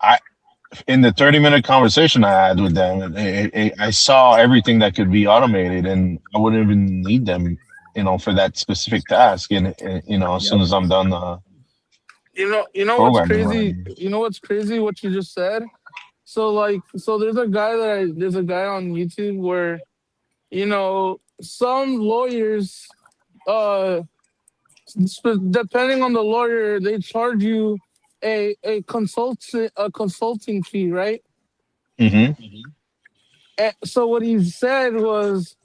S10: I in the 30-minute conversation I had with them, I saw everything that could be automated, and I wouldn't even need them, for that specific task. And as soon as I'm done
S9: What's
S10: programming,
S9: crazy?
S10: running.
S9: What's crazy? What you just said. So there's a guy on YouTube where some lawyers, uh, depending on the lawyer, they charge you a consulting fee, right?
S10: Hmm.
S9: And so what he said was,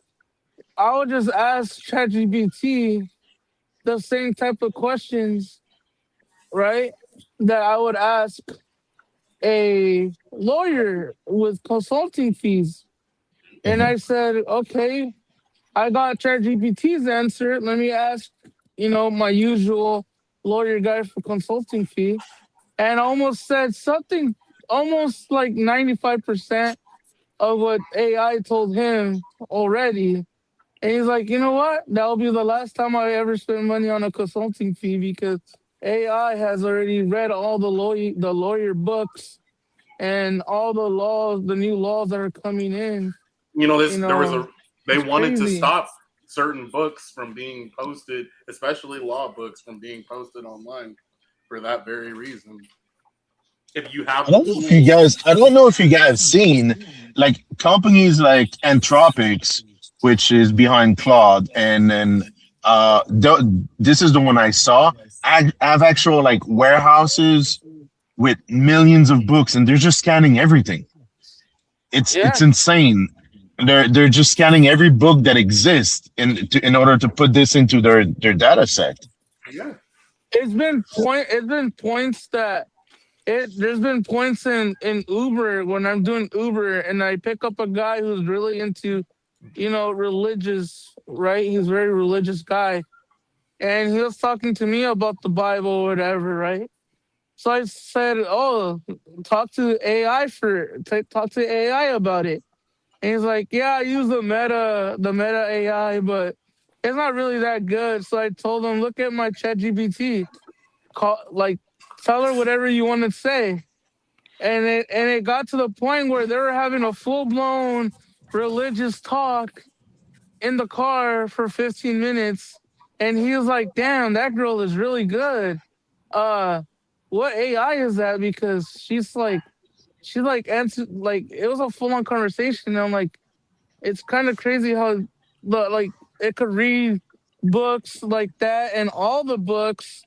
S9: I would just ask ChatGPT the same type of questions, right? That I would ask a lawyer with consulting fees. And
S10: Hmm.
S9: I said, okay, I got ChatGPT's answer. Let me ask, my usual lawyer guy for consulting fee. And I almost said something almost like 95% of what AI told him already. And he's like, you know what? That'll be the last time I ever spend money on a consulting fee because AI has already read all the lawyer books and all the laws, the new laws that are coming in.
S3: There was they
S9: It's
S3: wanted to
S9: crazy.
S3: stop certain books from being posted, especially law books from being posted online for that very reason. If you have the tools.
S10: I don't know if you guys seen like companies like Anthropics, which is behind Claude, and then this is the one I saw. I have actual like warehouses with millions of books, and they're just scanning everything. It's
S9: Yeah.
S10: insane. They're just scanning every book that exists in order to put this into their data set.
S3: Yeah.
S9: It's been points that there's been points in Uber when I'm doing Uber and I pick up a guy who's really into, religious, right? He's a very religious guy. And he was talking to me about the Bible or whatever, right? So I said, "Oh, talk to AI about it." And he's like, "Yeah, I use the Meta AI, but it's not really that good." So I told him, "Look at my ChatGPT. Like, tell her whatever you want to say." And it got to the point where they were having a full blown religious talk in the car for 15 minutes, and he was like, "Damn, that girl is really good. Uh, what AI is that?" Because she's like answer like it was a full on conversation. And I'm like, it's kind of crazy how it could read books like that and all the books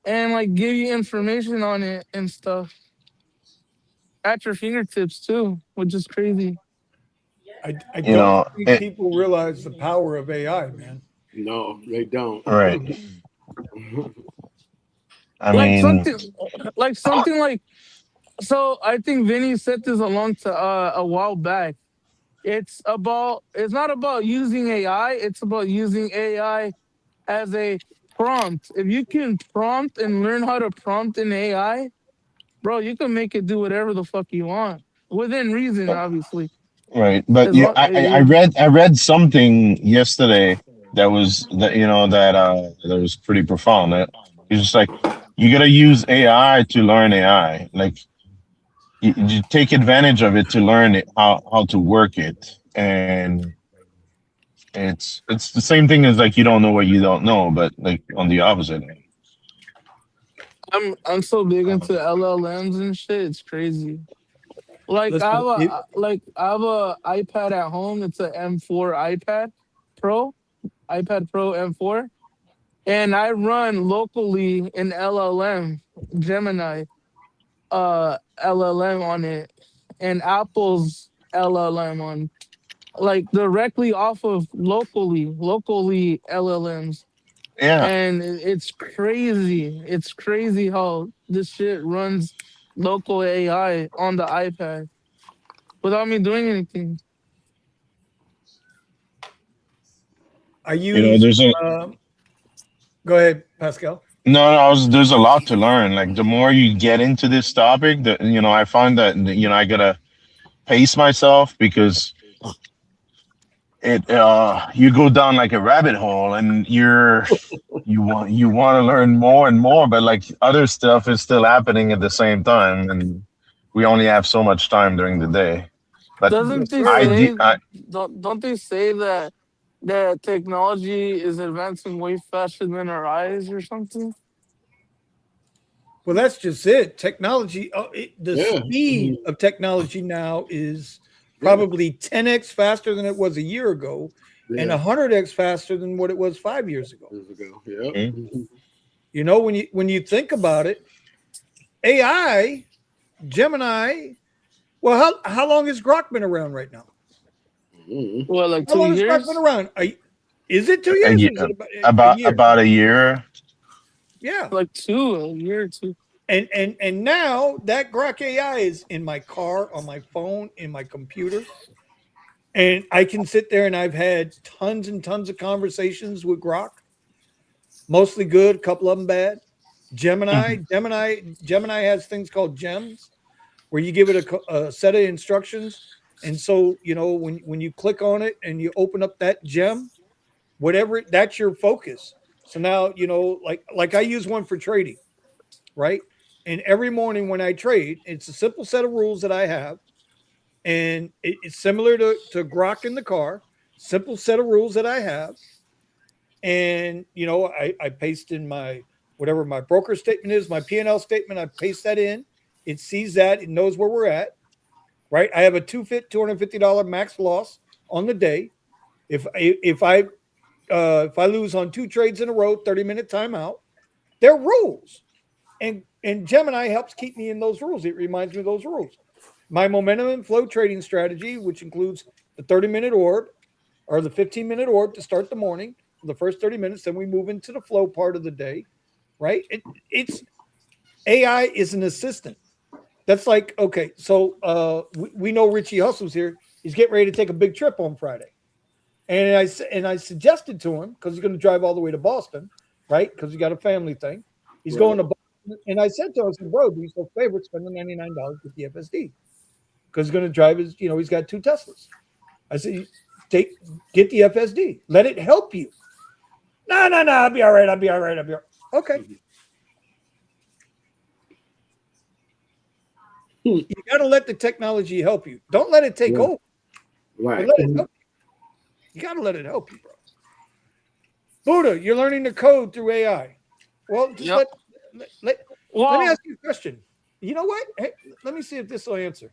S9: and like give you information on it and stuff. at your fingertips too, which is crazy.
S2: I
S10: You
S2: don't
S10: know,
S2: think people realize the power of AI, man.
S8: No, they don't.
S10: right. I
S9: Like
S10: mean,
S9: something like so. I think Vinny said this a while back. It's not about using AI. It's about using AI as a prompt. If you can prompt and learn how to prompt an AI, bro, you can make it do whatever the fuck you want within reason, obviously.
S10: right. But
S9: As
S10: yeah,
S9: long
S10: I read something yesterday that that was pretty profound. It's just like you gotta use AI to learn AI. Like you take advantage of it to learn it, how to work it, and it's the same thing as like you don't know what you don't know, but like on the opposite end.
S9: I'm so big into LLMs and shit. It's crazy.
S2: Listen,
S9: I have a iPad at home. It's a M4 Pro, iPad Pro M4, and I run locally an LLM, Gemini, LLM on it, and Apple's LLM on, like directly off of locally LLMs,
S10: Yeah,
S9: and it's crazy. It's crazy how this shit runs local AI on the iPad without me doing anything.
S2: I
S10: you know,
S2: use. Um, Go ahead, Pascal.
S10: there's a lot to learn. Like the more you get into this topic, I find that I gotta pace myself because it you go down like a rabbit hole and you want to learn more and more, but like other stuff is still happening at the same time, and we only have so much time during the day. But
S9: Doesn't
S2: Yes,
S9: they
S10: I
S2: sir.
S10: did.
S9: say don't they say that technology is advancing way faster than our eyes or something?
S2: Well, that's just it. Technology, the
S8: Yeah.
S2: speed of technology now is
S8: Yeah.
S2: probably 10x faster than it was a year ago, and
S8: Yeah.
S2: 100x faster than what it was 5 years ago.
S8: Years ago. Yep.
S10: Hmm?
S2: You know, when you think about it, AI, Gemini. Well, how long has Grok been around right now?
S8: Mhm.
S9: Well, like
S2: How
S9: two
S2: long has Grok been
S9: years,
S2: around? Is it 2 years
S10: a,
S2: or is it about a
S10: about
S2: year?
S10: about a year.
S2: Yeah.
S9: like a year or two.
S2: And now that Grok AI is in my car, on my phone, in my computer, and I can sit there and I've had tons and tons of conversations with Grok, mostly good, a couple of them bad. Gemini,
S10: Mhm.
S2: Gemini has things called gems where you give it a set of instructions, and so when you click on it and you open up that gem, that's your focus. So now like I use one for trading, right? And every morning when I trade, it's a simple set of rules that I have, and it's similar to Grok in the car. Simple set of rules that I have, and I paste in my whatever my broker statement is, my P&L statement. I paste that in. It sees that. It knows where we're at. Right. I have a $250 max loss on the day. If I lose on two trades in a row, 30-minute timeout. They're rules, and Gemini helps keep me in those rules. It reminds me of those rules. My momentum and flow trading strategy, which includes the 30-minute orb or the 15-minute orb to start the morning, for the first 30 minutes, then we move into the flow part of the day, right? It's AI is an assistant. That's like, okay, so we know Richie Hustle's here. He's getting ready to take a big trip on Friday. And I suggested to him, because he's going to drive all the way to Boston, right? Because he got a family thing. He's
S8: Right.
S2: going to Boston. And I said to him, I said, bro, do you so favorite spending $99 with the FSD? Because he's going to drive he's got two Teslas. I said, get the FSD. Let it help you. No, no, no. I'll be all right. I'll be all right. I'll be all right. Okay. You got to let the technology help you. Don't let it take
S8: Right.
S2: over, but
S8: Right.
S2: let it help you. You got to let it help you, bro. Buddha, you're learning to code through AI. Well, just
S9: Yep.
S2: let me
S9: Well,
S2: ask you a question. You know what? Hey, let me see if this will answer.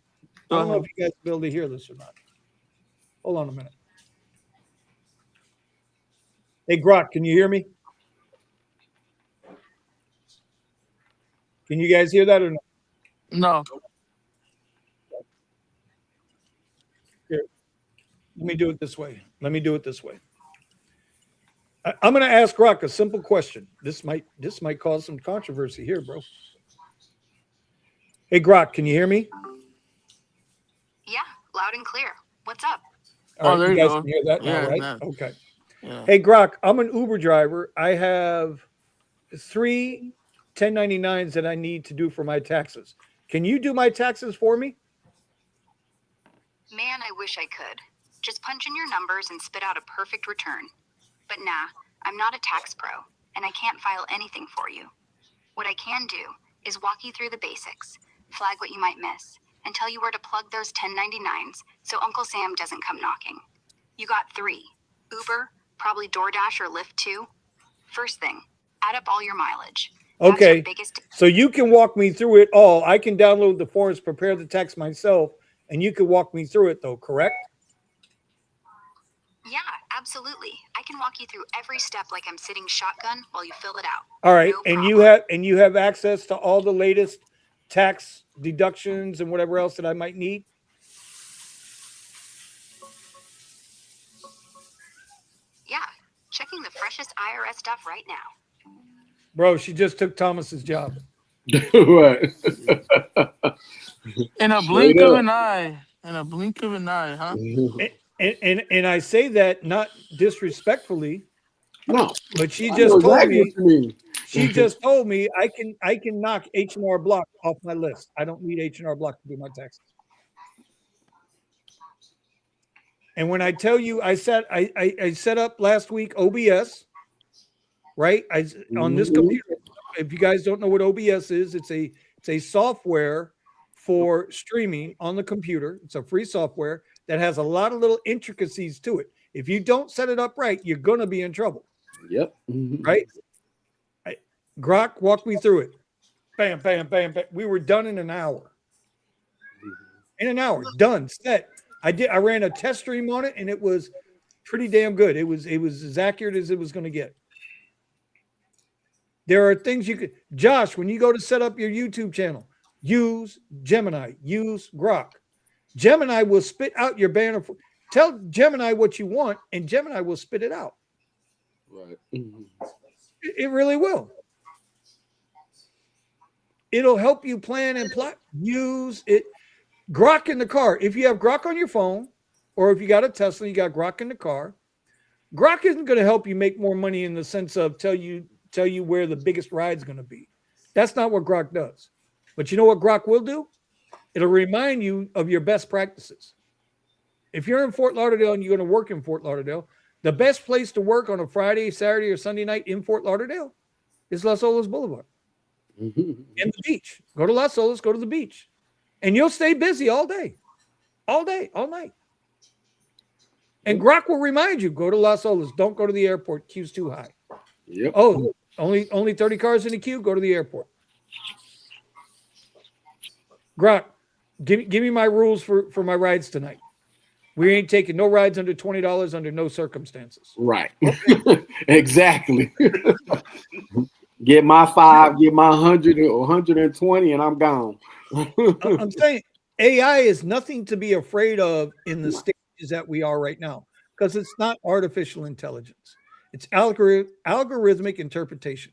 S2: I
S9: go
S2: don't know if
S9: ahead.
S2: you guys will be able to hear this or not. Hold on a minute. Hey, Grok, can you hear me? Can you guys hear that or not?
S9: No.
S2: Let me do it this way. I'm going to ask Rock a simple question. This might cause some controversy here, bro. Hey, Grok, can you hear me?
S12: Yeah, loud and clear. What's up?
S2: All right,
S9: there
S2: you
S9: you
S2: guys
S9: go.
S2: can hear that now,
S9: Yeah,
S2: right?
S9: no,
S2: Okay.
S9: yeah.
S2: Hey, Grok, I'm an Uber driver. I have 3 1099s that I need to do for my taxes. Can you do my taxes for me?
S12: Man, I wish I could. Just punch in your numbers and spit out a perfect return. But nah, I'm not a tax pro, and I can't file anything for you. What I can do is walk you through the basics, flag what you might miss, and tell you where to plug those 1099s so Uncle Sam doesn't come knocking. You got 3. Uber, probably DoorDash or Lyft too. First thing, add up all your mileage. That's your
S2: Okay.
S12: biggest.
S2: So you can walk me through it all. I can download the forms, prepare the tax myself, and you can walk me through it though, correct?
S12: Yeah, absolutely. I can walk you through every step like I'm sitting shotgun while you fill it out.
S2: All right.
S12: No
S2: And
S12: problem.
S2: you have access to all the latest tax deductions and whatever else that I might need?
S12: Yeah, checking the freshest IRS stuff right now.
S2: Bro, she just took Thomas's job.
S8: Right.
S9: In a
S8: Straight
S9: blink of
S8: up.
S9: an eye. In a blink of an eye, huh?
S2: And I say that not disrespectfully,
S8: No,
S2: but she
S8: I know
S2: just told
S8: exactly what
S2: me
S8: you mean.
S2: I can knock H&R Block off my list. I don't need H&R Block to do my taxes. And when I tell you I set up last week OBS, right? On this computer. If you guys don't know what OBS is, it's a software for streaming on the computer. It's a free software that has a lot of little intricacies to it. If you don't set it up right, you're going to be in trouble.
S8: Yep.
S2: Right? Grok, walk me through it. Bam, bam, bam, bam. We were done in an hour. In an hour, done, set. I ran a test stream on it, and it was pretty damn good. It was as accurate as it was going to get. There are things you could, Josh, when you go to set up your YouTube channel, use Gemini, use Grok. Gemini will spit out your banner. Tell Gemini what you want, and Gemini will spit it out.
S8: Right.
S2: It really will. It'll help you plan and plot. Use it. Grok in the car. If you have Grok on your phone, or if you got a Tesla, you got Grok in the car. Grok isn't going to help you make more money in the sense of tell you where the biggest ride's going to be. That's not what Grok does. But you know what Grok will do? It'll remind you of your best practices. If you're in Fort Lauderdale and you're going to work in Fort Lauderdale, the best place to work on a Friday, Saturday, or Sunday night in Fort Lauderdale is Las Olas Boulevard. And the beach. Go to Las Olas, go to the beach. And you'll stay busy all day, all night. And Grok will remind you, go to Las Olas. Don't go to the airport. Queue's too high.
S8: Yep.
S2: Oh, only 30 cars in the queue. Go to the airport. Grok, give me my rules for my rides tonight. We ain't taking no rides under $20 under no circumstances.
S8: Right. Exactly. Get my 5, get my 100 or 120, and I'm gone.
S2: I'm saying AI is nothing to be afraid of in the stages that we are right now, because it's not artificial intelligence. It's algorithmic interpretation.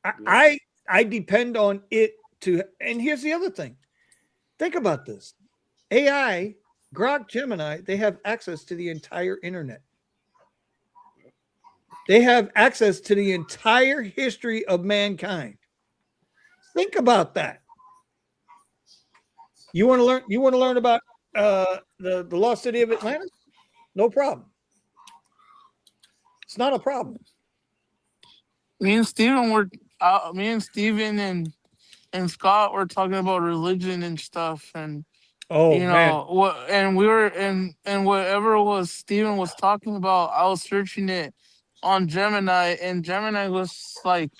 S2: I depend on it to, and here's the other thing. Think about this. AI, Grok, Gemini, they have access to the entire internet. They have access to the entire history of mankind. Think about that. You want to learn about the lost city of Atlantis? No problem. It's not a problem.
S9: Me and Steven and Scott were talking about religion and stuff, and what, and we were and whatever was Steven was talking about, I was searching it on Gemini, and Gemini was like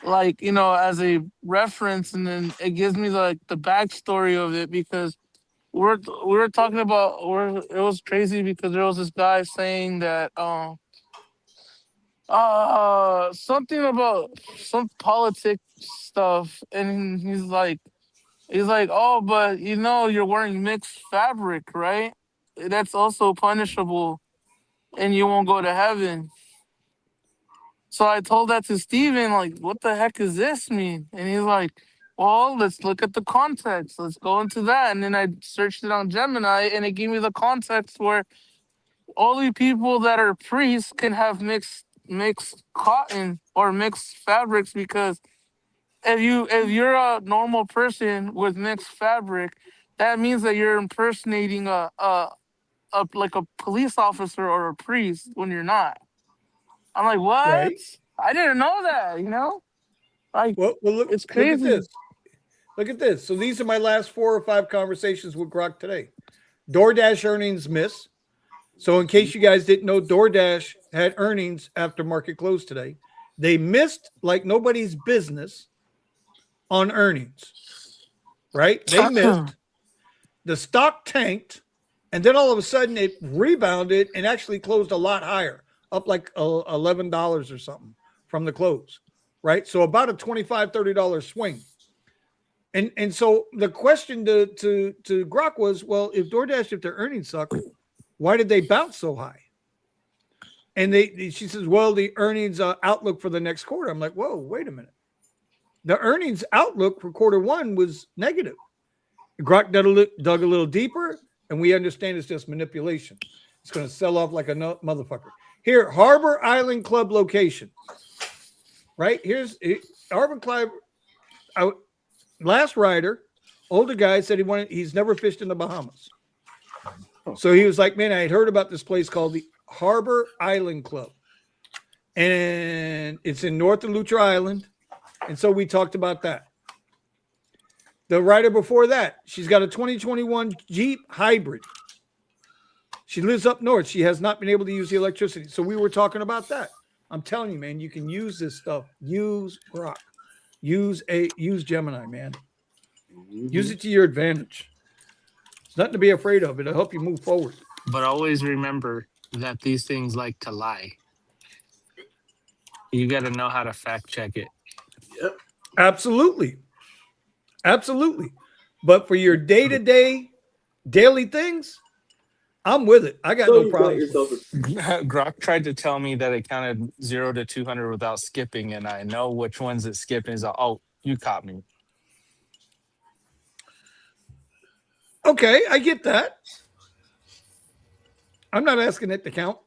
S9: as a reference, and then it gives me like the backstory of it, because we were talking about, it was crazy because there was this guy saying that something about some politics stuff, and he's like, oh, but you're wearing mixed fabric, right? that's also punishable, and you won't go to heaven. So I told that to Steven, like, what the heck does this mean? And he's like, well, let's look at the context. Let's go into that. And then I searched it on Gemini, and it gave me the context where only people that are priests can have mixed cotton or mixed fabrics, because if you're a normal person with mixed fabric, that means that you're impersonating a like a police officer or a priest when you're not. I'm like, what?
S2: Right.
S9: I didn't know that, Like,
S2: Well, look,
S9: it's
S2: look at
S9: crazy.
S2: this. Look at this. So these are my last 4 or 5 conversations with Grok today. DoorDash earnings miss. So in case you guys didn't know, DoorDash had earnings after market close today. They missed like nobody's business on earnings, right? They missed. The stock tanked, and then all of a sudden it rebounded and actually closed a lot higher, up like $11 or something from the close, right? So about a $25, $30 swing. And so the question to Grok was, well, if DoorDash, if their earnings suck, why did they bounce so high? And she says, well, the earnings outlook for the next quarter. I'm like, whoa, wait a minute. The earnings outlook for quarter one was negative. Grok dug a little deeper, and we understand it's just manipulation. It's going to sell off like a motherfucker. Here, Harbor Island Club location. Right? Here's Harbor Club. Last rider, older guy, said he's never fished in the Bahamas. So he was like, man, I had heard about this place called the Harbor Island Club. And it's in north of Lutra Island. And so we talked about that. The rider before that, she's got a 2021 Jeep hybrid. She lives up north. She has not been able to use the electricity. So we were talking about that. I'm telling you, man, you can use this stuff. Use Grok. Use Gemini, man. Use it to your advantage. It's nothing to be afraid of. It'll help you move forward.
S6: But always remember that these things like to lie. You got to know how to fact check it.
S3: Yep.
S2: Absolutely. But for your day-to-day, daily things, I'm with it. I got no problem.
S6: Grok tried to tell me that it counted 0 to 200 without skipping, and I know which ones it skipped. And he's like, oh, you caught me.
S2: Okay, I get that. I'm not asking it to count.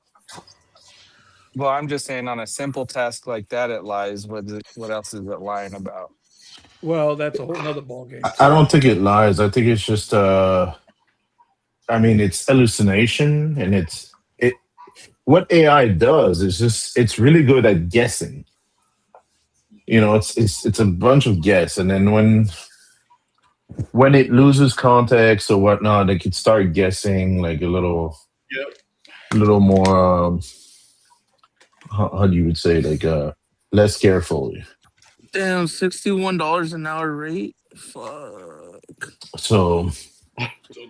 S6: Well, I'm just saying on a simple task like that, it lies. What else is it lying about?
S2: Well, that's a whole nother ballgame.
S10: I don't think it lies. I think it's just it's hallucination, and it what AI does is it's really good at guessing. It's a bunch of guess, and then when it loses context or whatnot, it could start guessing like a little more how do you would say, like less carefully.
S9: Damn, $61 an hour rate. Fuck.
S10: So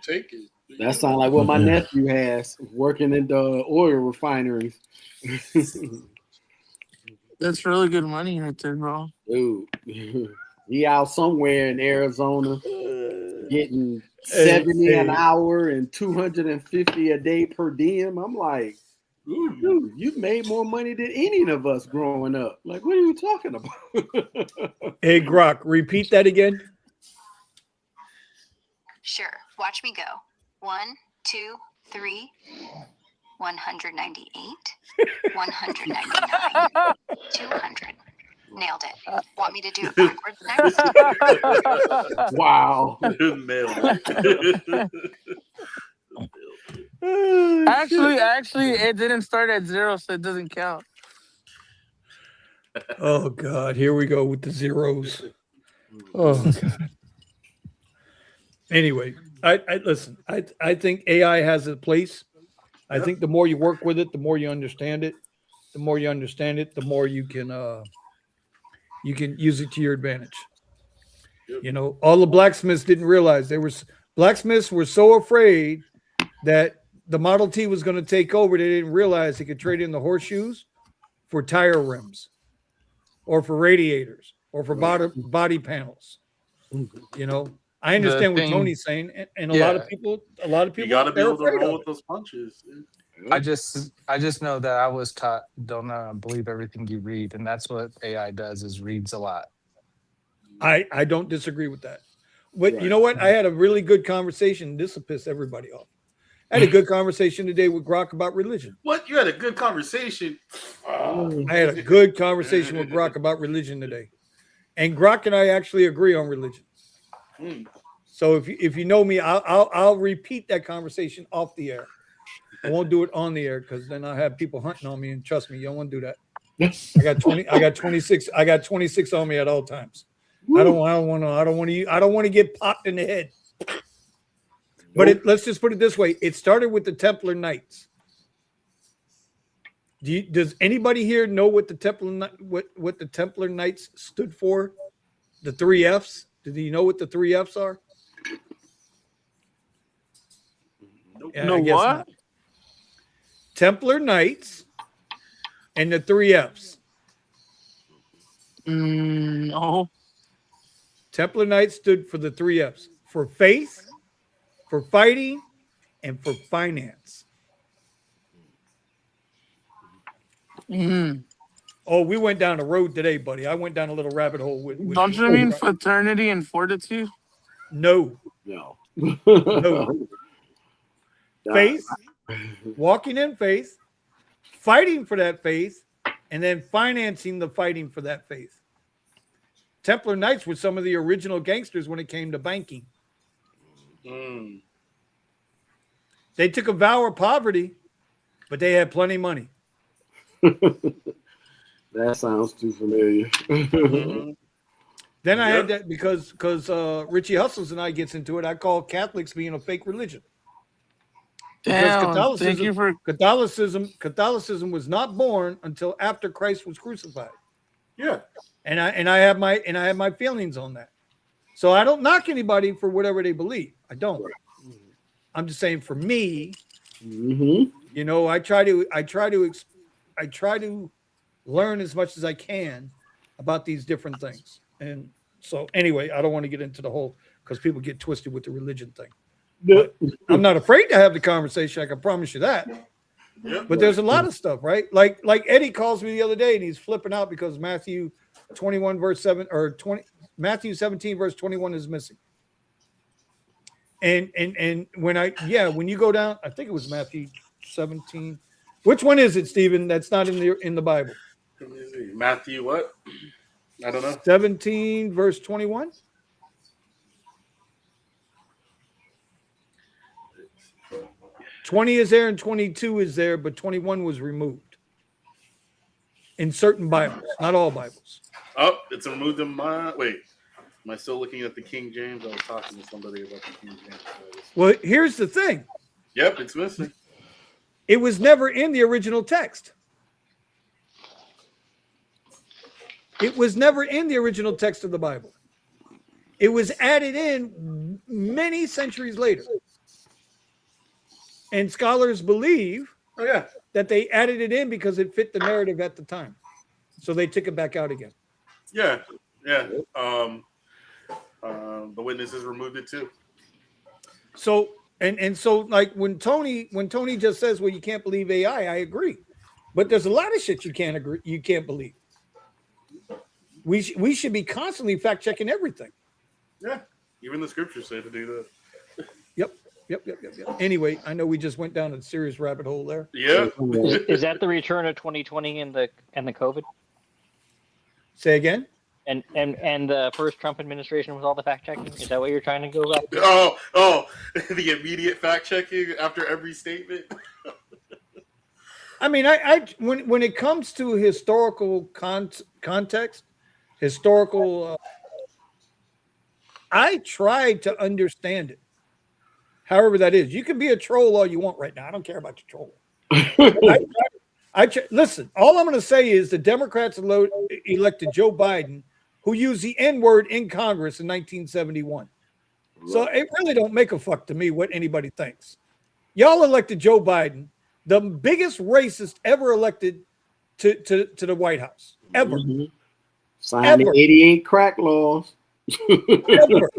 S3: take it.
S8: That sounds like what my nephew has working in the oil refineries.
S9: That's really good money right there, bro.
S8: Dude, he out somewhere in Arizona getting 70 an hour and 250 a day per diem. I'm like, dude, you've made more money than any of us growing up. Like, what are you talking about?
S2: Hey, Grok, repeat that again.
S12: Sure. Watch me go. 1, 2, 3, 198, 199, 200. Nailed it. Want me to do it backwards next?
S8: Wow.
S3: Nailed
S9: it. Actually, it didn't start at 0, so it doesn't count.
S2: Oh, God. Here we go with the zeros. Oh, God. Anyway, I listen. I think AI has a place. I think the more you work with it, the more you understand it. The more you understand it, the more you can use it to your advantage. All the blacksmiths didn't realize blacksmiths were so afraid that the Model T was going to take over. They didn't realize they could trade in the horseshoes for tire rims, or for radiators, or for body panels. I understand what Tony's saying, and a lot of people,
S3: you got to be
S2: they're
S3: able to
S2: afraid
S3: roll
S2: of
S3: with those punches.
S6: I just know that I was taught don't believe everything you read, and that's what AI does is reads a lot.
S2: I don't disagree with that. But you know what? I had a really good conversation. This will piss everybody off. I had a good conversation today with Grok about religion.
S3: What? You had a good conversation?
S2: I had a good conversation with Grok about religion today. And Grok and I actually agree on religion. So if you know me, I'll repeat that conversation off the air. I won't do it on the air because then I'll have people hunting on me, and trust me, you don't want to do that. I got 26 on me at all times. I don't want to get popped in the head. But let's just put it this way: it started with the Templar Knights. Does anybody here know what the Templar Knights stood for? The 3 F's. Do you know what the 3 F's are?
S9: No, what?
S2: Not. Templar Knights and the 3 F's.
S9: No.
S2: Templar Knights stood for the 3 F's: for faith, for fighting, and for finance. Oh, we went down a road today, buddy. I went down a little rabbit hole with
S9: Don't you mean fraternity and fortitude?
S2: No. Faith, walking in faith, fighting for that faith, and then financing the fighting for that faith. Templar Knights were some of the original gangsters when it came to banking. They took a vow of poverty, but they had plenty of money.
S8: That sounds too familiar.
S2: Then I had that because Richie Hustles and I gets into it. I call Catholics being a fake religion. Because Catholicism was not born until after Christ was crucified.
S3: Yeah.
S2: And I have my feelings on that. So I don't knock anybody for whatever they believe. I don't. I'm just saying for me, you know, I try to learn as much as I can about these different things. And so anyway, I don't want to get into the whole because people get twisted with the religion thing. But I'm not afraid to have the conversation. I can promise you that. But there's a lot of stuff, right? Like Eddie calls me the other day and he's flipping out because Matthew 21 verse 7 or Matthew 17 verse 21 is missing. And when you go down, I think it was Matthew 17. Which one is it, Stephen? That's not in the Bible.
S3: Matthew what? I don't know.
S2: 17 verse 21. $20 is there and 22 is there, but 21 was removed in certain Bibles, not all Bibles.
S3: Oh, it's removed in my. Wait, am I still looking at the King James? I was talking to somebody about the King James.
S2: Well, here's the thing.
S3: Yep, it's missing.
S2: It was never in the original text. It was never in the original text of the Bible. It was added in many centuries later. And scholars believe that they added it in because it fit the narrative at the time. So they took it back out again.
S3: Yeah. The witnesses removed it too.
S2: So so like when Tony just says, well, you can't believe AI, I agree. But there's a lot of shit you can't believe. We should be constantly fact checking everything.
S3: Yeah. Even the scriptures say to do that.
S2: Yep. Anyway, I know we just went down a serious rabbit hole there.
S3: Yeah.
S11: Is that the return of 2020 and the COVID?
S2: Say again?
S11: And the first Trump administration with all the fact checking? Is that what you're trying to go back to?
S3: Oh, the immediate fact checking after every statement.
S2: I mean, when it comes to historical context, I try to understand it. However that is, you can be a troll all you want right now. I don't care about your troll. Listen, all I'm going to say is the Democrats elected Joe Biden, who used the N-word in Congress in 1971. So it really don't make a fuck to me what anybody thinks. Y'all elected Joe Biden, the biggest racist ever elected to the White House, ever.
S8: Signed the 88 crack laws.
S2: Ever.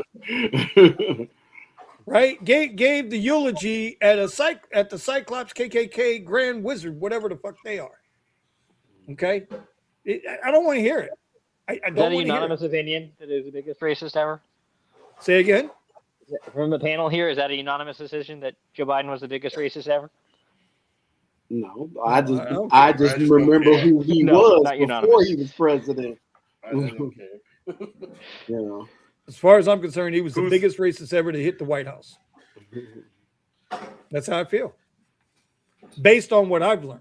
S2: Right? Gave the eulogy at the Cyclops KKK Grand Wizard, whatever the fuck they are. Okay? I don't want to hear it. I
S11: Is that
S2: don't
S11: a
S2: want to hear
S11: unanimous
S2: it.
S11: opinion that is the biggest racist ever?
S2: Say again?
S11: From the panel here, is that a unanimous decision that Joe Biden was the biggest racist ever?
S8: No, I
S2: don't
S8: just remember who he
S11: No,
S8: was
S11: not
S8: before
S11: unanimous.
S8: he was president.
S3: I don't care.
S8: You know.
S2: As far as I'm concerned, he was the biggest racist ever to hit the White House. That's how I feel. Based on what I've learned.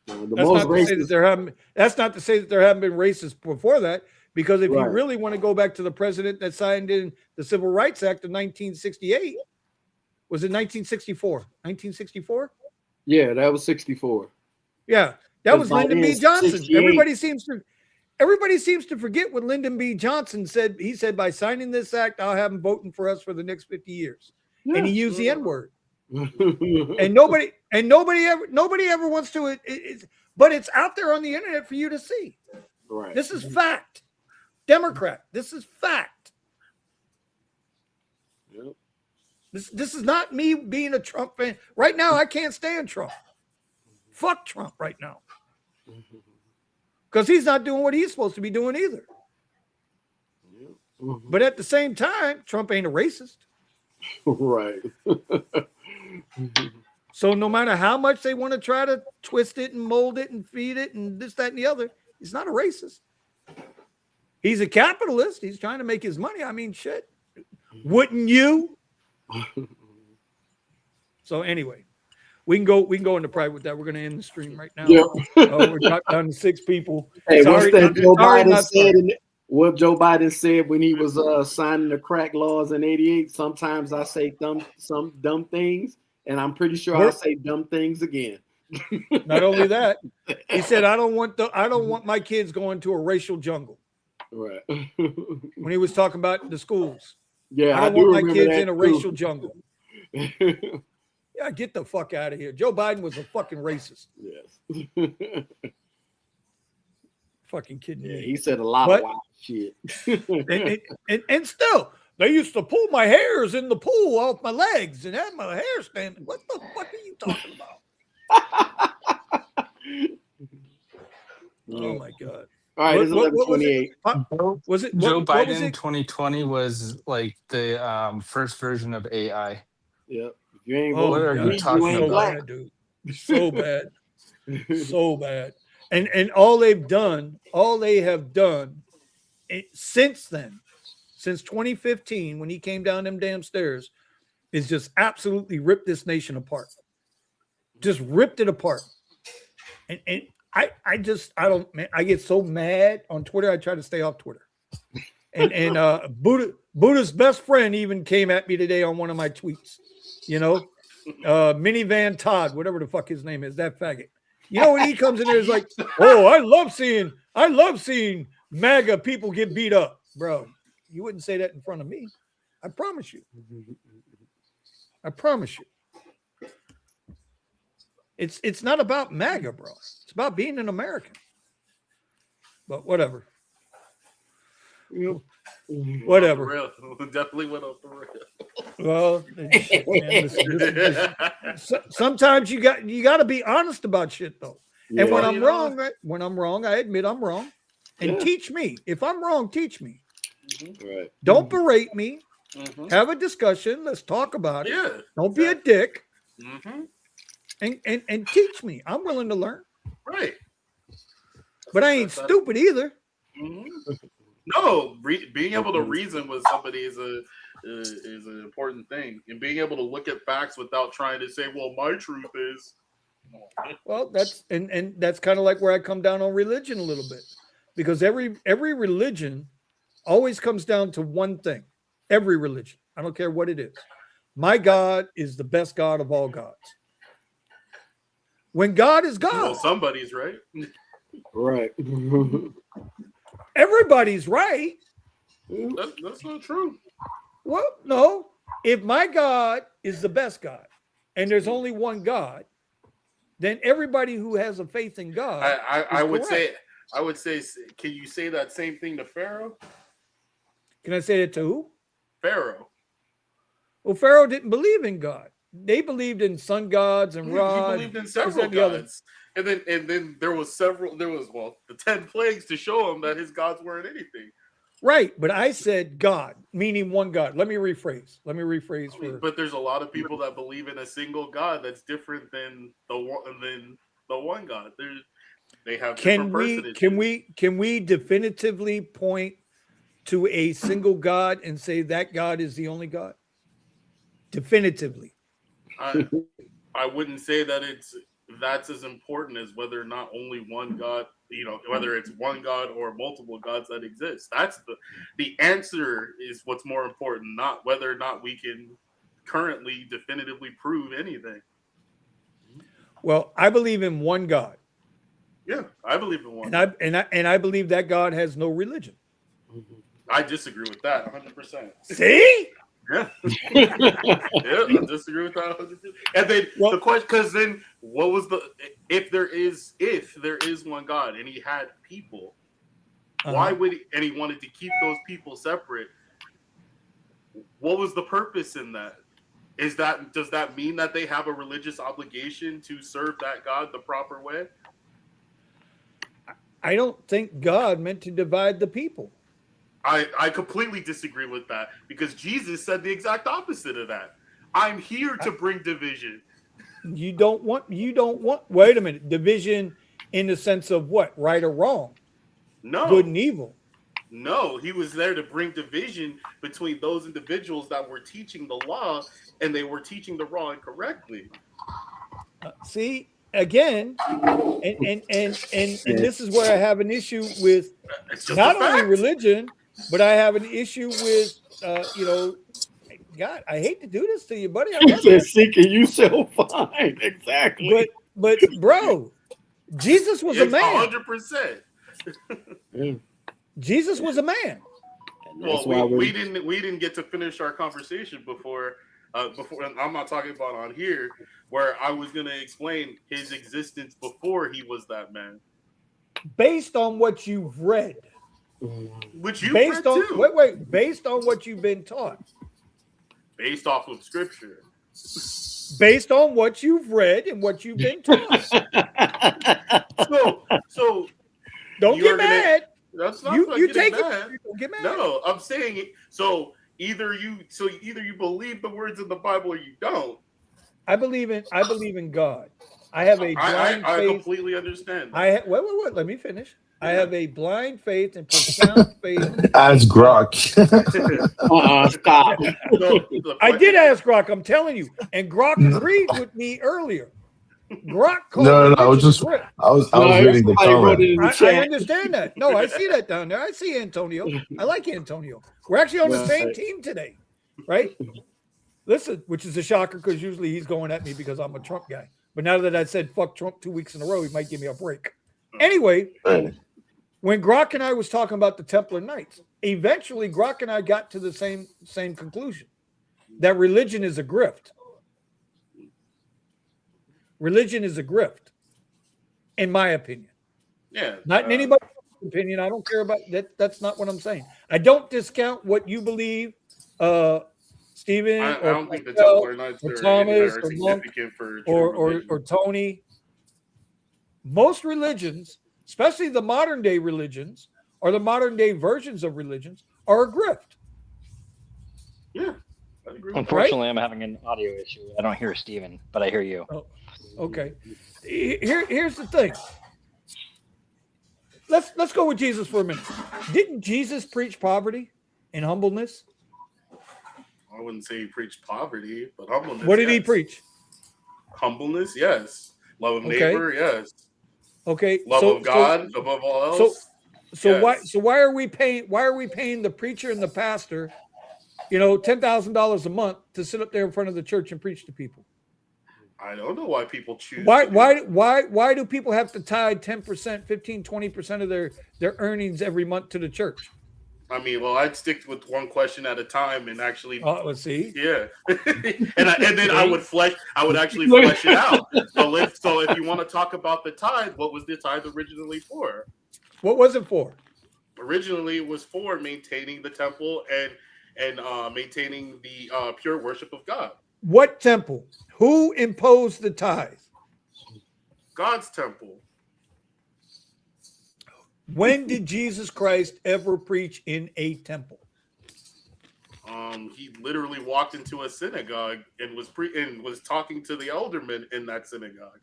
S2: That's not to say that there haven't been racists before that, because if you really want to go back to the president that signed in the Civil Rights Act of 1968, was it 1964? 1964?
S8: Yeah, that was 64.
S2: Yeah, that was Lyndon B. Johnson.
S8: 68.
S2: Everybody seems to forget what Lyndon B. Johnson said. He said, by signing this act, I'll have them voting for us for the next 50 years. Yeah. And he used the N-word. and nobody ever wants to. But it's out there on the internet for you to see.
S8: Right.
S2: This is fact. Democrat. This is fact.
S8: Yep.
S2: This is not me being a Trump fan. Right now, I can't stand Trump. Fuck Trump right now. Because he's not doing what he's supposed to be doing either. But at the same time, Trump ain't a racist.
S8: Right.
S2: So no matter how much they want to try to twist it and mold it and feed it and this, that, and the other, he's not a racist. He's a capitalist. He's trying to make his money. I mean, shit. Wouldn't you? So anyway, we can go into private with that. We're going to end the stream right now.
S8: Yeah.
S2: We're down to 6 people.
S8: Hey, what Joe Biden said when he was signing the crack laws in '88? Sometimes I say some dumb things, and I'm pretty sure I'll say dumb things again.
S2: Not only that, he said, I don't want my kids going to a racial jungle.
S8: Right.
S2: When he was talking about the schools.
S8: Yeah,
S2: I don't want my kids in a racial jungle. Yeah, get the fuck out of here. Joe Biden was a fucking racist.
S8: Yes.
S2: Fucking kidding me.
S8: He said a lot of wild shit.
S2: and still, they used to pull my hairs in the pool off my legs and have my hair standing. What the fuck are you talking about? Oh my God.
S8: All right, it's 11:28.
S2: Was it
S6: Joe Biden
S2: was it?
S6: 2020 was like the first version of AI.
S8: Yep. You ain't
S6: what are you talking about?
S2: Bad, dude. So bad. So bad. And all they have done since then, since 2015, when he came down them damn stairs, is just absolutely ripped this nation apart. Just ripped it apart. And I get so mad on Twitter. I try to stay off Twitter. And Buddha's best friend even came at me today on one of my tweets. You know, Minivan Todd, whatever the fuck his name is, that faggot. You know, when he comes in there, it's like, oh, I love seeing MAGA people get beat up, bro. You wouldn't say that in front of me. I promise you. I promise you. It's not about MAGA, bro. It's about being an American. But whatever. Whatever.
S3: Definitely went off the rail.
S2: Well, sometimes you got to be honest about shit though. Yeah. And when I'm wrong, I admit I'm wrong. And teach me. If I'm wrong, teach me.
S8: Right.
S2: Don't berate me. Have a discussion. Let's talk about it.
S3: Yeah.
S2: Don't be a dick. And teach me. I'm willing to learn.
S3: Right.
S2: But I ain't stupid either.
S3: No, being able to reason with somebody is an important thing, and being able to look at facts without trying to say, "Well, my truth is."
S2: Well, that's and that's kind of like where I come down on religion a little bit, because every religion always comes down to one thing. Every religion, I don't care what it is. My God is the best God of all gods. When God is God,
S3: well, somebody's right.
S8: Right.
S2: Everybody's right.
S3: That's not true.
S2: Well, no. If my God is the best God and there's only one God, then everybody who has a faith in God
S3: I would say I would say, can you say that same thing to Pharaoh?
S2: Can I say it to who?
S3: Pharaoh.
S2: Well, Pharaoh didn't believe in God. They believed in sun gods and
S3: He
S2: Ra.
S3: believed in several gods, and then there was the 10 plagues to show him that his gods weren't anything.
S2: Right, but I said God, meaning one God. Let me rephrase.
S3: But there's a lot of people that believe in a single God that's different than the one God. They have different personages.
S2: Can we definitively point to a single God and say that God is the only God? Definitively.
S3: I wouldn't say that that's as important as whether or not only one God, whether it's one God or multiple gods that exist. That's the answer is what's more important, not whether or not we can currently definitively prove anything.
S2: Well, I believe in one God.
S3: Yeah, I believe in one.
S2: And I believe that God has no religion.
S3: I disagree with that 100%.
S2: See?
S3: Yeah. Yeah, I disagree with that 100%. And then the question, because then what was if there is one God and he had people, why would he wanted to keep those people separate? What was the purpose in that? Does that mean that they have a religious obligation to serve that God the proper way?
S2: I don't think God meant to divide the people.
S3: I completely disagree with that because Jesus said the exact opposite of that. I'm here to bring division. You
S2: don't want, wait a minute, division in the sense of what? Right or wrong?
S3: No.
S2: Good and evil.
S3: No, he was there to bring division between those individuals that were teaching the law and they were teaching the law incorrectly.
S2: See, again, and this is where I have an issue with not only religion, but I have an issue with, God, I hate to do this to you, buddy.
S8: You said seeking you shall find. Exactly.
S2: But bro, Jesus was a man.
S3: 100%.
S2: Jesus was a man.
S3: Well, we didn't get to finish our conversation before. I'm not talking about on here, where I was going to explain his existence before he was that man.
S2: Based on what you've read.
S3: Which you've read too.
S2: Wait. Based on what you've been taught.
S3: Based off of scripture.
S2: Based on what you've read and what you've been taught.
S3: So
S2: don't get mad.
S3: That's not
S2: you take
S3: mad.
S2: it. Don't get mad.
S3: No, I'm saying it. So either you believe the words in the Bible or you don't.
S2: I believe in God. I have a blind faith.
S3: I completely understand.
S2: Wait. Let me finish. I have a blind faith and profound faith.
S10: Ask Grok.
S8: Stop.
S2: I did ask Grok. I'm telling you, and Grok agreed with me earlier. Grok called
S10: No. I was reading the comment.
S2: I understand that. No, I see that down there. I see Antonio. I like Antonio. We're actually on the same team today, right? Listen, which is a shocker because usually he's going at me because I'm a Trump guy. But now that I said fuck Trump 2 weeks in a row, he might give me a break. Anyway, when Grok and I was talking about the Templar Knights, eventually Grok and I got to the same conclusion, that religion is a grift. Religion is a grift, in my opinion.
S3: Yeah.
S2: Not in anybody's opinion. I don't care about that. That's not what I'm saying. I don't discount what you believe, Stephen,
S3: I don't think the Templar Knights
S2: or Thomas, or Monk, or Tony. Most religions, especially the modern day religions, or the modern day versions of religions, are a grift.
S3: Yeah. I agree.
S11: Unfortunately, I'm having an audio issue. I don't hear Stephen, but I hear you.
S2: Oh, okay. Here's the thing. Let's go with Jesus for a minute. Didn't Jesus preach poverty and humbleness?
S3: I wouldn't say he preached poverty, but humbleness.
S2: What did he preach?
S3: Humbleness, yes. Love of neighbor, yes.
S2: Okay.
S3: Love of God above all else.
S2: So why are we paying the preacher and the pastor, $10,000 a month to sit up there in front of the church and preach to people?
S3: I don't know why people choose.
S2: Why do people have to tithe 10%, 15, 20% of their earnings every month to the church?
S3: I mean, well, I'd stick with one question at a time and actually.
S2: Let's see.
S3: Yeah, and then I would actually flesh it out. So if you want to talk about the tithe, what was the tithe originally for?
S2: What was it for?
S3: Originally, it was for maintaining the temple and maintaining the pure worship of God.
S2: What temple? Who imposed the tithe?
S3: God's temple.
S2: When did Jesus Christ ever preach in a temple?
S3: He literally walked into a synagogue and was talking to the aldermen in that synagogue.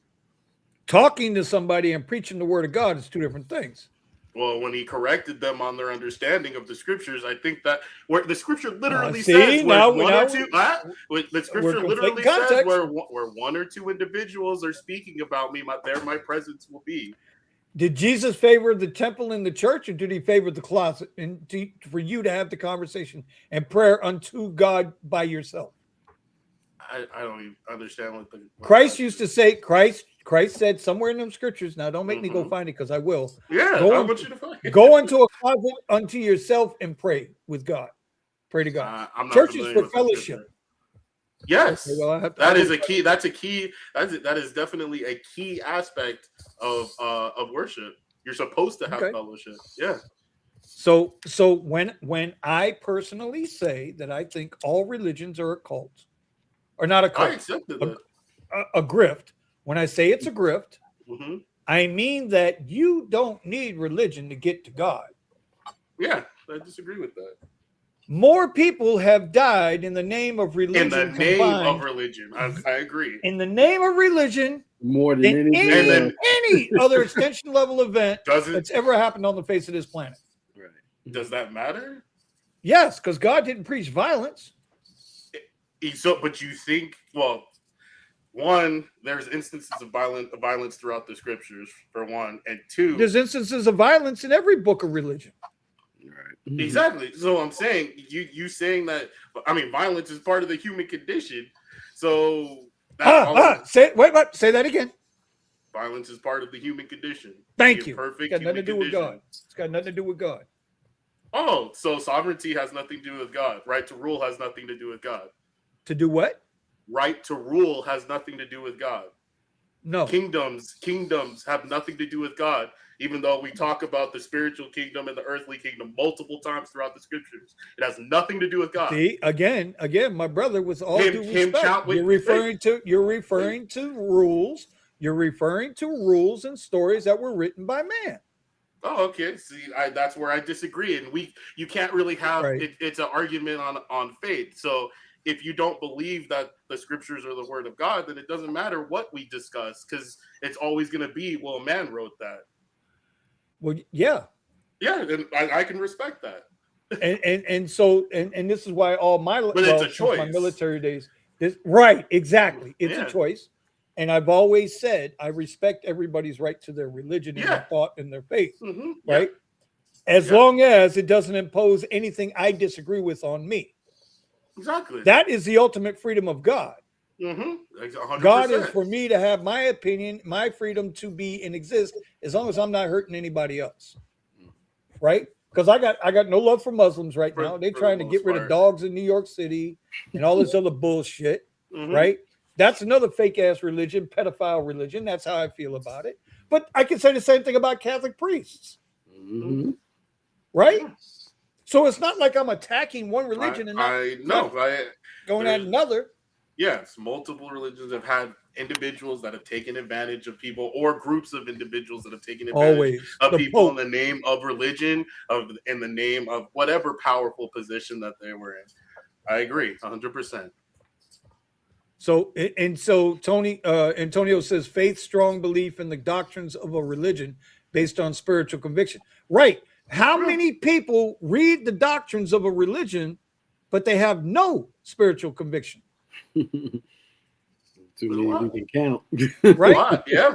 S2: Talking to somebody and preaching the word of God is two different things.
S3: Well, when he corrected them on their understanding of the scriptures, I think that where the scripture literally says where the scripture literally says where one or two individuals are speaking about me, there my presence will be.
S2: Did Jesus favor the temple and the church, or did he favor the closet and for you to have the conversation and prayer unto God by yourself?
S3: I don't even understand what
S2: Christ used to say. Christ said somewhere in them scriptures. Now, don't make me go find it because I will.
S3: Yeah, I want you to find it.
S2: Go into a closet unto yourself and pray with God. Pray to God.
S3: I'm not
S2: Church is for fellowship.
S3: Yes,
S2: okay, well,
S3: that is a key. That is definitely a key aspect of worship. You're supposed to have fellowship. Yeah.
S2: So when I personally say that I think all religions are a cult, or not a cult,
S3: I accepted that.
S2: A grift. When I say it's a grift, I mean that you don't need religion to get to God.
S3: Yeah, I disagree with that.
S2: More people have died in the name of religion.
S3: In the name of religion, I agree.
S2: In the name of religion,
S8: more than
S2: any other extension level event that's ever happened on the face of this planet.
S8: Right?
S3: Does that matter?
S2: Yes, because God didn't preach violence.
S3: But you think, well, one, there's instances of violence throughout the scriptures, for one, and two,
S2: there's instances of violence in every book of religion.
S8: Right.
S3: Exactly. So I'm saying you saying that, I mean, violence is part of the human condition. So
S2: say that again.
S3: Violence is part of the human condition.
S2: Thank you.
S3: Perfect.
S2: It's got nothing to do with God. It's got nothing to do with God.
S3: Oh, so sovereignty has nothing to do with God. Right to rule has nothing to do with God.
S2: To do what?
S3: Right to rule has nothing to do with God.
S2: No.
S3: Kingdoms have nothing to do with God, even though we talk about the spiritual kingdom and the earthly kingdom multiple times throughout the scriptures. It has nothing to do with God.
S2: See, again, my brother, with all due respect, you're referring to rules. You're referring to rules and stories that were written by man.
S3: Oh, okay. See, that's where I disagree, and you can't really have it's an argument on faith. So if you don't believe that the scriptures are the word of God, then it doesn't matter what we discuss, because it's always going to be, well, a man wrote that.
S2: Well, yeah,
S3: and I can respect that.
S2: and so this is why all my
S3: it's a choice.
S2: My military days, exactly, it's a choice. And I've always said I respect everybody's right to their religion and their thought and their faith, right? As long as it doesn't impose anything I disagree with on me.
S3: Exactly.
S2: That is the ultimate freedom of God.
S3: 100%.
S2: God is for me to have my opinion, my freedom to be and exist, as long as I'm not hurting anybody else, right? Because I got no love for Muslims right now. They're trying to get rid of dogs in New York City and all this other bullshit, right? That's another fake ass religion, pedophile religion. That's how I feel about it. But I can say the same thing about Catholic priests, right? So it's not like I'm attacking one religion and not going at another.
S3: Yes, multiple religions have had individuals that have taken advantage of people, or groups of individuals that have taken advantage of people in the name of religion, in the name of whatever powerful position that they were in. I agree, 100%.
S2: So Tony Antonio says faith, strong belief in the doctrines of a religion based on spiritual conviction. Right. How many people read the doctrines of a religion, but they have no spiritual conviction?
S8: Too many we can count.
S2: Right?
S3: Yeah.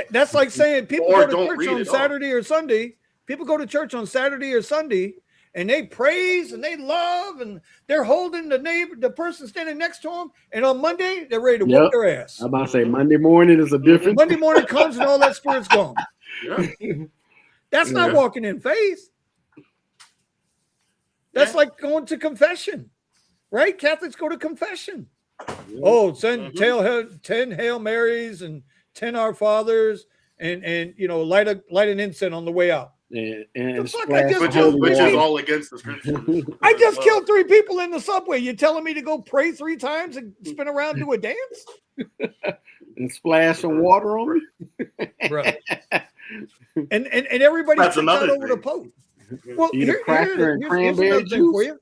S2: That's like saying people go to church on Saturday or Sunday. People go to church on Saturday or Sunday, and they praise and they love, and they're holding the person standing next to them. And on Monday, they're ready to whoop their ass.
S8: I'm about to say Monday morning is a different.
S2: Monday morning comes and all that spirit's gone. That's not walking in faith. That's like going to confession, right? Catholics go to confession. Oh, send 10 Hail Marys and 10 Our Fathers and light an incense on the way out.
S8: and
S2: fuck, I
S8: splash
S2: just
S8: the
S3: which
S2: killed
S3: is
S8: holy
S2: three
S3: which is
S8: water.
S3: all against the scriptures.
S2: I
S3: as
S2: just
S3: well.
S2: killed 3 people in the subway. You telling me to go pray 3 times and spin around and do a dance?
S8: And splash some water on me.
S2: Bro. And everybody
S3: That's
S2: freaks out
S3: another
S2: over the
S3: thing.
S2: Pope. Well,
S8: Eat a cracker and
S2: here's
S8: cranberry
S2: another thing for
S8: juice.
S2: you.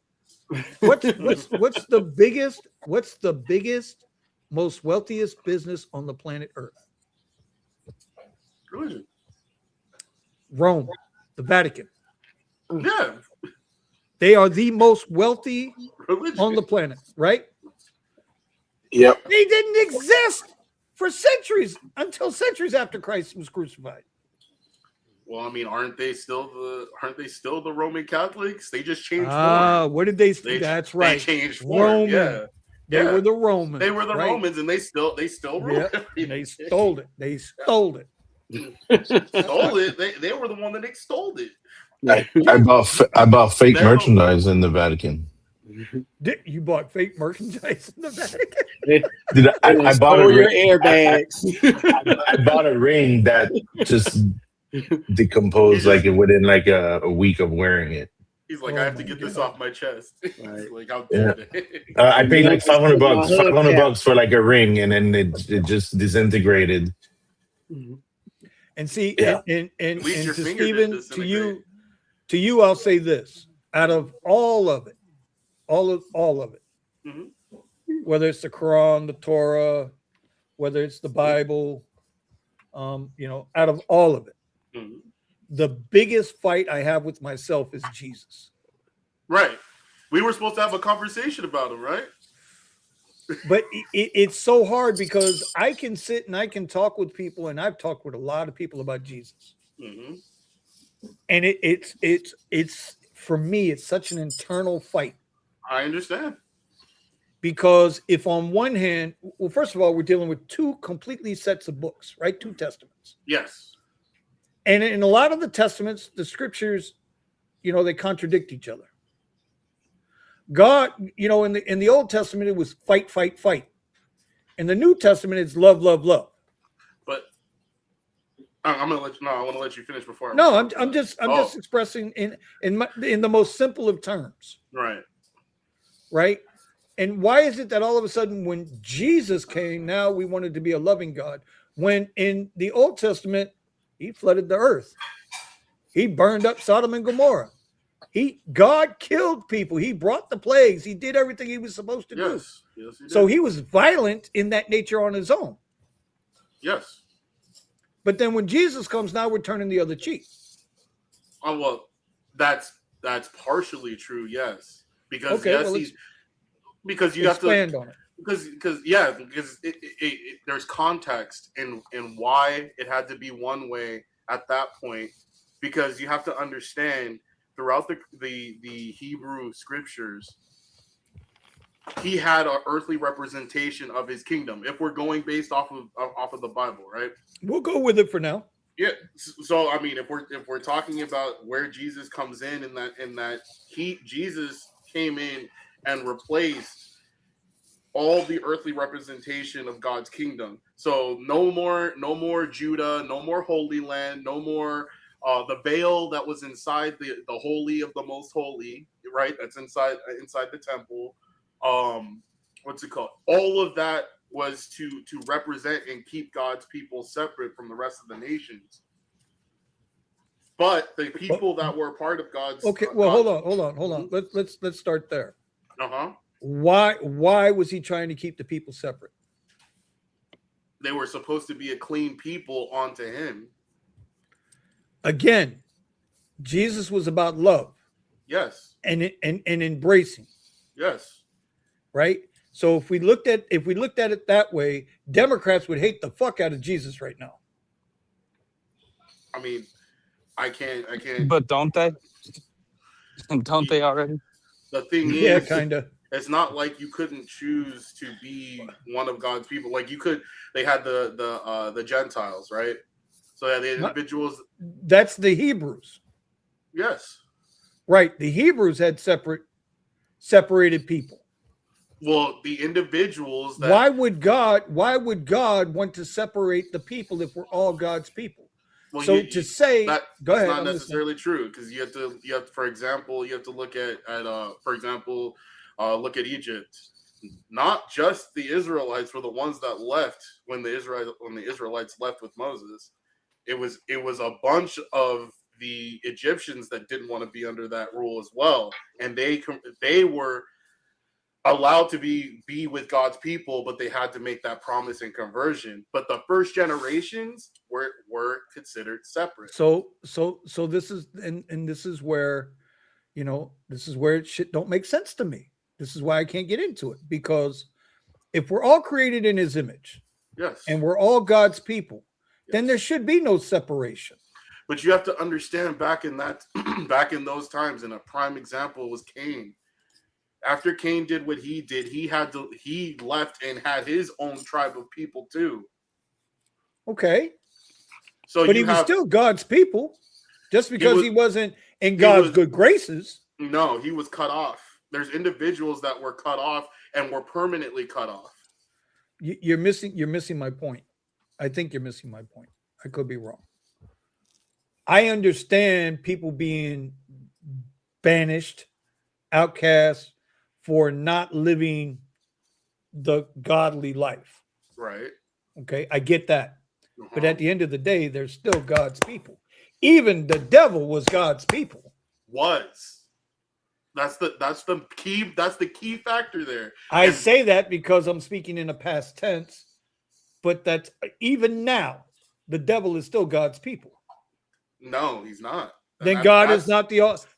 S2: What's the biggest, most wealthiest business on the planet Earth?
S3: Religion.
S2: Rome, the Vatican.
S3: Yeah.
S2: They are the most wealthy
S3: Religion.
S2: on the planet, right?
S10: Yep.
S2: They didn't exist for centuries until centuries after Christ was crucified.
S3: Well, I mean, aren't they still the Roman Catholics? They just changed
S2: Ah, what did they?
S3: form.
S2: That's right.
S3: They changed form.
S2: Roman.
S3: Yeah.
S2: They
S3: Yeah.
S2: were the Romans.
S3: They were the
S2: right?
S3: Romans, and they still rule.
S2: Yeah, and they stole it. They stole it.
S3: Stole it. They were the one that extolled it.
S10: I bought fake
S3: They're
S10: merchandise in the Vatican.
S2: You bought fake merchandise in the Vatican?
S10: Did I bought a
S8: Stole your
S10: ring.
S8: airbags.
S10: I bought a ring that just decomposed like within like a week of wearing it.
S3: He's like,
S2: Oh
S3: I have to
S2: my
S3: get this
S2: God.
S3: off my chest.
S8: Right.
S3: Like, how
S10: Yeah.
S3: dare they?
S10: I paid like $500 bucks,
S8: My hubcap.
S10: $500 for like a ring, and then it just disintegrated.
S2: And see,
S10: Yeah.
S2: and
S3: At least your
S2: to
S3: finger didn't
S2: Stephen,
S3: disintegrate.
S2: to you, I'll say this: out of all of it, all of it,
S3: Mhm.
S2: whether it's the Quran, the Torah, whether it's the Bible, out of all of it,
S3: Mhm.
S2: the biggest fight I have with myself is Jesus.
S3: Right. We were supposed to have a conversation about him, right?
S2: But it's so hard because I can sit and I can talk with people, and I've talked with a lot of people about Jesus,
S3: Mm-hmm.
S2: and it's for me, it's such an internal fight.
S3: I understand.
S2: Because if on one hand, well, first of all, we're dealing with 2 completely sets of books, right? 2 testaments.
S3: Yes.
S2: And in a lot of the testaments, the scriptures, they contradict each other. God, in the Old Testament, it was fight, fight, fight. In the New Testament, it's love, love, love.
S3: But I'm gonna let you. No, I want to let you finish before.
S2: No, I'm just expressing in the most simple of terms,
S3: Right.
S2: right? And why is it that all of a sudden, when Jesus came, now we wanted to be a loving God? When in the Old Testament, he flooded the earth, he burned up Sodom and Gomorrah. God killed people. He brought the plagues. He did everything he was supposed to do.
S3: Yes. Yes. He
S2: So
S3: did.
S2: he was violent in that nature on his own.
S3: Yes.
S2: But then when Jesus comes, now we're turning the other cheek.
S3: Oh well, that's partially true. Yes, because
S2: Okay, well,
S3: because you have to
S2: expand on it.
S3: because there's context in why it had to be one way at that point, because you have to understand throughout the Hebrew scriptures, he had an earthly representation of his kingdom. If we're going based off of the Bible, right?
S2: We'll go with it for now.
S3: Yeah. So I mean, if we're talking about where Jesus comes in that Jesus came in and replaced all the earthly representation of God's kingdom. So no more Judah, no more Holy Land, no more the veil that was inside the holy of the most holy, right? That's inside the temple. What's it called? All of that was to represent and keep God's people separate from the rest of the nations. But the people that were part of God's
S2: hold on. Let's start there.
S3: Uh-huh.
S2: Why was he trying to keep the people separate?
S3: They were supposed to be a clean people unto him.
S2: Again, Jesus was about love.
S3: Yes.
S2: And embracing.
S3: Yes.
S2: Right? So if we looked at it that way, Democrats would hate the fuck out of Jesus right now.
S3: I mean, I can't.
S6: But don't they? Don't they already?
S3: The thing is,
S2: yeah, kind of.
S3: It's not like you couldn't choose to be one of God's people. Like you could. They had the Gentiles, right? So yeah, the individuals.
S2: That's the Hebrews.
S3: Yes.
S2: Right. The Hebrews had separated people.
S3: Well, the individuals that
S2: why would God want to separate the people if we're all God's people?
S3: Well,
S2: So to say,
S3: that
S2: go
S3: that's
S2: ahead.
S3: not
S2: I'm listening.
S3: necessarily true because you have for example, you have to look at for example, look at Egypt. Not just the Israelites were the ones that left when the Israelites left with Moses. It was a bunch of the Egyptians that didn't want to be under that rule as well, and they were allowed to be with God's people, but they had to make that promise and conversion. But the first generations were considered separate.
S2: So this is and this is where, this is where shit don't make sense to me. This is why I can't get into it, because if we're all created in his image,
S3: Yes,
S2: and we're all God's people, then
S3: yes.
S2: there should be no separation.
S3: But you have to understand back in back in those times, and a prime example was Cain. After Cain did what he did, he left and had his own tribe of people too.
S2: Okay.
S3: So
S2: but he was still God's people. Just because he wasn't in God's good graces.
S3: No, he was cut off. There's individuals that were cut off and were permanently cut off.
S2: You're missing my point. I think you're missing my point. I could be wrong. I understand people being banished, outcast for not living the godly life.
S3: Right.
S2: Okay, I get that. But at the end of the day, they're still God's people. Even the devil was God's people.
S3: That's the key factor there.
S2: I say that because I'm speaking in a past tense, but that's even now, the devil is still God's people.
S3: No, he's not.
S2: Then God is not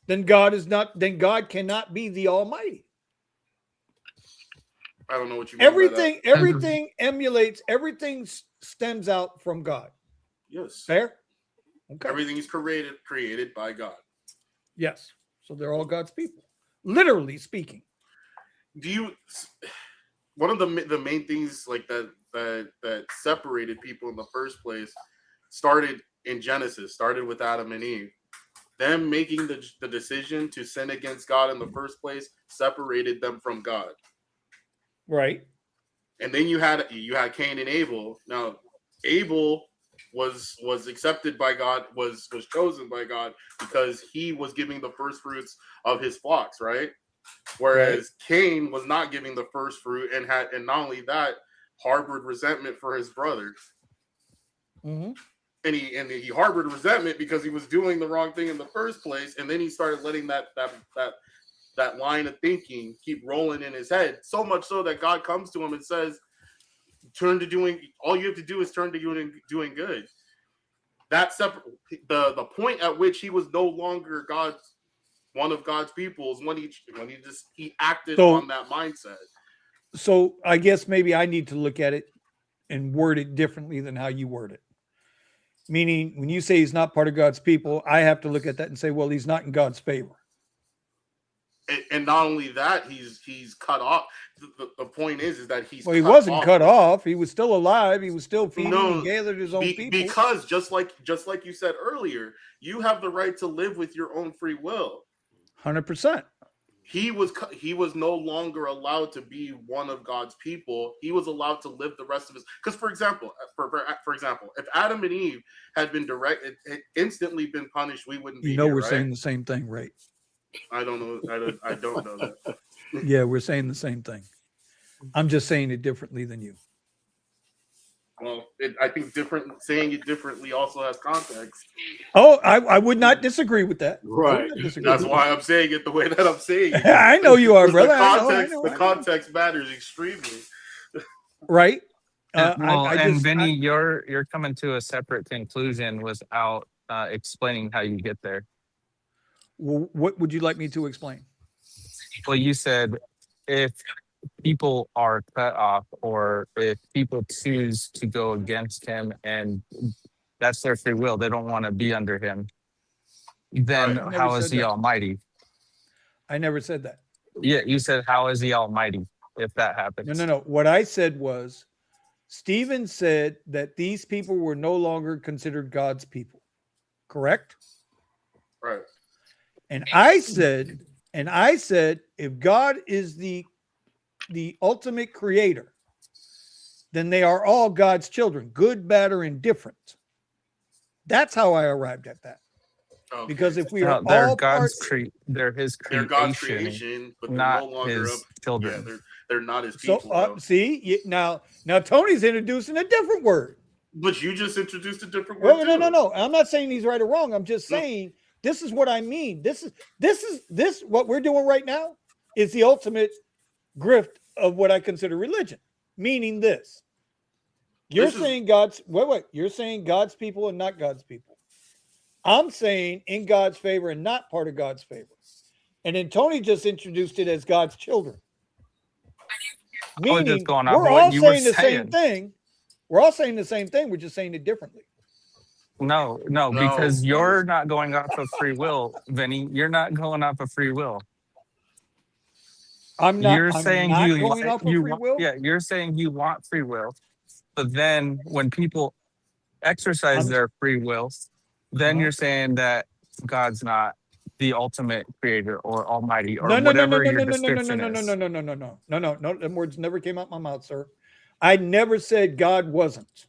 S2: then God cannot be the Almighty.
S3: I don't know what you mean by that.
S2: Everything emulates, everything stems out from God.
S3: Yes.
S2: Fair? Okay.
S3: Everything is created by God.
S2: Yes. So they're all God's people. Literally speaking.
S3: One of the main things like that separated people in the first place started in Genesis, started with Adam and Eve. Them making the decision to sin against God in the first place separated them from God.
S2: Right.
S3: And then you had Cain and Abel. Now, Abel was accepted by God, was chosen by God because he was giving the first fruits of his flocks, right? Whereas Cain was not giving the first fruit and not only that, harbored resentment for his brother.
S2: Mm-hmm.
S3: And he harbored resentment because he was doing the wrong thing in the first place, and then he started letting that line of thinking keep rolling in his head, so much so that God comes to him and says, all you have to do is turn to doing good. That the point at which he was no longer one of God's people is when he acted on that mindset.
S2: So I guess maybe I need to look at it and word it differently than how you word it. Meaning, when you say he's not part of God's people, I have to look at that and say, well, he's not in God's favor.
S3: And not only that, he's cut off. The point is that he
S2: wasn't cut off. He was still alive. He was still feeding and gathered his own people.
S3: Because just like you said earlier, you have the right to live with your own free will.
S2: 100%.
S3: He was no longer allowed to be one of God's people. He was allowed to live the rest of his. Because for example, if Adam and Eve had been instantly been punished, we wouldn't be.
S2: We're saying the same thing, right?
S3: I don't know. I don't know that.
S2: Yeah, we're saying the same thing. I'm just saying it differently than you.
S3: Well, I think saying it differently also has context.
S2: Oh, I would not disagree with that.
S8: Right.
S3: That's why I'm saying it the way that I'm saying it.
S2: I know you are, brother.
S3: The context matters extremely.
S2: Right.
S6: Vinny, you're coming to a separate conclusion without explaining how you get there.
S2: Well, what would you like me to explain?
S6: Well, you said if people are cut off or if people choose to go against him and that's their free will, they don't want to be under him, then how is he almighty?
S2: I never said that.
S6: Yeah, you said, how is he almighty if that happens?
S2: No. What I said was, Stephen said that these people were no longer considered God's people. Correct?
S3: Right.
S2: And I said, if God is the ultimate creator, then they are all God's children, good, bad, or indifferent. That's how I arrived at that.
S3: Okay.
S2: Because if we are
S6: No, they're
S2: all
S6: God's
S2: part,
S6: they're His
S3: They're God's
S6: creation,
S3: creation, but they're
S6: not
S3: no longer
S6: His
S3: up. Yeah,
S6: children.
S3: they're not His
S2: so
S3: people. Though.
S2: see now Tony's introducing a different word.
S3: But you just introduced a different word.
S2: Well, no. I'm not saying he's right or wrong. I'm just
S3: No.
S2: saying this is what I mean. This what we're doing right now is the ultimate grift of what I consider religion. Meaning this. You're saying you're saying God's people and not God's people. I'm saying in God's favor and not part of God's favor. And then Tony just introduced it as God's children. Meaning we're all saying the same thing. We're all saying the same thing. We're just saying it differently.
S6: No, because you're not going off of free will, Vinny. You're not going off of free will.
S2: I'm not.
S6: You're saying you
S2: going off of free will.
S6: Yeah, you're saying you want free will, but then when people exercise their free will, then you're saying that God's not the ultimate creator or almighty or whatever your description is.
S2: No. Them words never came out my mouth, sir. I never said God wasn't.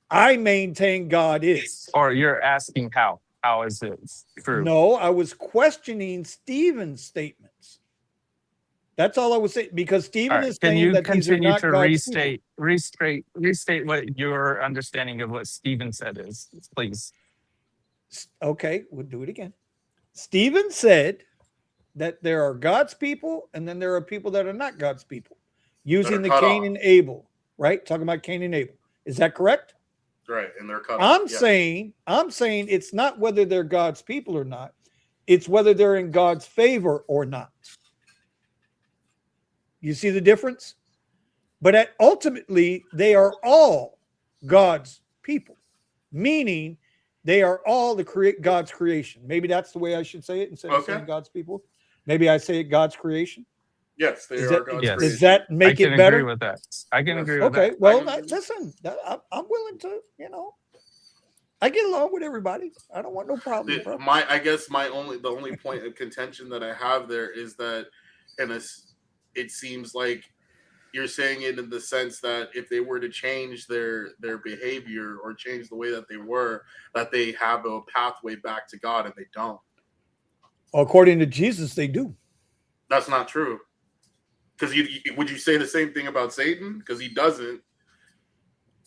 S2: I maintain God is.
S6: Or you're asking how? How is it true?
S2: No, I was questioning Stephen's statements. That's all I was saying, because Stephen is saying that these are not God's people.
S6: restate what your understanding of what Stephen said is, please.
S2: Okay, we'll do it again. Stephen said that there are God's people and then there are people that are not God's people, using the Cain and Abel, right? Talking about Cain and Abel. Is that correct?
S3: Right, and they're cut
S2: I'm saying it's not whether they're God's people or not. It's whether they're in God's favor or not. You see the difference? But ultimately, they are all God's people, meaning they are all God's creation. Maybe that's the way I should say it instead of saying God's people. Maybe I say it God's creation.
S3: Yes, they are God's creation.
S2: Does that make it better?
S6: I can agree with that. I can agree with that.
S2: Okay, well, listen, I'm willing to, I get along with everybody. I don't want no problem.
S3: The only point of contention that I have there is that, it seems like you're saying it in the sense that if they were to change their behavior or change the way that they were, that they have a pathway back to God, and they don't.
S2: According to Jesus, they do.
S3: That's not true. Because would you say the same thing about Satan? Because he doesn't.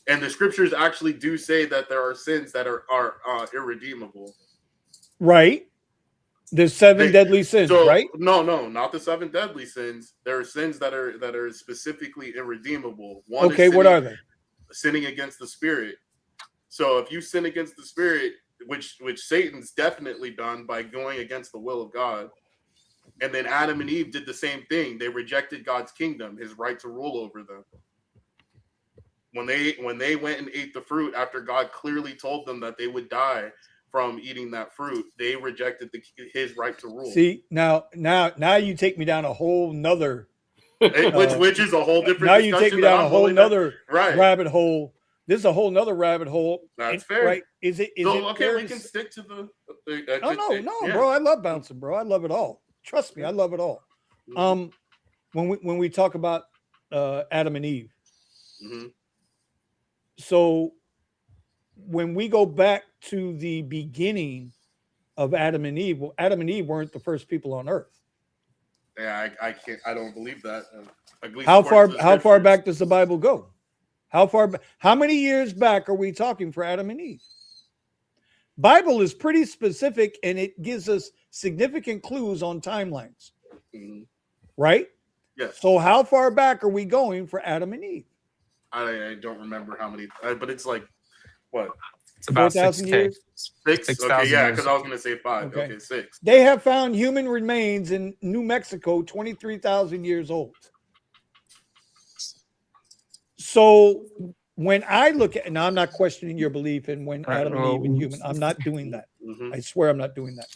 S3: And the scriptures actually do say that there are sins that are irredeemable.
S2: Right. There's seven deadly sins, right?
S3: No, not the seven deadly sins. There are sins that are specifically irredeemable. One
S2: what are they?
S3: Sinning against the spirit. So if you sin against the spirit, which Satan's definitely done by going against the will of God, and then Adam and Eve did the same thing. They rejected God's kingdom, his right to rule over them. When they went and ate the fruit after God clearly told them that they would die from eating that fruit, they rejected his right to rule.
S2: See, now you take me down a whole nother
S3: which is a whole different
S2: now you take me down a whole nother rabbit hole. This is a whole nother rabbit hole.
S3: That's fair.
S2: Right. Is it
S3: okay, we can stick to the
S2: bro. I love bouncing, bro. I love it all. Trust me, I love it all. When we talk about Adam and Eve.
S3: Mm-hmm.
S2: So when we go back to the beginning of Adam and Eve, well, Adam and Eve weren't the first people on earth.
S3: Yeah, I don't believe that.
S2: How far back does the Bible go? How many years back are we talking for Adam and Eve? Bible is pretty specific, and it gives us significant clues on timelines.
S3: Mm-hmm.
S2: Right?
S3: Yes.
S2: So how far back are we going for Adam and Eve?
S3: I don't remember how many, but it's like what?
S6: It's about
S2: 4,000 years.
S3: 6? Okay, yeah, because I was going to say 5. Okay, 6.
S2: They have found human remains in New Mexico, 23,000 years old. So when I look at, and I'm not questioning your belief in when Adam and Eve and human, I'm not doing that.
S3: Mm-hmm.
S2: I swear I'm not doing that.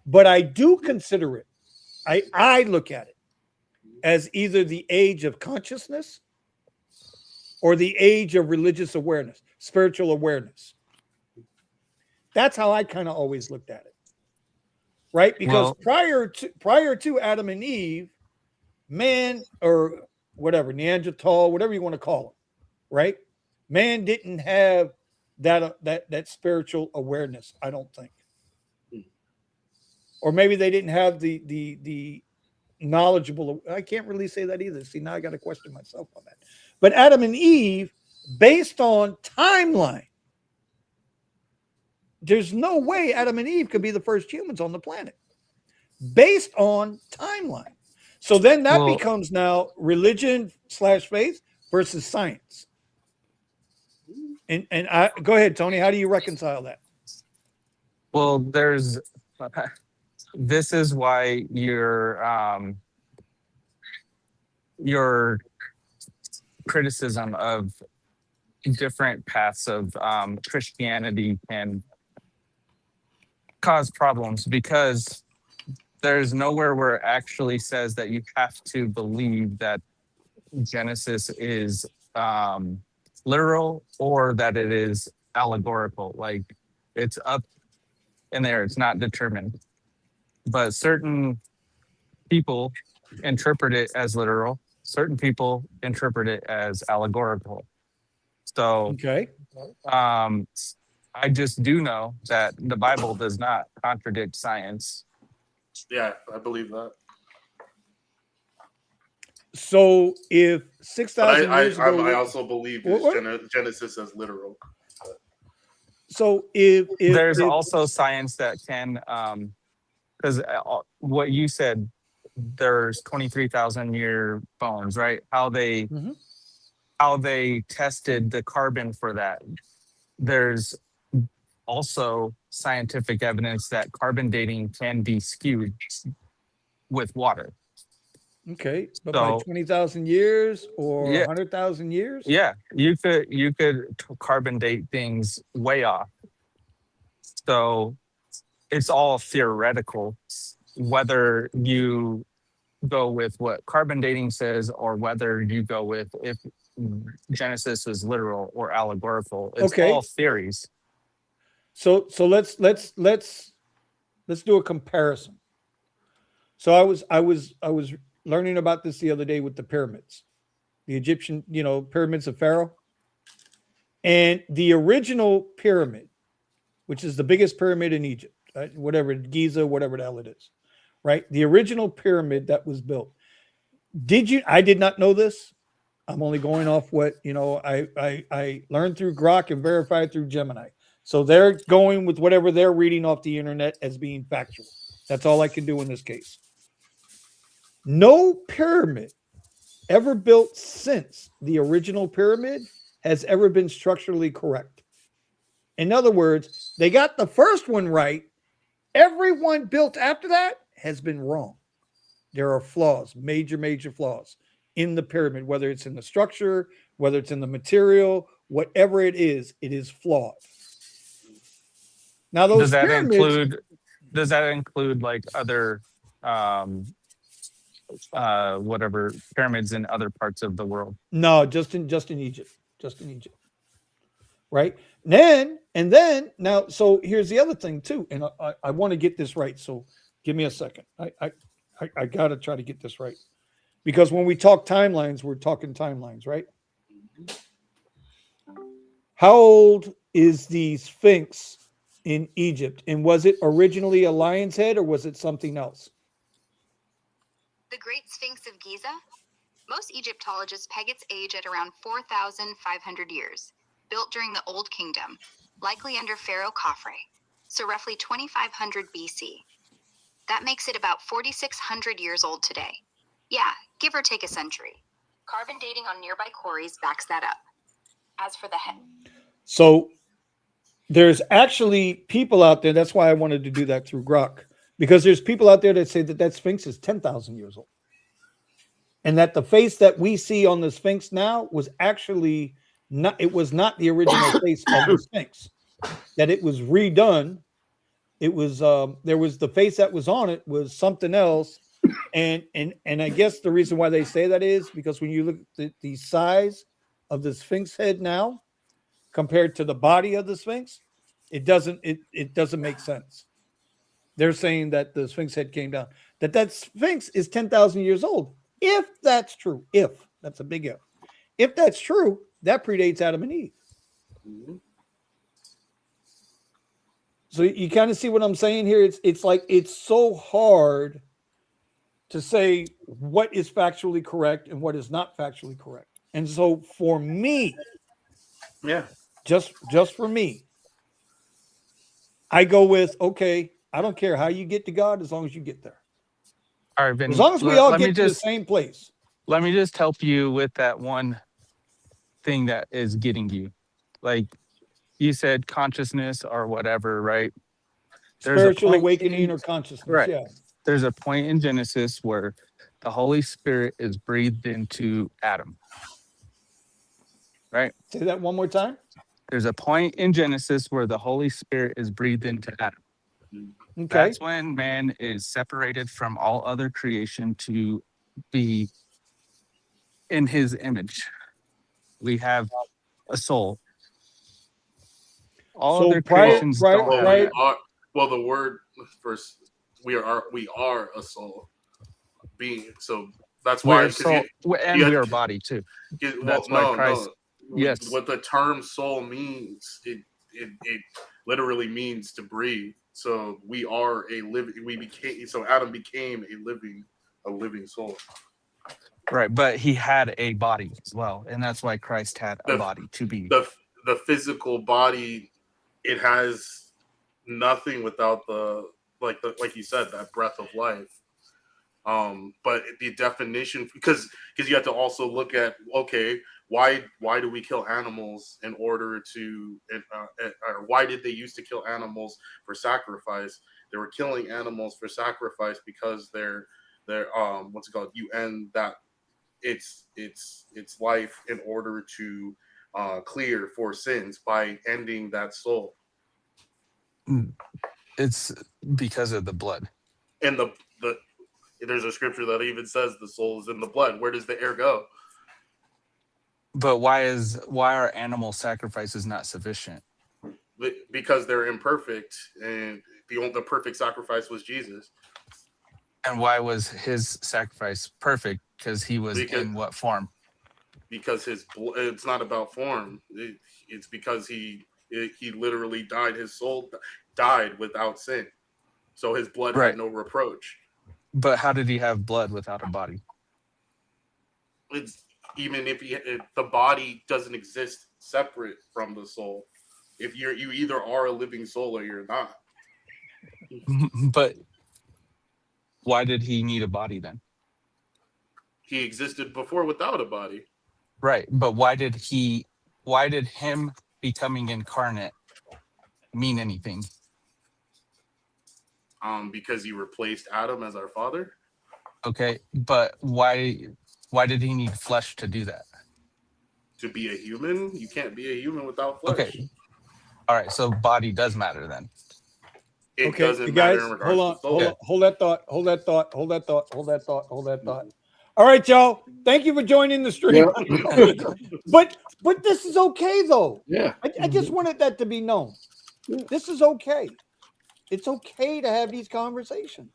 S2: But I do consider it, I look at it as either the age of consciousness or the age of religious awareness, spiritual awareness. That's how I kind of always looked at it. Right? Because prior to Adam and Eve, man, or whatever, Neanderthal, whatever you want to call them, right? Man didn't have that spiritual awareness. I don't think, or maybe they didn't have the knowledgeable. I can't really say that either. See, now I got to question myself on that. But Adam and Eve, based on timeline, there's no way Adam and Eve could be the first humans on the planet based on timeline. So then that becomes now religion / faith versus science. And I go ahead, Tony. How do you reconcile that?
S6: Well, this is why your criticism of different paths of Christianity can cause problems, because there's nowhere where it actually says that you have to believe that Genesis is literal or that it is allegorical. Like, it's up in there, it's not determined. But certain people interpret it as literal, certain people interpret it as allegorical. So
S2: okay.
S6: I just do know that the Bible does not contradict science.
S3: Yeah, I believe that.
S2: So if 6,000 years ago,
S3: I also believe Genesis as literal.
S2: So if
S6: there's also science that can, because what you said, there's 23,000 year bones, right? How they tested the carbon for that. There's also scientific evidence that carbon dating can be skewed with water.
S2: Okay, but by 20,000 years or 100,000 years?
S6: Yeah, you could carbon date things way off. So it's all theoretical, whether you go with what carbon dating says or whether you go with if Genesis is literal or allegorical. It's all theories.
S2: So let's do a comparison. So I was learning about this the other day with the pyramids, the Egyptian, pyramids of Pharaoh, and the original pyramid, which is the biggest pyramid in Egypt, right? Whatever, Giza, whatever the hell it is, right? The original pyramid that was built. I did not know this. I'm only going off what, I learned through Grok and verified through Gemini. So they're going with whatever they're reading off the internet as being factual. That's all I can do in this case. No pyramid ever built since the original pyramid has ever been structurally correct. In other words, they got the first one right. Everyone built after that has been wrong. There are flaws, major flaws in the pyramid, whether it's in the structure, whether it's in the material, whatever it is flawed. Now, those pyramids,
S6: does that include like other whatever pyramids in other parts of the world?
S2: No, just in Egypt. Right. And then now, so here's the other thing too. And I want to get this right. So give me a second. I got to try to get this right. Because when we talk timelines, we're talking timelines, right? How old is the Sphinx in Egypt? And was it originally a lion's head or was it something else?
S12: The Great Sphinx of Giza? Most Egyptologists peg its age at around 4,500 years, built during the Old Kingdom, likely under Pharaoh Khafre, so roughly 2500 BC. That makes it about 4,600 years old today. Yeah, give or take a century. Carbon dating on nearby quarries backs that up. As for the head.
S2: So there's actually people out there, that's why I wanted to do that through Grok, because there's people out there that say that Sphinx is 10,000 years old. And that the face that we see on the Sphinx now was actually not the original face of the Sphinx, that it was redone. It was, there was the face that was on it was something else. And I guess the reason why they say that is because when you look at the size of the Sphinx head now compared to the body of the Sphinx, it doesn't make sense. They're saying that the Sphinx head came down, that Sphinx is 10,000 years old. If that's true, that's a big if that's true, that predates Adam and Eve. So you kind of see what I'm saying here. It's like it's so hard to say what is factually correct and what is not factually correct. And so for me,
S3: Yeah.
S2: just for me, I go with okay, I don't care how you get to God as long as you get there.
S6: All right, Vinny.
S2: As long as we all get to the same place.
S6: Let me just help you with that one thing that is getting you. Like you said, consciousness or whatever, right? There's a
S2: Spiritual
S6: point
S2: awakening or consciousness.
S6: right.
S2: Yeah.
S6: There's a point in Genesis where the Holy Spirit is breathed into Adam. Right?
S2: Say that one more time.
S6: There's a point in Genesis where the Holy Spirit is breathed into Adam.
S2: Okay.
S6: That's when man is separated from all other creation to be in his image. We have a soul. All
S2: So
S6: other creations don't have
S3: we
S6: that.
S3: are, well, the word first, we are a soul being. So that's why,
S6: We're soul, and we are body too. That's why Christ. Yes.
S3: What the term soul means, it literally means to breathe. So we are a living. So Adam became a living soul.
S6: Right, but he had a body as well, and that's why Christ had a body to be.
S3: The physical body, it has nothing without like you said, that breath of life. But the definition, because you have to also look at, okay, why do we kill animals in order to, or why did they used to kill animals for sacrifice? They were killing animals for sacrifice because they're what's it called? You end that its life in order to clear for sins by ending that soul.
S6: It's because of the blood.
S3: And there's a scripture that even says the soul is in the blood. Where does the air go?
S6: But why are animal sacrifices not sufficient?
S3: Because they're imperfect, and the perfect sacrifice was Jesus.
S6: And why was his sacrifice perfect? Because he was in what form?
S3: Because it's not about form. It's because he literally died. His soul died without sin, so his blood had no reproach.
S6: But how did he have blood without a body?
S3: It's even if the body doesn't exist separate from the soul. If you either are a living soul or you're not.
S6: But why did he need a body then?
S3: He existed before without a body.
S6: Right, but why did him becoming incarnate mean anything?
S3: Because he replaced Adam as our father.
S6: Okay, but why did he need flesh to do that?
S3: To be a human? You can't be a human without flesh.
S6: Okay. All right, so body does matter then.
S3: It
S2: okay,
S3: doesn't
S2: guys,
S3: matter in regards to soul.
S2: hold that thought. All right, y'all. Thank you for joining the stream.
S8: Yeah.
S2: but this is okay though.
S8: Yeah.
S2: I just wanted that to be known.
S8: Yeah.
S2: This is okay. It's okay to have these conversations.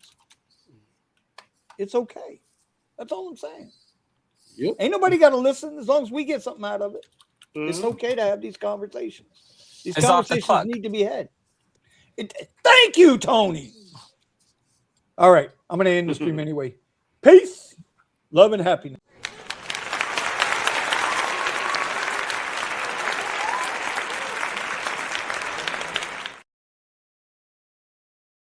S2: It's okay. That's all I'm saying.
S8: Yep.
S2: Ain't nobody got to listen as long as we get something out of it. It's okay to have these conversations. These conversations need to be had. Thank you, Tony. All right. I'm going to end the stream anyway. Peace, love, and happiness.